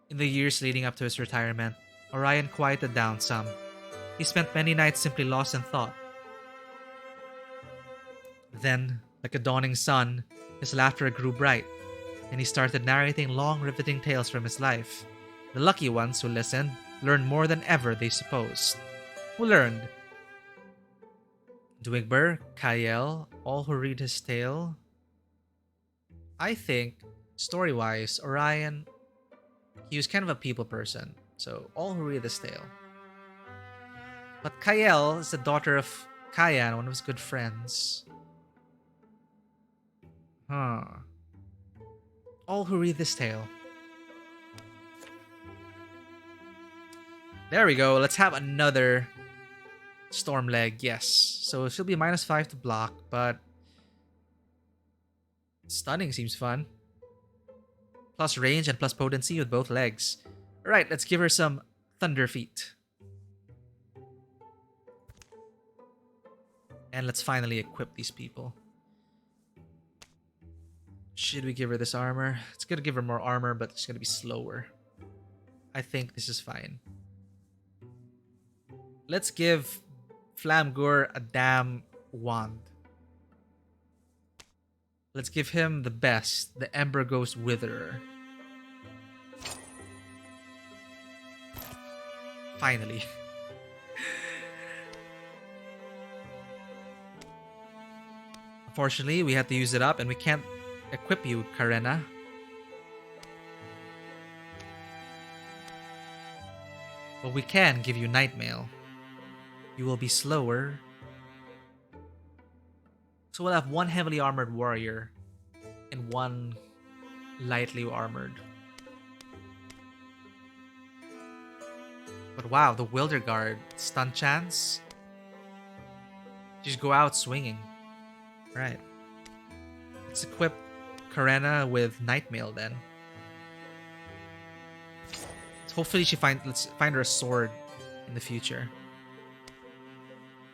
In the years leading up to his retirement, Orion quieted down some. He spent many nights simply lost in thought. Then, like a dawning sun, his laughter grew bright. and he started narrating long, riveting tales from his life. The lucky ones who listened learned more than ever they supposed. Who learned? Dwigber, Kyle, all who read his tale. I think, story-wise, Orion, he was kind of a people person, so all who read this tale. But Kyle is the daughter of Kayan, one of his good friends. Huh. All who read this tale. There we go. Let's have another storm leg. Yes. So she'll be -5 to block, but stunning seems fun. Plus range and plus potency with both legs. Alright, let's give her some thunder feet. And let's finally equip these people. Should we give her this armor? It's gonna give her more armor, but it's gonna be slower. I think this is fine. Let's give Flamgur a damn wand. Let's give him the best, the Ember Ghost Witherer. Finally. Unfortunately, we had to use it up and we can't equip you, Karena. But we can give you Nightmail. You will be slower. So we'll have one heavily armored warrior and one lightly armored. But wow, the Wilderguard stun chance. Just go out swinging. Right. Let's equip Karena with Nightmail then. Hopefully let's find her a sword in the future.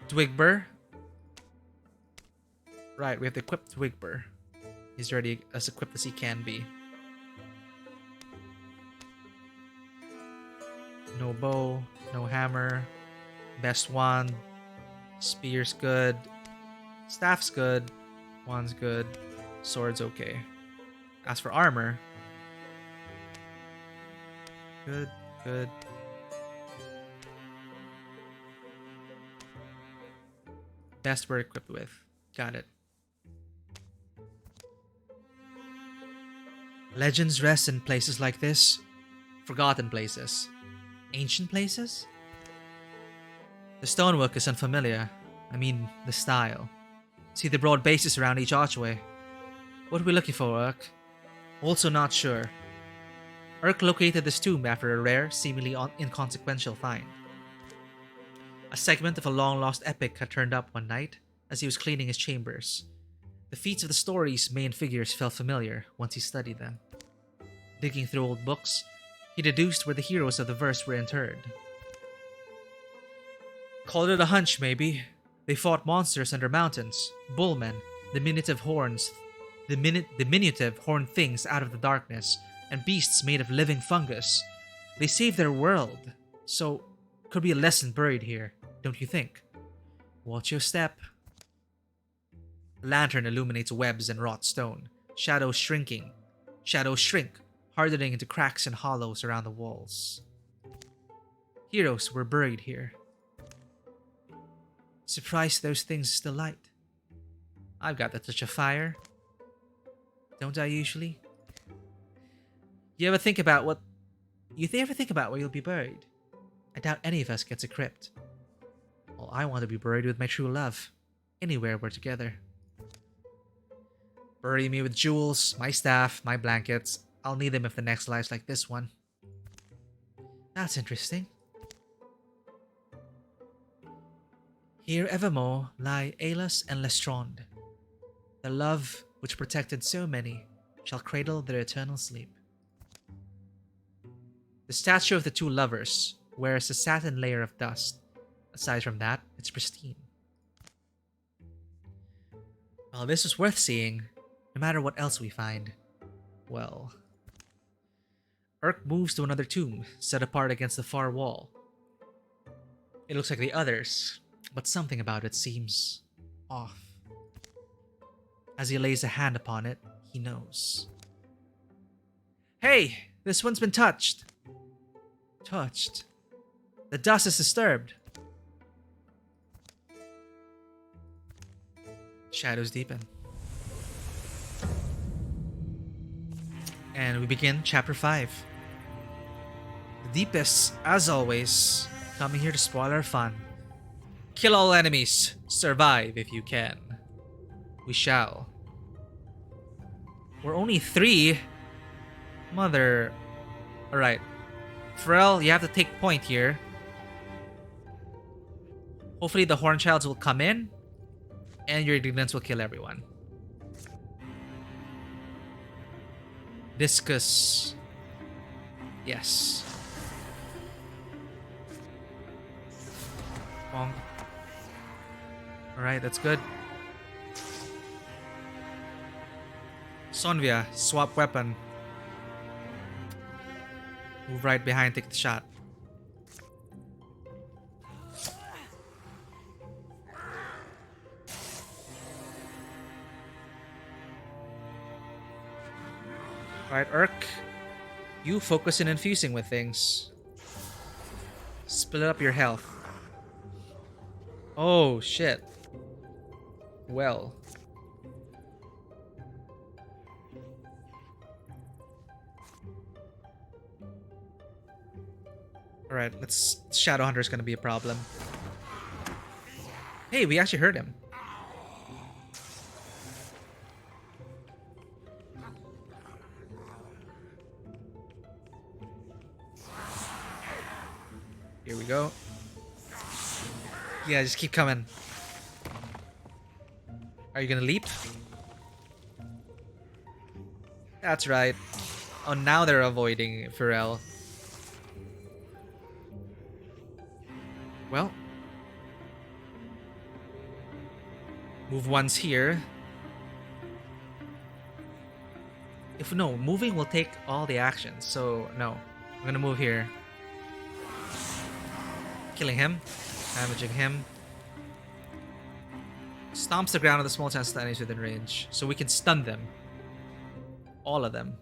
Dwigber. Right, we have to equip Dwigber. He's already as equipped as he can be. No bow, no hammer. Best wand. Spear's good. Staff's good. Wand's good. Sword's okay. As for armor, good, good. Best we're equipped with. Got it. Legends rest in places like this. Forgotten places. Ancient places? The stonework is unfamiliar. I mean, the style. See the broad bases around each archway. What are we looking for, Urk? Also not sure. Urk located this tomb after a rare, seemingly inconsequential find. A segment of a long-lost epic had turned up one night as he was cleaning his chambers. The feats of the story's main figures felt familiar once he studied them. Digging through old books, he deduced where the heroes of the verse were interred. Called it a hunch, maybe. They fought monsters under mountains, bullmen, diminutive horned things out of the darkness, and beasts made of living fungus. They saved their world, so could be a lesson buried here, don't you think? Watch your step. A lantern illuminates webs and wrought stone, shadows shrinking. Shadows shrink, hardening into cracks and hollows around the walls. Heroes were buried here. Surprised those things still light. I've got the touch of fire. Don't I usually? You ever think about where you'll be buried? I doubt any of us gets a crypt. Well, I want to be buried with my true love. Anywhere we're together. Bury me with jewels, my staff, my blankets. I'll need them if the next life's like this one. That's interesting. Here evermore lie Aelas and Lestrond. The love which protected so many shall cradle their eternal sleep. The statue of the two lovers wears a satin layer of dust. Aside from that, it's pristine. Well, this is worth seeing, no matter what else we find. Well... Urk moves to another tomb, set apart against the far wall. It looks like the others, but something about it seems off. As he lays a hand upon it, he knows. Hey, this one's been touched. Touched. The dust is disturbed. Shadows deepen. And we begin chapter 5. The Deepists, as always, coming here to spoil our fun. Kill all enemies. Survive if you can. We shall. We're only 3. Mother. Alright. Pharrell, you have to take point here. Hopefully the Hornchilds will come in, and your indignants will kill everyone. Discus. Yes. Bonk. Alright, that's good. Sonvia, swap weapon. Move right behind, take the shot. Alright, Urk. You focus in infusing with things. Split up your health. Oh, shit. Well. Alright, let's... Shadowhunter's gonna be a problem. Hey, we actually heard him. Here we go. Yeah, just keep coming. Are you gonna leap? That's right. Oh, now they're avoiding Pharrell. Well. Move once here. If no, moving will take all the actions, so no. I'm gonna move here. Killing him. Damaging him. Stomps the ground with a small chance to enemies within range. So we can stun them. All of them.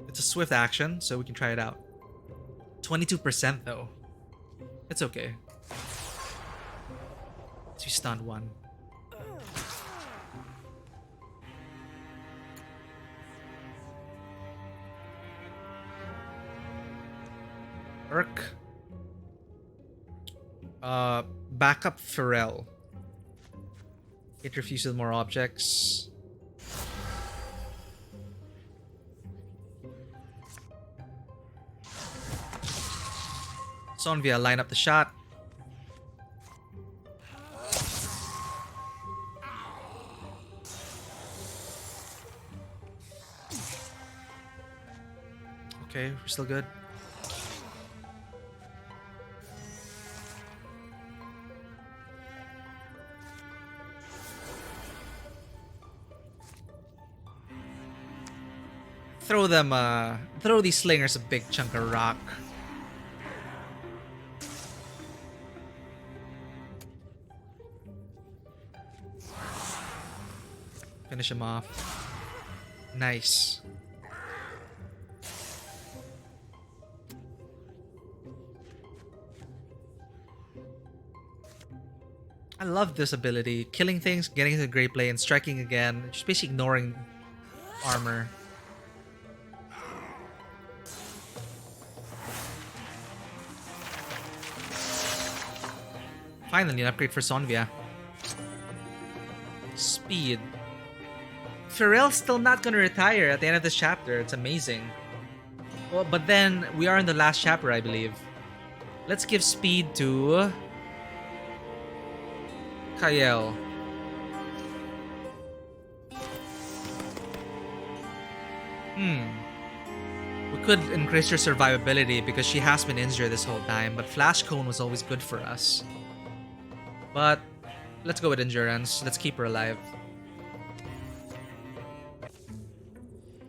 It's a swift action, so we can try it out. 22% though. It's okay. So we stunned one. Urk. Back up Pharrell. It refuses more objects. Sonvia, line up the shot. Okay, we're still good. Throw these slingers a big chunk of rock. Finish him off. Nice. I love this ability. Killing things, getting into great play, and striking again. Just basically ignoring armor. Finally, an upgrade for Sonvia. Speed. Pharrell's still not gonna retire at the end of this chapter. It's amazing. Well, but then we are in the last chapter, I believe. Let's give speed to Kael. We could increase her survivability because she has been injured this whole time, but Flash Cone was always good for us. But let's go with endurance. Let's keep her alive.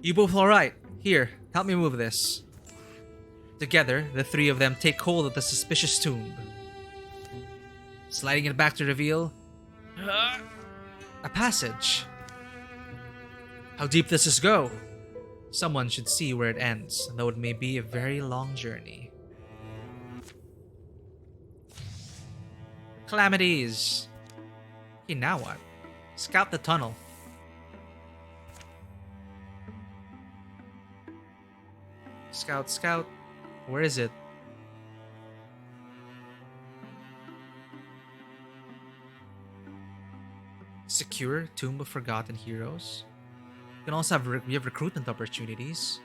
You both alright? Here, help me move this. Together, the three of them take hold of the suspicious tomb. Sliding it back to reveal a passage. How deep does this go? Someone should see where it ends, though it may be a very long journey. Calamities! Okay, now what? Scout the tunnel. Scout, scout. Where is it? Secure Tomb of Forgotten Heroes. You can also have we have recruitment opportunities.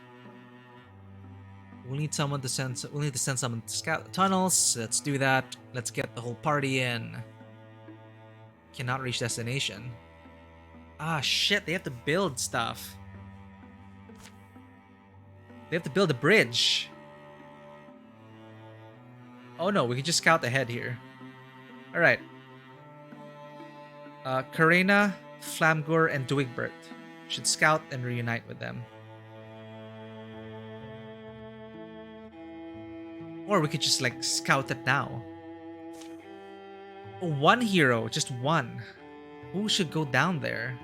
We'll need someone to send. We'll need to send someone to scout the tunnels. Let's do that. Let's get the whole party in. Cannot reach destination. Ah shit! They have to build stuff. They have to build a bridge. Oh no, we can just scout ahead here. All right. Karina, Flamgur, and Dwigbert should scout and reunite with them. Or we could just like scout it now. Oh, one hero, just one. Who should go down there?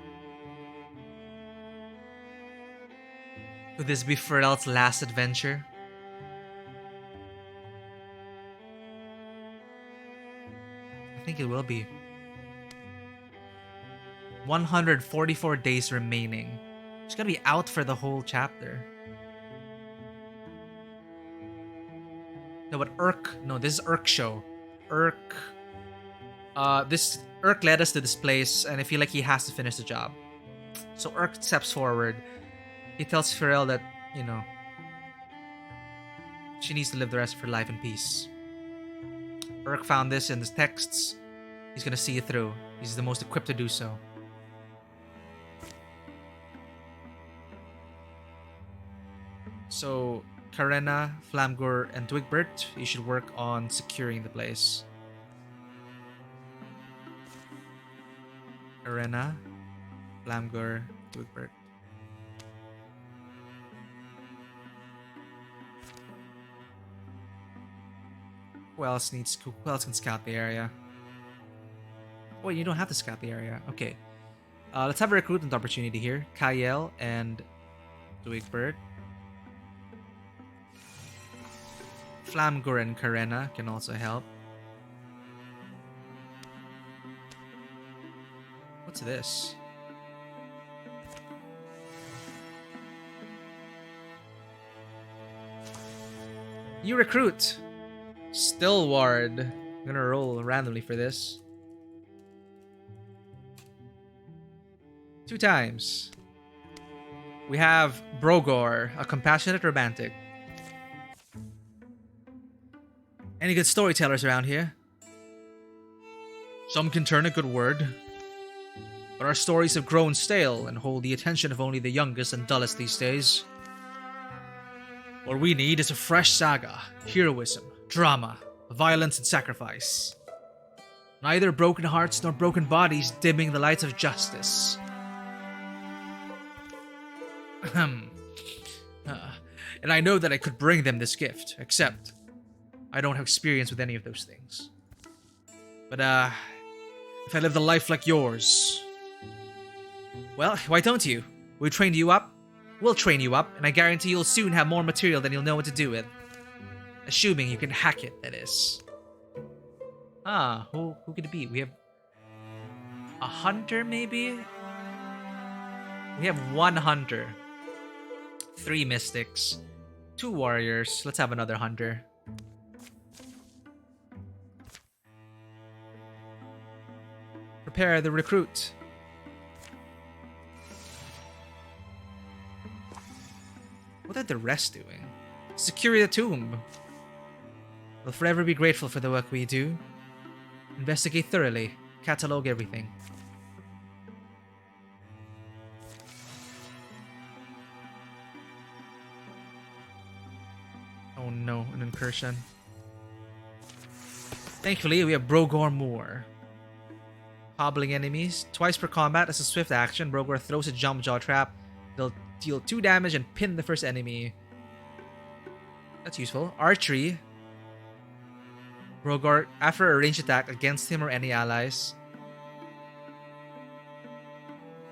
Could this be Pharrell's last adventure? I think it will be. 144 days remaining. She's gonna be out for the whole chapter. No, but Urk. No, this is Urk show. Urk. This Urk led us to this place, and I feel like he has to finish the job. So Urk steps forward. He tells Pharrell that, you know, she needs to live the rest of her life in peace. Urk found this in his texts. He's gonna see it through. He's the most equipped to do so. So, Karena, Flamgur, and Dwigbert, you should work on securing the place. Karena, Flamgur, Dwigbert. Who else can scout the area? Oh, you don't have to scout the area. Okay. Let's have a recruitment opportunity here. Kyle and Dwigbert. Flamgur and Karena can also help. What's this? You recruit! Stillward. I'm gonna roll randomly for this. 2 times. We have Brogor, a compassionate romantic. Any good storytellers around here? Some can turn a good word, but our stories have grown stale and hold the attention of only the youngest and dullest these days. What we need is a fresh saga, heroism, drama, violence, and sacrifice. Neither broken hearts nor broken bodies dimming the lights of justice. And I know that I could bring them this gift, except I don't have experience with any of those things. But, if I lived a life like yours... Well, why don't you? We trained you up, we'll train you up, and I guarantee you'll soon have more material than you'll know what to do with. Assuming you can hack it, that is. Ah, who could it be? We have... a hunter, maybe? We have 1 hunter. 3 mystics. 2 warriors. Let's have another hunter. Prepare the recruit. What are the rest doing? Secure the tomb. We'll forever be grateful for the work we do. Investigate thoroughly. Catalog everything. Oh no, an incursion. Thankfully, we have Brogor Moore. Hobbling enemies. Twice per combat as a swift action, Brogor throws a jump jaw trap. They'll deal 2 damage and pin the first enemy. That's useful. Archery. Brogor, after a ranged attack against him or any allies,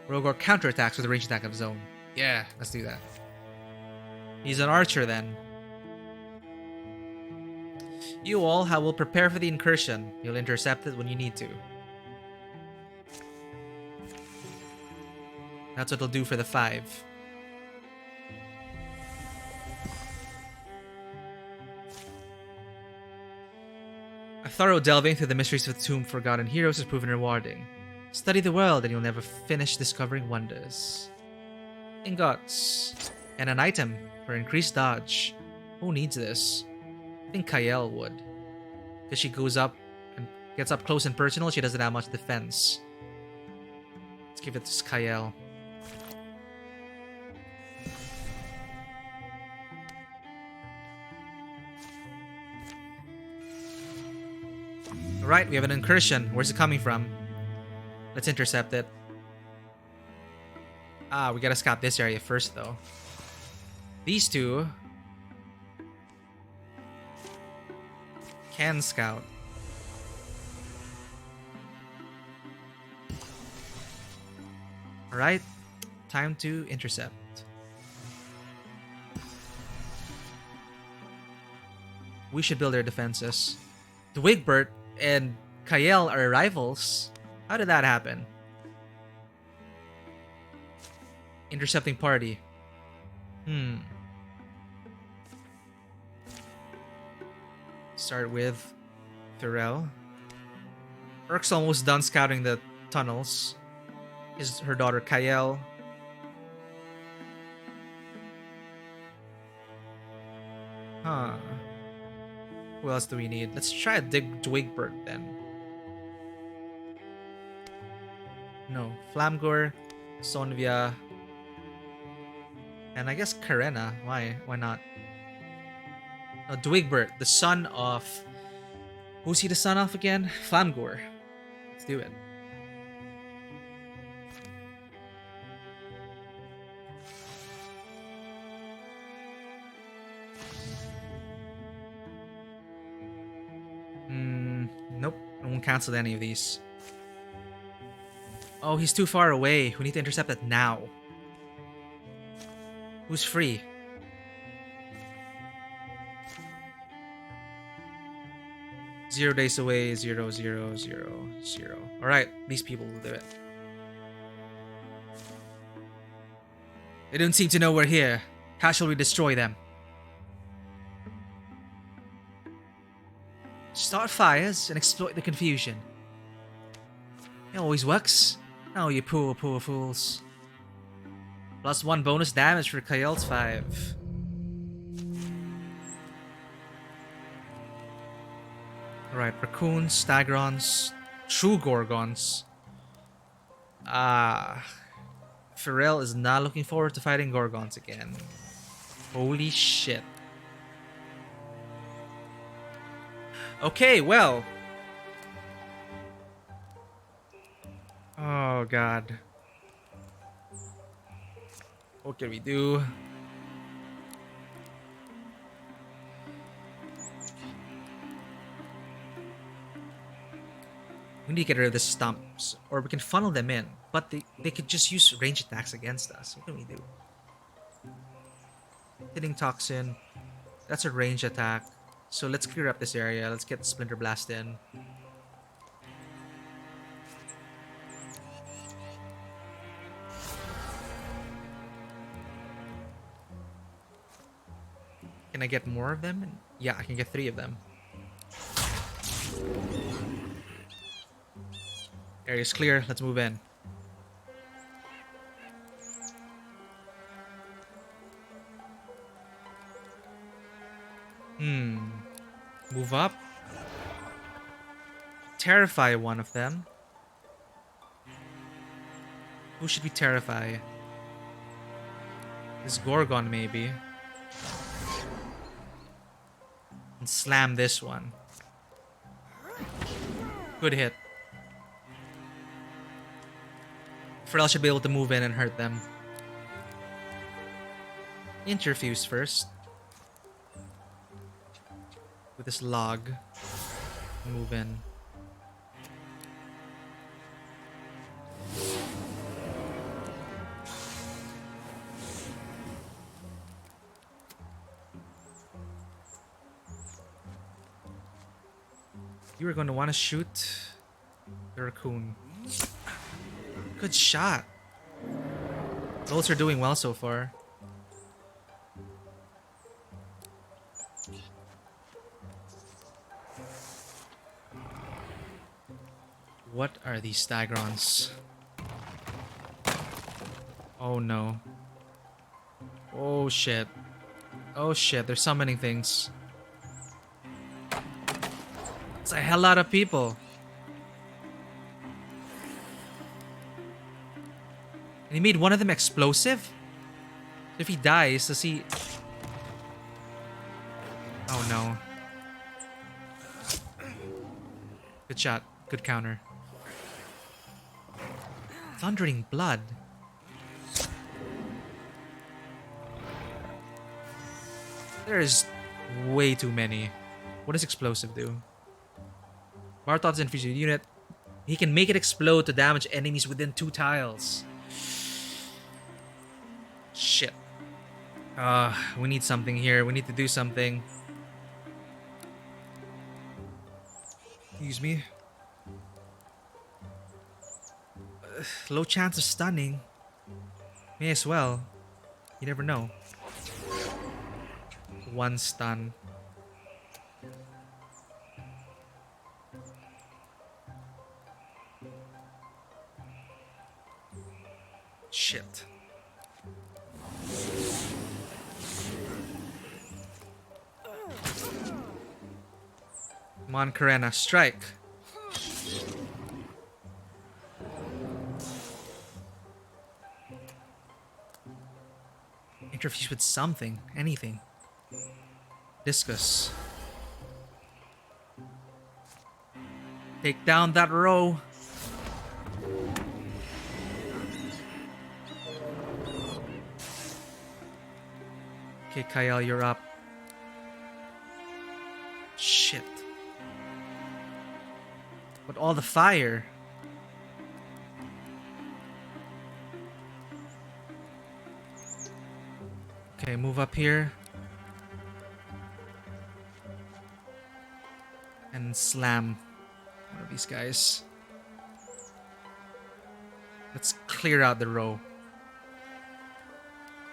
Brogor counterattacks with a ranged attack of his own. Yeah, let's do that. He's an archer then. You all will prepare for the incursion. You'll intercept it when you need to. That's what it'll do for the 5. A thorough delving through the mysteries of the tomb of forgotten heroes has proven rewarding. Study the world and you'll never finish discovering wonders. Ingots. And an item for increased dodge. Who needs this? I think Kyle would. Because she goes up and gets up close and personal, she doesn't have much defense. Let's give it to Kyle. Alright, we have an incursion. Where's it coming from? Let's intercept it. We gotta scout this area first, though. These two can scout. Alright, time to intercept. We should build our defenses. The Wigbert and Kyle are rivals. How did that happen? Intercepting party. Start with Thurel. Urk's almost done scouting the tunnels. Is her daughter Kyle. Huh. Who else do we need? Let's try a Dwigbert then. No. Flamgor, Sonvia, and I guess Karena. Why? Why not? No, Dwigbert, the son of... Who's he the son of again? Flamgor. Let's do it. Nope. I won't cancel any of these. Oh, he's too far away. We need to intercept it now. Who's free? Zero days away, 0, 0, 0, 0. Alright, these people will do it. They don't seem to know we're here. How shall we destroy them? Start fires and exploit the confusion. It always works. Oh, you poor fools. +1 bonus damage for Kyle's 5. Alright, raccoons, stagrons, true gorgons. Pharrell is not looking forward to fighting gorgons again. Holy shit. Okay, well. Oh god. What can we do? We need to get rid of the stumps, or we can funnel them in, but they could just use range attacks against us. What can we do? Hitting toxin. That's a range attack. So let's clear up this area. Let's get Splinter Blast in. Can I get more of them? Yeah, I can get 3 of them. Area's clear. Let's move in. Move up. Terrify one of them. Who should we terrify? This Gorgon, maybe. And slam this one. Good hit. Pharrell should be able to move in and hurt them. Interfuse first. With this log. Move in. You were going to want to shoot the raccoon. Good shot. Rolls are doing well so far. What are these stagrons? Oh no. Oh shit. Oh shit, they're summoning things. It's a hell lot of people. And he made one of them explosive? If he dies, does he... Oh no. Good shot. Good counter. Thundering blood. There's way too many. What does explosive do? Bartov's infused unit. He can make it explode to damage enemies within 2 tiles. Shit. We need something here. We need to do something. Excuse me. Low chance of stunning. May as well. You never know. 1 stun. Shit. Come on, Karena, strike. Interfuse with something, anything. Discus. Take down that row. Okay, Kyle, you're up. Shit. But all the fire. Okay, move up here. And slam one of these guys. Let's clear out the row.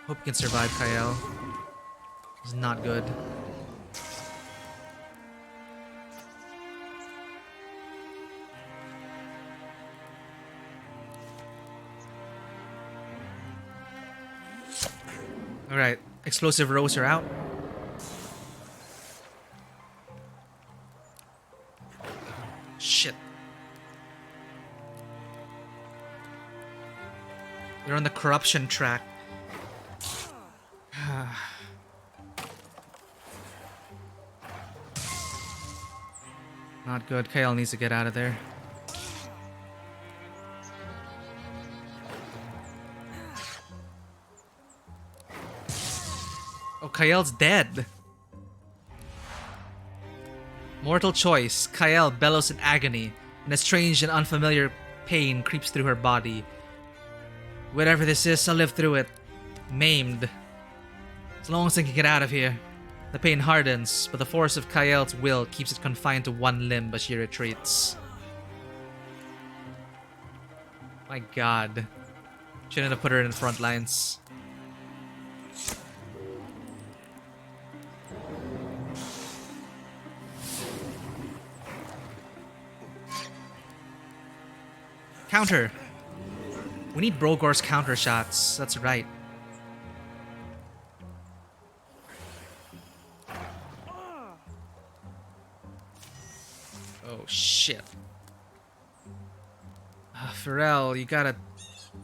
Hope you can survive, Kyle. It's not good. Alright, explosive rows are out. Shit. They're on the corruption track. Not good. Kyle needs to get out of there. Oh, Kyle's dead. Mortal choice. Kyle bellows in agony, and a strange and unfamiliar pain creeps through her body. Whatever this is, I'll live through it. Maimed. As long as I can get out of here. The pain hardens, but the force of Kyle's will keeps it confined to one limb as she retreats. My god. Shouldn't have put her in the front lines. Counter. We need Brogor's counter shots. That's right. Oh shit. Pharrell, you gotta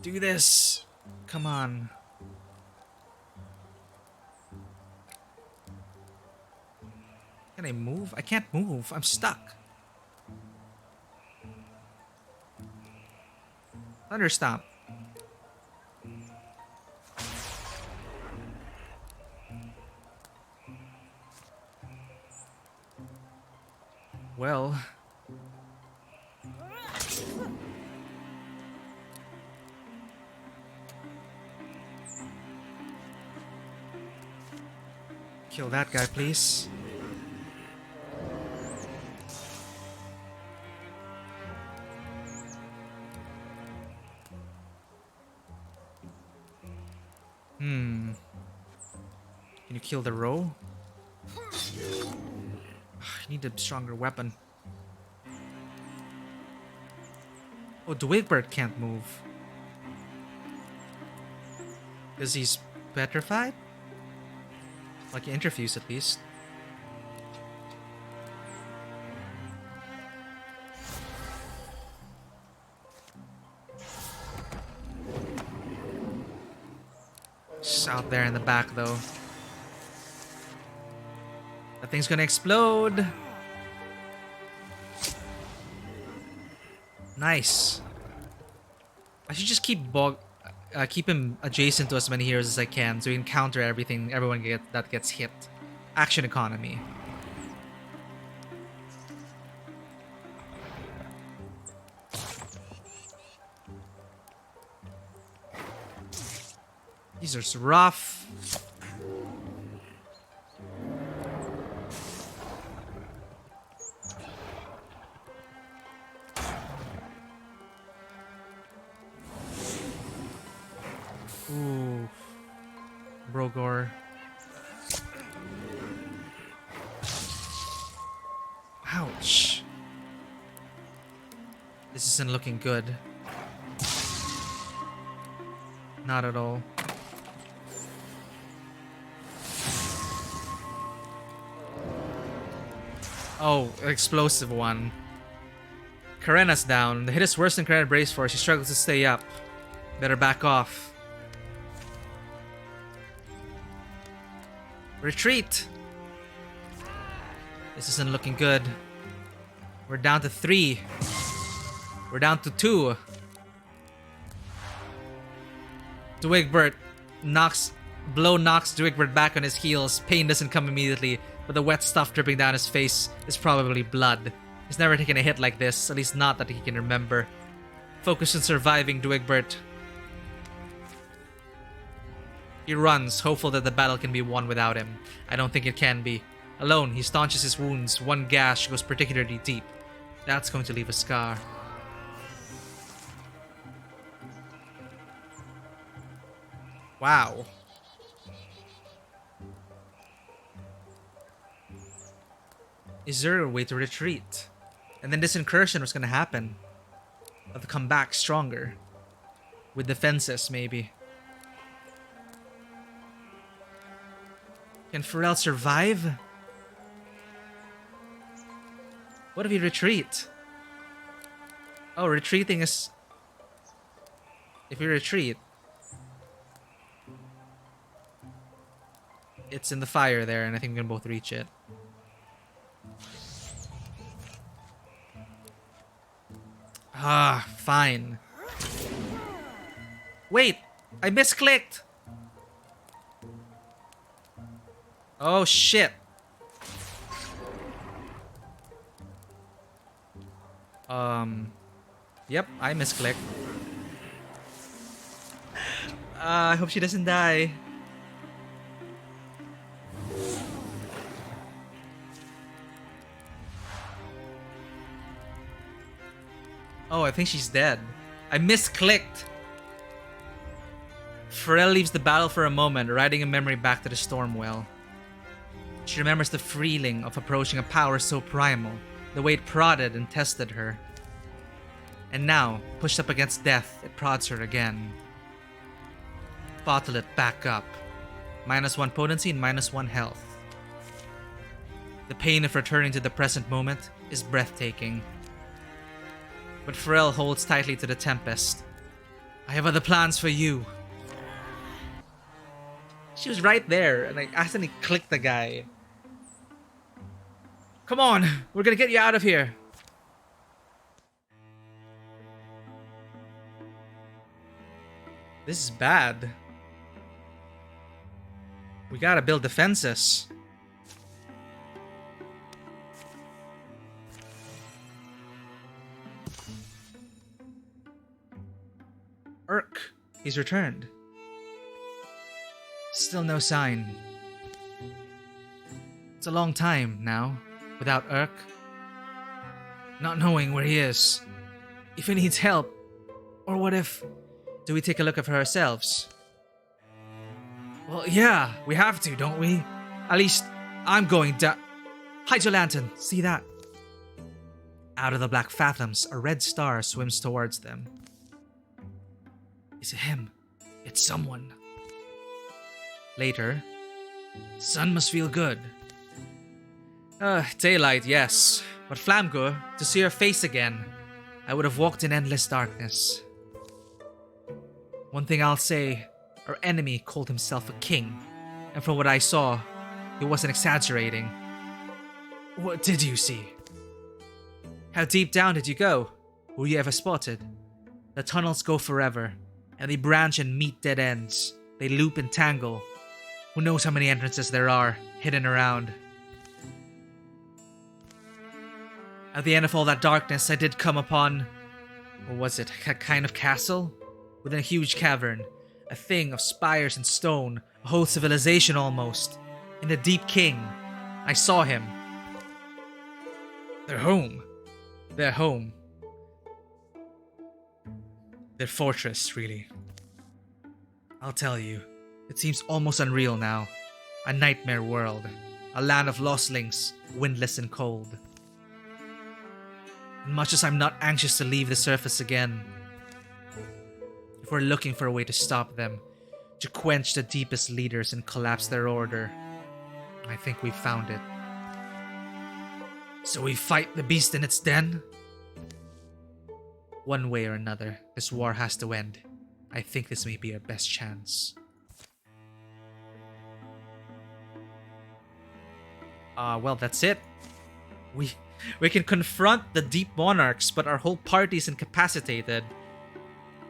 do this. Come on. Can I move? I can't move. I'm stuck. Thunderstomp. Well. Kill that guy, please. Can you kill the row? I need a stronger weapon. Oh, the Wigbird can't move. Because he's petrified? Like interviews at least. Just out there in the back though. That thing's gonna explode. Nice. I should just keep him adjacent to as many heroes as I can to encounter everyone that gets hit. Action economy. These are rough. Ooh. Brogor. Ouch. This isn't looking good. Not at all. Oh, explosive one. Karena's down. The hit is worse than Karena braced for. She struggles to stay up. Better back off. Retreat! This isn't looking good. We're down to 3. We're down to 2. Dwigbert knocks Dwigbert back on his heels. Pain doesn't come immediately, but the wet stuff dripping down his face is probably blood. He's never taken a hit like this, at least not that he can remember. Focus on surviving Dwigbert. He runs, hopeful that the battle can be won without him. I don't think it can be. Alone, he staunches his wounds. One gash goes particularly deep. That's going to leave a scar. Wow. Is there a way to retreat? And then this incursion was gonna happen. I'll have to come back stronger. With defenses, maybe. Can Pharrell survive? What if we retreat? Oh, retreating is... If we retreat... It's in the fire there, and I think we can both reach it. Ah, fine. Wait! I misclicked! Oh, shit. Yep, I misclicked. I hope she doesn't die. Oh, I think she's dead. I misclicked. Pharrell leaves the battle for a moment, riding a memory back to the Stormwell. She remembers the feeling of approaching a power so primal, the way it prodded and tested her. And now, pushed up against death, it prods her again. Bottle it back up. -1 potency and -1 health. The pain of returning to the present moment is breathtaking. But Pharrell holds tightly to the Tempest. I have other plans for you. She was right there, and I accidentally clicked the guy. Come on, we're gonna get you out of here. This is bad. We gotta build defenses. Urk, he's returned. Still no sign. It's a long time now, without Urk. Not knowing where he is. If he needs help. Or what if... Do we take a look at her ourselves? Well, yeah, we have to, don't we? At least, I'm going down. Hide your lantern. See that? Out of the black fathoms, a red star swims towards them. Is it him? It's someone. Later. Sun must feel good. Daylight, yes. But Flamgur, to see her face again, I would have walked in endless darkness. One thing I'll say, our enemy called himself a king, and from what I saw, he wasn't exaggerating. What did you see? How deep down did you go? Were you ever spotted? The tunnels go forever, and they branch and meet dead ends. They loop and tangle. Who knows how many entrances there are, hidden around. At the end of all that darkness, I did come upon... What was it? A kind of castle? Within a huge cavern. A thing of spires and stone. A whole civilization almost. In the Deep King. I saw him. They're home. Their home. Their fortress, really. I'll tell you, it seems almost unreal now. A nightmare world. A land of lostlings, windless and cold. And much as I'm not anxious to leave the surface again, if we're looking for a way to stop them, to quench the deepest leaders and collapse their order, I think we've found it. So we fight the beast in its den? One way or another, this war has to end. I think this may be our best chance. Well, that's it. We can confront the Deep Monarchs, but our whole party is incapacitated.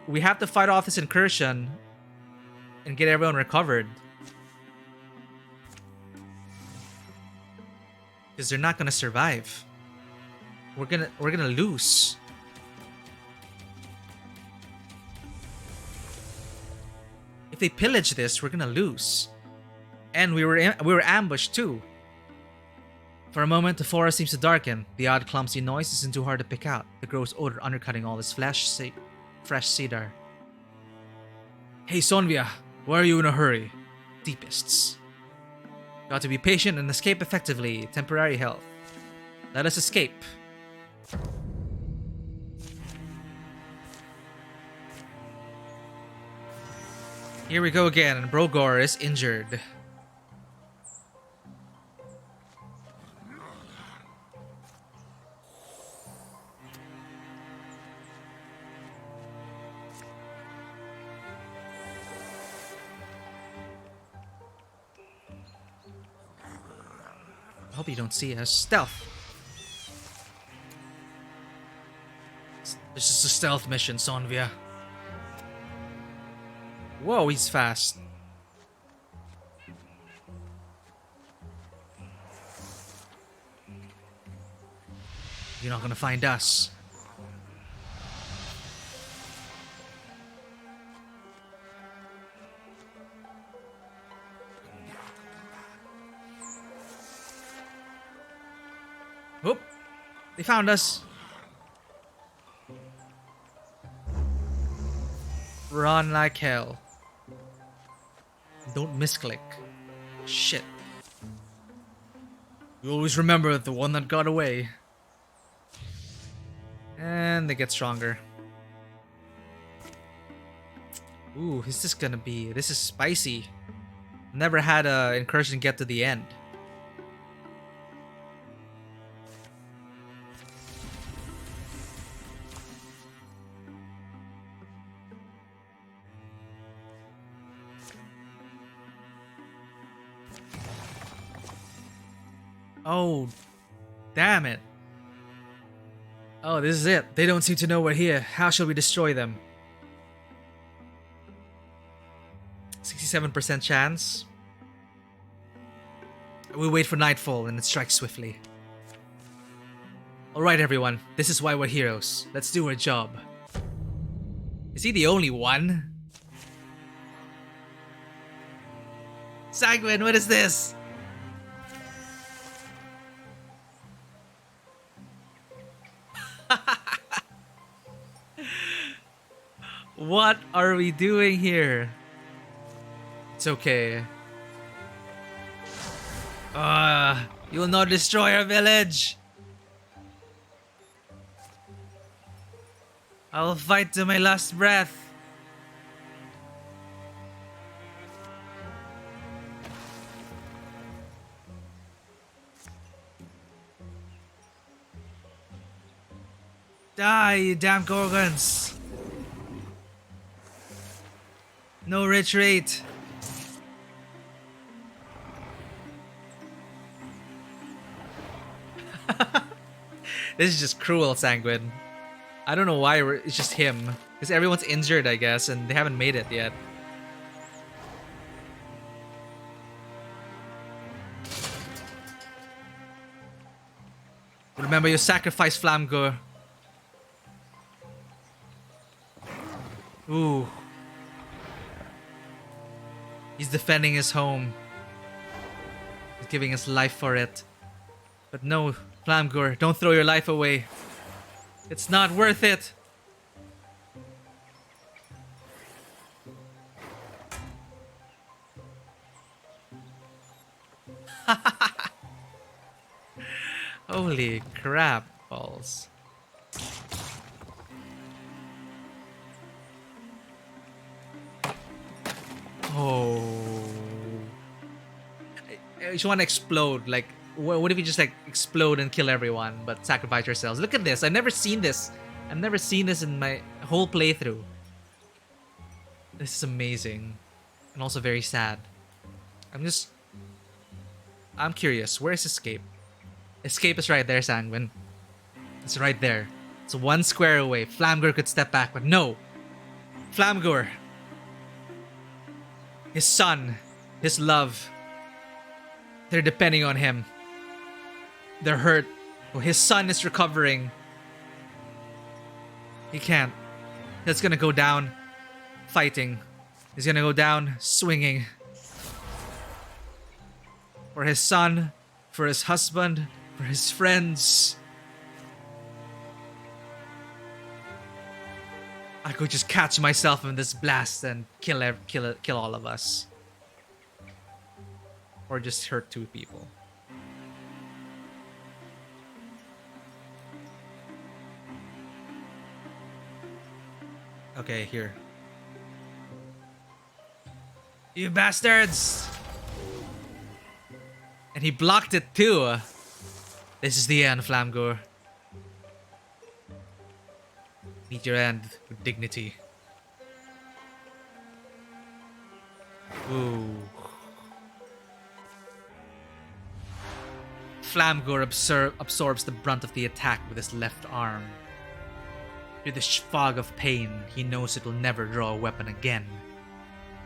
We have to fight off this incursion and get everyone recovered. Because they're not gonna survive. We're gonna lose. If they pillage this, we're gonna lose. And we were ambushed too. For a moment, the forest seems to darken. The odd clumsy noise isn't too hard to pick out. The gross odor undercutting all this fresh cedar. Hey Sonvia, why are you in a hurry? Deepists. Got to be patient and escape effectively. Temporary health. Let us escape. Here we go again, and Brogor is injured. I hope you don't see us. Stealth. This is a stealth mission, Sonvia. Whoa, he's fast. You're not gonna find us. Oop! They found us. Run like hell. Don't misclick. Shit. You always remember the one that got away. And they get stronger. Ooh, is this gonna be? This is spicy. Never had a incursion get to the end. Oh, damn it. Oh, this is it. They don't seem to know we're here. How shall we destroy them? 67% chance. We wait for nightfall and it strikes swiftly. Alright everyone, this is why we're heroes. Let's do our job. Is he the only one? Sagwin, what is this? What are we doing here? It's okay. You will not destroy our village. I will fight to my last breath. Die, you damn Gorgons! No retreat! This is just cruel, Sanguine. I don't know why it's just him. Because everyone's injured, I guess, and they haven't made it yet. Remember, you sacrificed Flamgur. Ooh. He's defending his home. He's giving his life for it. But no, Flamgur, don't throw your life away. It's not worth it. Holy crap balls. Oh. I just want to explode. Like, what if you just like explode and kill everyone, but sacrifice yourselves? Look at this. I've never seen this. I've never seen this in my whole playthrough. This is amazing. And also very sad. I'm curious. Where's Escape? Escape is right there, Sanguine. It's right there. It's 1 square away. Flamgur could step back, but no. Flamgur. His son. His love. They're depending on him. They're hurt. Well, his son is recovering. He can't. That's gonna go down fighting. He's gonna go down swinging. For his son, for his husband, for his friends. I could just catch myself in this blast and kill all of us. Or just hurt 2 people. Okay, here. You bastards! And he blocked it too. This is the end, Flamgur. Meet your end with dignity. Ooh. Flamgur absorbs the brunt of the attack with his left arm. Through the fog of pain, he knows it will never draw a weapon again.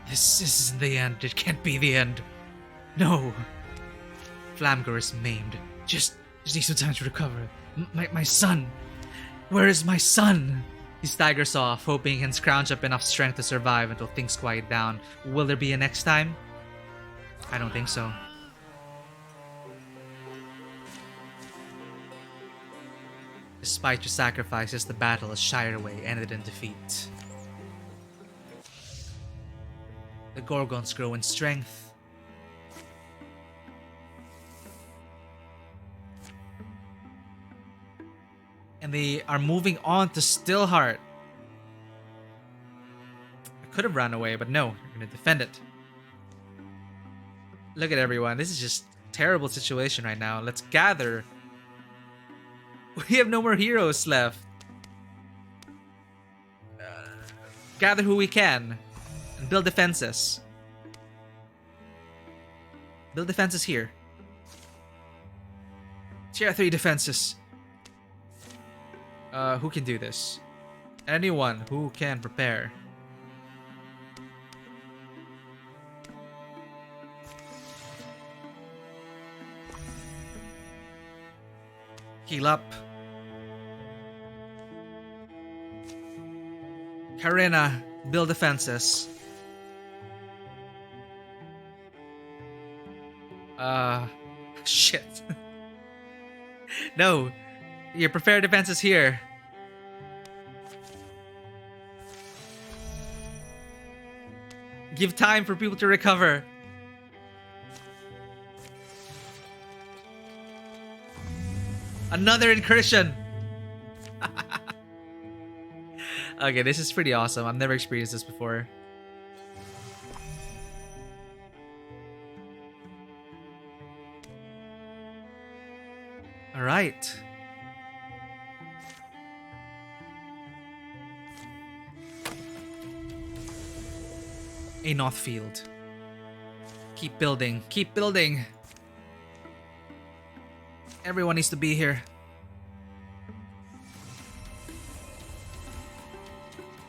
This isn't the end. It can't be the end. No. Flamgur is maimed. Just needs some time to recover. My son. Where is my son? He staggers off, hoping he can scrounge up enough strength to survive until things quiet down. Will there be a next time? I don't think so. Despite your sacrifices, the battle has shied away, ended in defeat. The Gorgons grow in strength. And they are moving on to Stillheart. I could have run away, but no, you're gonna defend it. Look at everyone. This is just a terrible situation right now. Let's gather. We have no more heroes left. Gather who we can and build defenses. Build defenses here. Tier 3 defenses. Who can do this? Anyone who can prepare. Heal up. Karina, build defenses. Shit. No. Your prepared defenses here. Give time for people to recover. Another incursion. Okay, this is pretty awesome. I've never experienced this before. All right. A Northfield. Keep building. Keep building. Everyone needs to be here.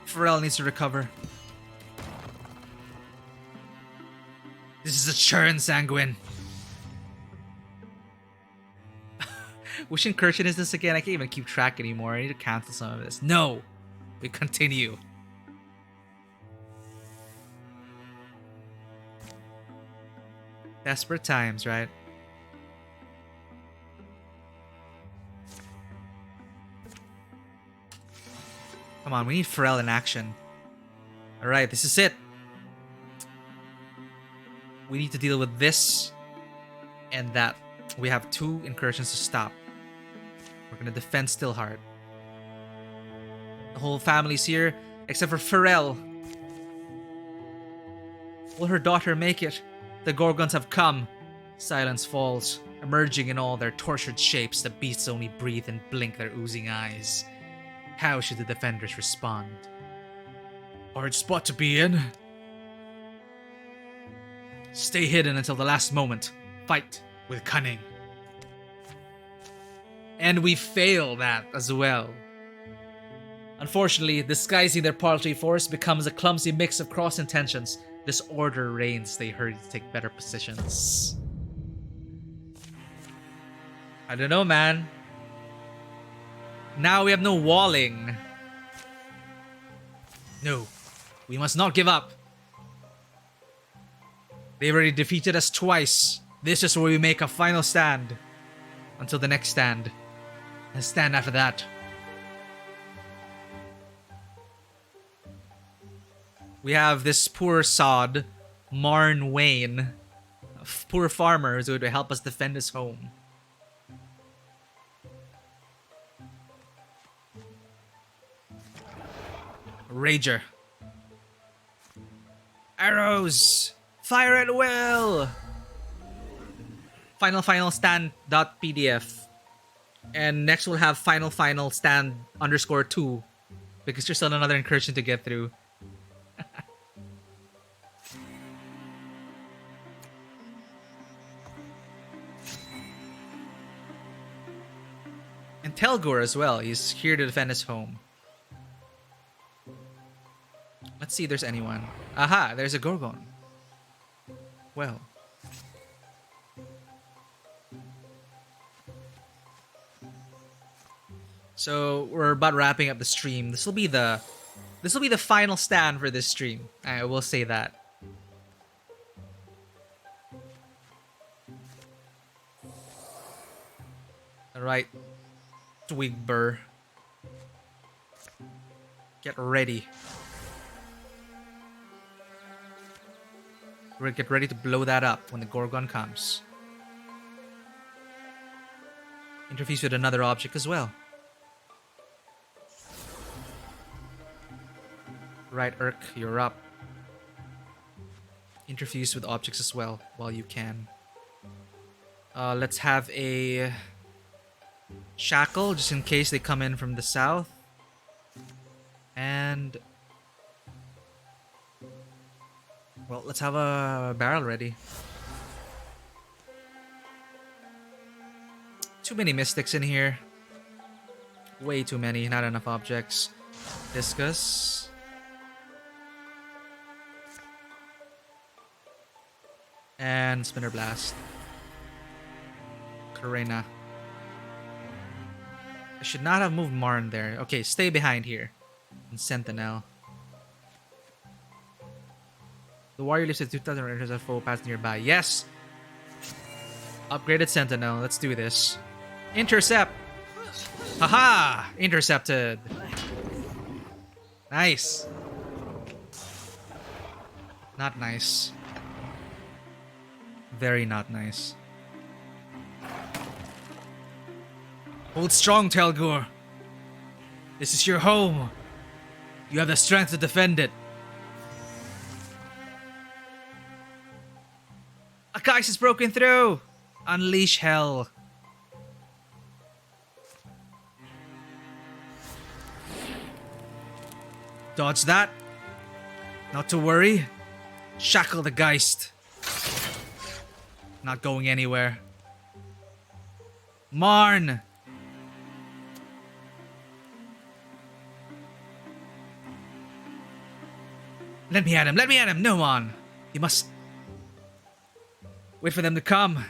Pharrell needs to recover. This is a churn, Sanguine. Which incursion is this again? I can't even keep track anymore. I need to cancel some of this. No! We continue. Desperate times, right? Come on, we need Pharrell in action. Alright, this is it. We need to deal with this and that. We have 2 incursions to stop. We're gonna defend Stillheart. The whole family's here, except for Pharrell. Will her daughter make it? The Gorgons have come. Silence falls. Emerging in all their tortured shapes, the beasts only breathe and blink their oozing eyes. How should the defenders respond? Hard spot to be in. Stay hidden until the last moment. Fight with cunning. And we fail that as well. Unfortunately, disguising their paltry force becomes a clumsy mix of cross intentions. Disorder reigns, they hurry to take better positions. I don't know, man. Now we have no walling. No, we must not give up. They've already defeated us twice. This is where we make a final stand. Until the next stand. And stand after that. We have this poor sod, Marn Wayne, a poor farmer who's going to help us defend his home. Rager. Arrows! Fire at will! Final stand.pdf. And next we'll have final stand _2. Because there's still another incursion to get through. And Telgor as well. He's here to defend his home. Let's see if there's anyone. Aha, there's a Gorgon. Well. So we're about wrapping up the stream. This will be the final stand for this stream. I will say that. Alright. Twigber. Get ready. We're gonna get ready to blow that up when the Gorgon comes. Interface with another object as well. Right, Urk, you're up. Interfuse with objects as well while you can. Let's have a shackle just in case they come in from the south. And well, let's have a barrel ready. Too many mystics in here. Way too many, not enough objects. Discus. And Spinner Blast. Karena. I should not have moved Marn there. Okay, stay behind here. And Sentinel. The warrior lives at 2,000 meters of foe pass nearby. Yes! Upgraded Sentinel. Let's do this. Intercept! Haha! Intercepted. Nice. Not nice. Very not nice. Hold strong, Telgur. This is your home. You have the strength to defend it. A geist has broken through. Unleash hell. Dodge that. Not to worry. Shackle the geist. Not going anywhere. Marn! Let me at him! Let me at him! No, Marn! You must... wait for them to come.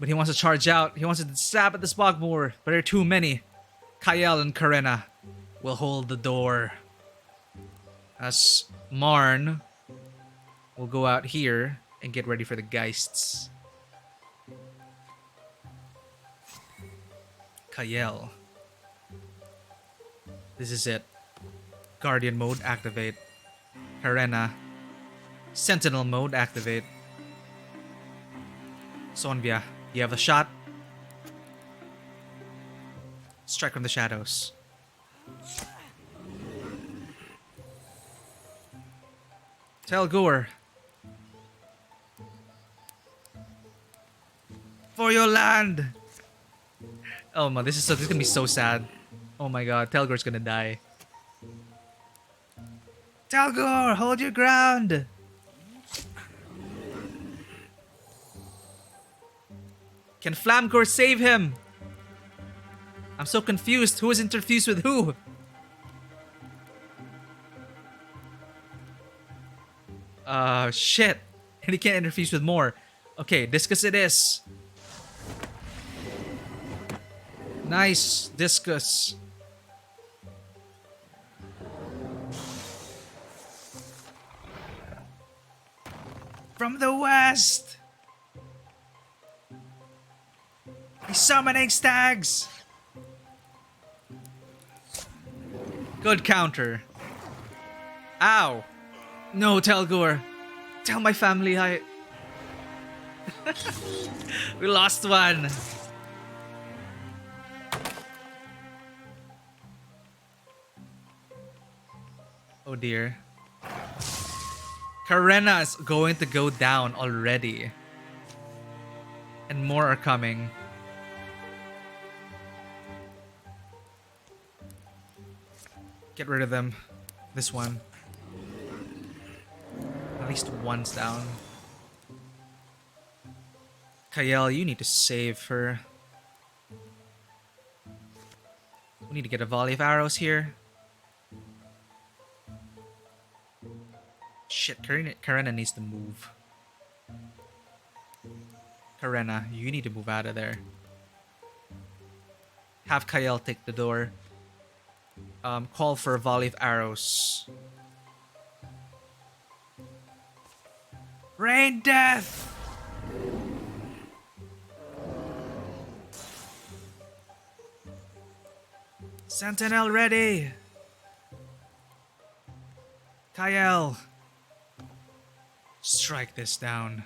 But he wants to charge out. He wants to stab at the Spogmore. But there are too many. Kael and Karena will hold the door. As Marn will go out here and get ready for the Geists. Kael. This is it. Guardian mode, activate. Karena. Sentinel mode, activate. Sonvia, you have the shot. Strike from the shadows. Telgur. For your land! Oh my, this is gonna be so sad. Oh my god, Telgor's gonna die. Telgur, hold your ground! Can Flamgor save him? I'm so confused. Who is interfused with who? Shit. And he can't interfuse with more. Okay, discus it is. Nice, discus. From the west! He's summoning stags! Good counter. Ow! No, Telgur. Tell my family I... We lost one. Oh dear. Karena is going to go down already. And more are coming. Get rid of them. This one. At least one's down. Kael, you need to save her. We need to get a volley of arrows here. Shit, Karena needs to move. Karena, you need to move out of there. Have Kael take the door. Call for a volley of arrows. Rain death! Sentinel ready! Kael! Strike this down.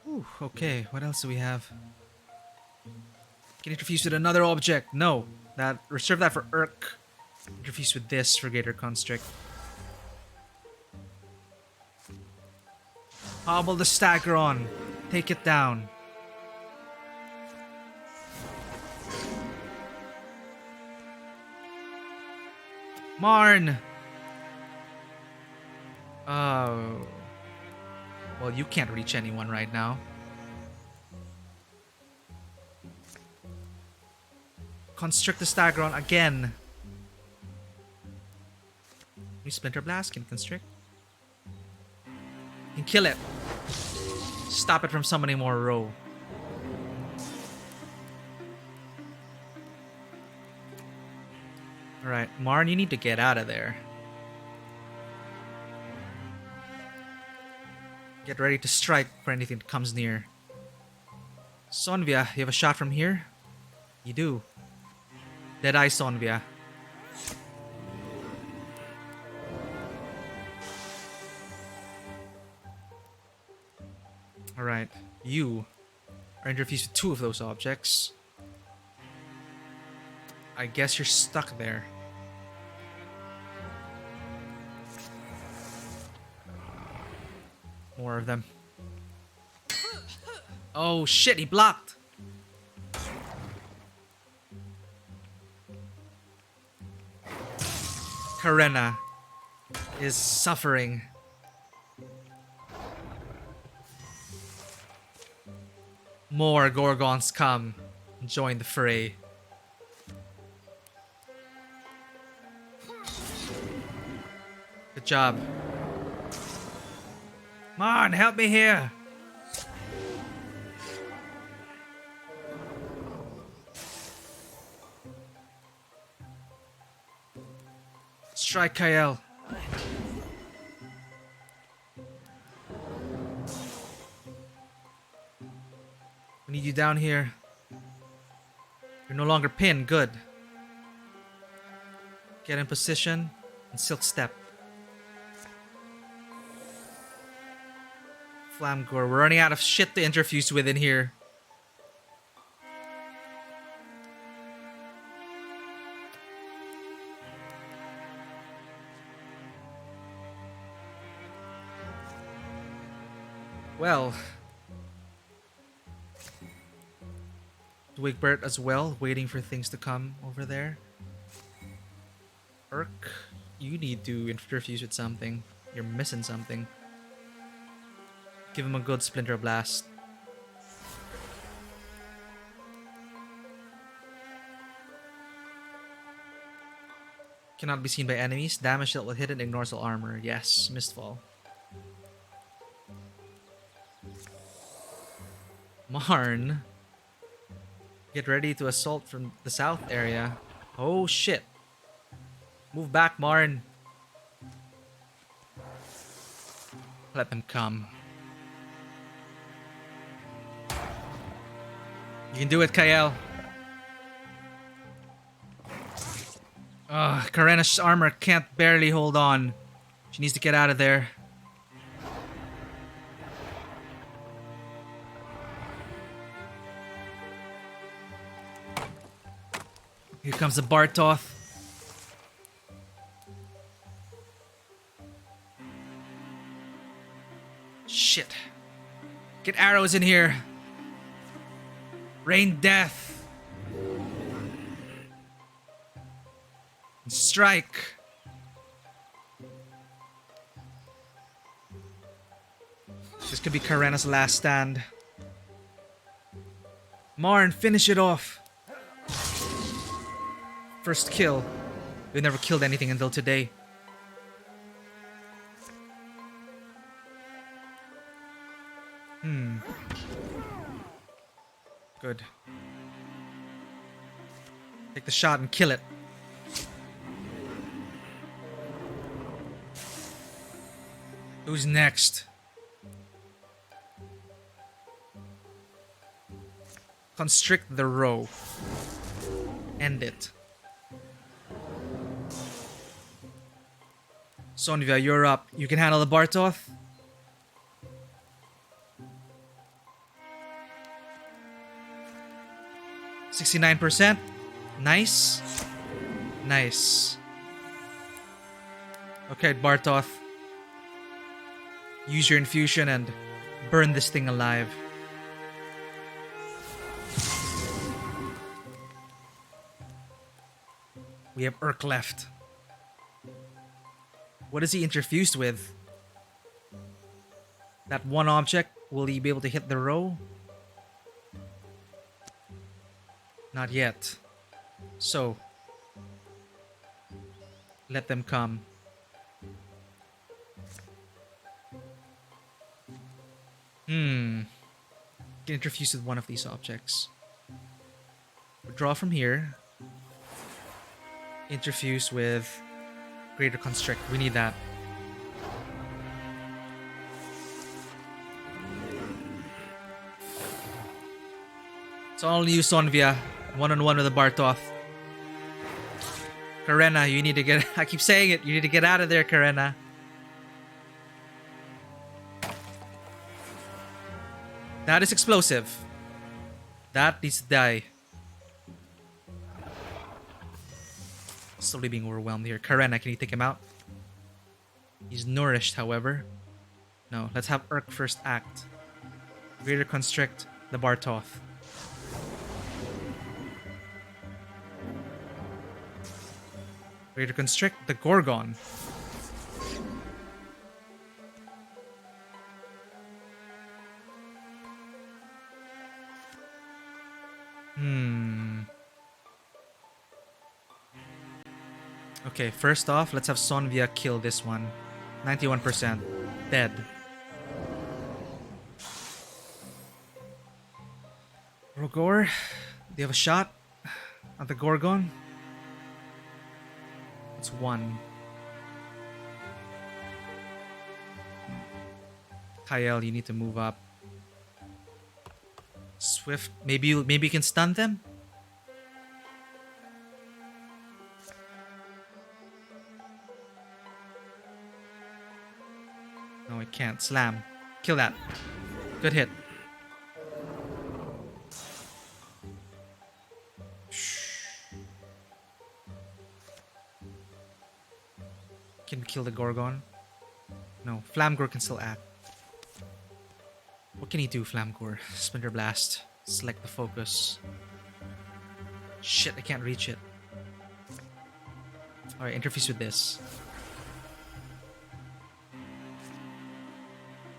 Ooh, okay, what else do we have? Can interfuse with another object. No, reserve that for Urk. Interfuse with this for Greater Constrict. Hobble the Staggeron. Take it down. Marn! Oh. Well, you can't reach anyone right now. Constrict the Staggeron again. We Splinter Blast can constrict. You can kill it. Stop it from summoning more row. Alright, Marn, you need to get out of there. Get ready to strike for anything that comes near. Sonvia, you have a shot from here? You do. Deadeye Sonvia. Alright, you are interfused with 2 of those objects. I guess you're stuck there. More of them. Oh shit, he blocked! Karena is suffering. More Gorgons come and join the fray. Good job. Come on, help me here. Strike Kael. We need you down here. You're no longer pinned. Good. Get in position and silk step. Flamgore. We're running out of shit to interfuse with in here. Well, Wigbert as well, waiting for things to come over there. Urk, you need to interfuse with something. You're missing something. Give him a good Splinter Blast. Cannot be seen by enemies. Damage dealt with hidden ignores all armor. Yes, Mistfall. Marn, get ready to assault from the south area. Oh shit. Move back, Marn. Let them come. You can do it, Kael. Ugh, Karena's armor can't barely hold on. She needs to get out of there. Here comes the Bartoth. Shit. Get arrows in here. Rain death. And strike. This could be Karena's last stand. Marn, finish it off. First kill. We've never killed anything until today. Good. Take the shot and kill it. Who's next? Constrict the row. End it. Sonvia, you're up. You can handle the Bartoth? %69%. Nice. Nice. Okay, Bartoth. Use your infusion and burn this thing alive. We have Urk left. What is he interfused with? That one object? Will he be able to hit the row? Not yet. So, let them come. Get interfused with one of these objects. Withdraw from here. Interfuse with Greater Constrict. We need that. It's only you, Sonvia. One-on-one with the Bartoth. Karena, you need to get... I keep saying it. You need to get out of there, Karena. That is explosive. That needs to die. Slowly being overwhelmed here. Karena, can you take him out? He's nourished, however. No, let's have Urk first act. Greater constrict the Bartoth. Greater constrict the Gorgon. Okay, first off, let's have Sonvia kill this one. 91%. Dead. Rogor, do you have a shot at the Gorgon? It's 1. Kyle, you need to move up. Swift, maybe you can stun them? No, I can't. Slam. Kill that. Good hit. Can we kill the Gorgon? No. Flamgore can still act. What can he do, Flamgore? Splinter Blast. Select the focus. Shit, I can't reach it. Alright, interface with this.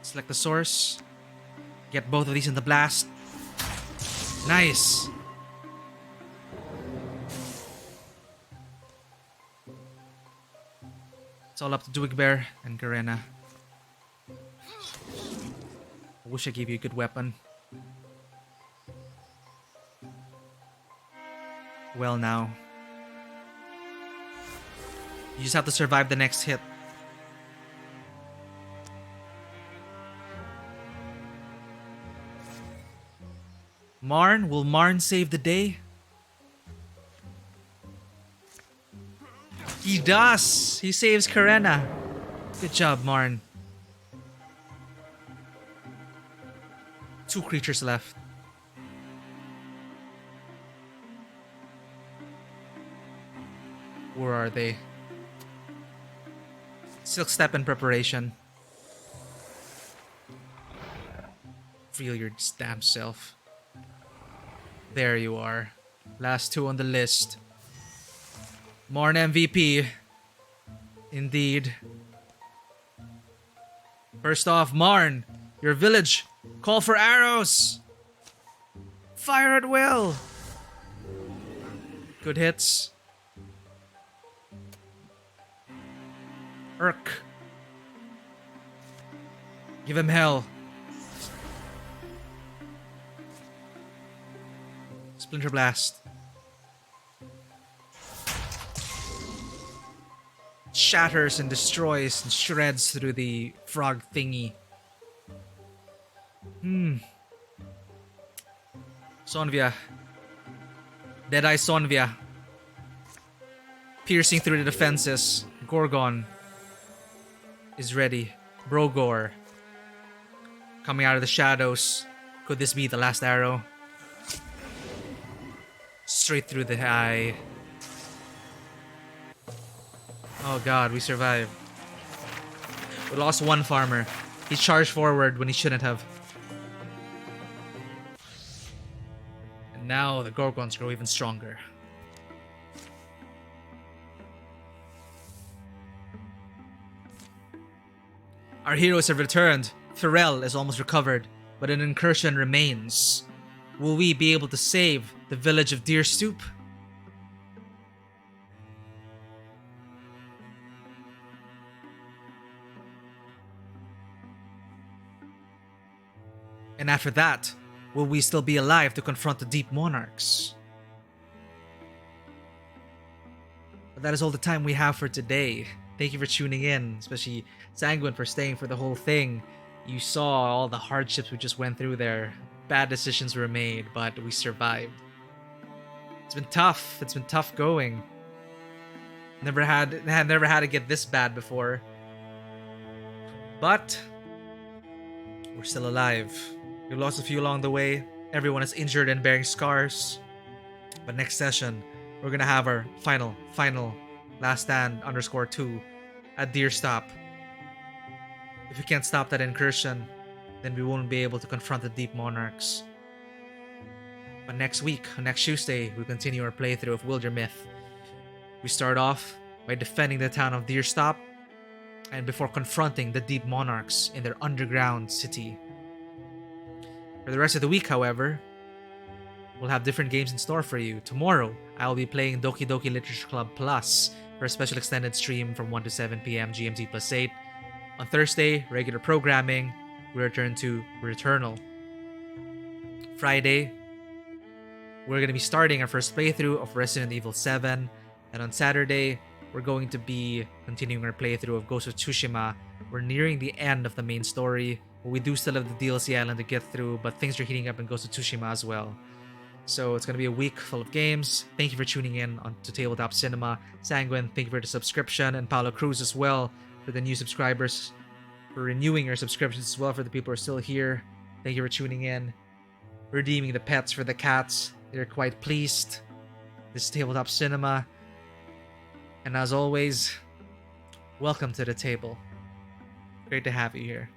Select the source. Get both of these in the blast. Nice! It's all up to Dwigbear and Garena. I wish I gave you a good weapon. Well now. You just have to survive the next hit. Marn? Will Marn save the day? He does! He saves Karena. Good job, Marn. 2 creatures left. Where are they? Silk Step in preparation. Feel your damn self. There you are. Last 2 on the list. Marn MVP. Indeed. First off, Marn, your village. Call for arrows. Fire at will. Good hits. Urk. Give him hell. Splinter Blast. Shatters and destroys and shreds through the frog thingy. Sonvia. Deadeye Sonvia. Piercing through the defenses. Gorgon is ready. Brogor. Coming out of the shadows. Could this be the last arrow? Straight through the eye. Oh god, we survived. We lost 1 farmer. He charged forward when he shouldn't have. And now the Gorgons grow even stronger. Our heroes have returned. Pharrell is almost recovered, but an incursion remains. Will we be able to save the village of Deerstoop? And after that, will we still be alive to confront the Deep Monarchs? But that is all the time we have for today. Thank you for tuning in, especially Sanguine for staying for the whole thing. You saw all the hardships we just went through there. Bad decisions were made, but we survived. It's been tough. It's been tough going. Never had to get this bad before. But we're still alive. We've lost a few along the way. Everyone is injured and bearing scars. But next session, we're gonna have our final last stand _2 at Deer Stop. If we can't stop that incursion, then we won't be able to confront the Deep Monarchs. But next week, next Tuesday, we continue our playthrough of Wildermyth. We start off by defending the town of Deer Stop, and before confronting the Deep Monarchs in their underground city. For the rest of the week, however, we'll have different games in store for you. Tomorrow, I'll be playing Doki Doki Literature Club Plus for a special extended stream from 1 to 7 p.m. GMT plus 8. On Thursday, regular programming, we return to Returnal. Friday, we're going to be starting our first playthrough of Resident Evil 7. And on Saturday, we're going to be continuing our playthrough of Ghost of Tsushima. We're nearing the end of the main story. We do still have the DLC island to get through, but things are heating up in Ghost of Tsushima as well. So it's going to be a week full of games. Thank you for tuning in to Tabletop Cinema. Sanguine, thank you for the subscription. And Paulo Cruz as well for the new subscribers. For renewing your subscriptions as well for the people who are still here. Thank you for tuning in. Redeeming the pets for the cats. They're quite pleased. This is Tabletop Cinema. And as always, welcome to the table. Great to have you here.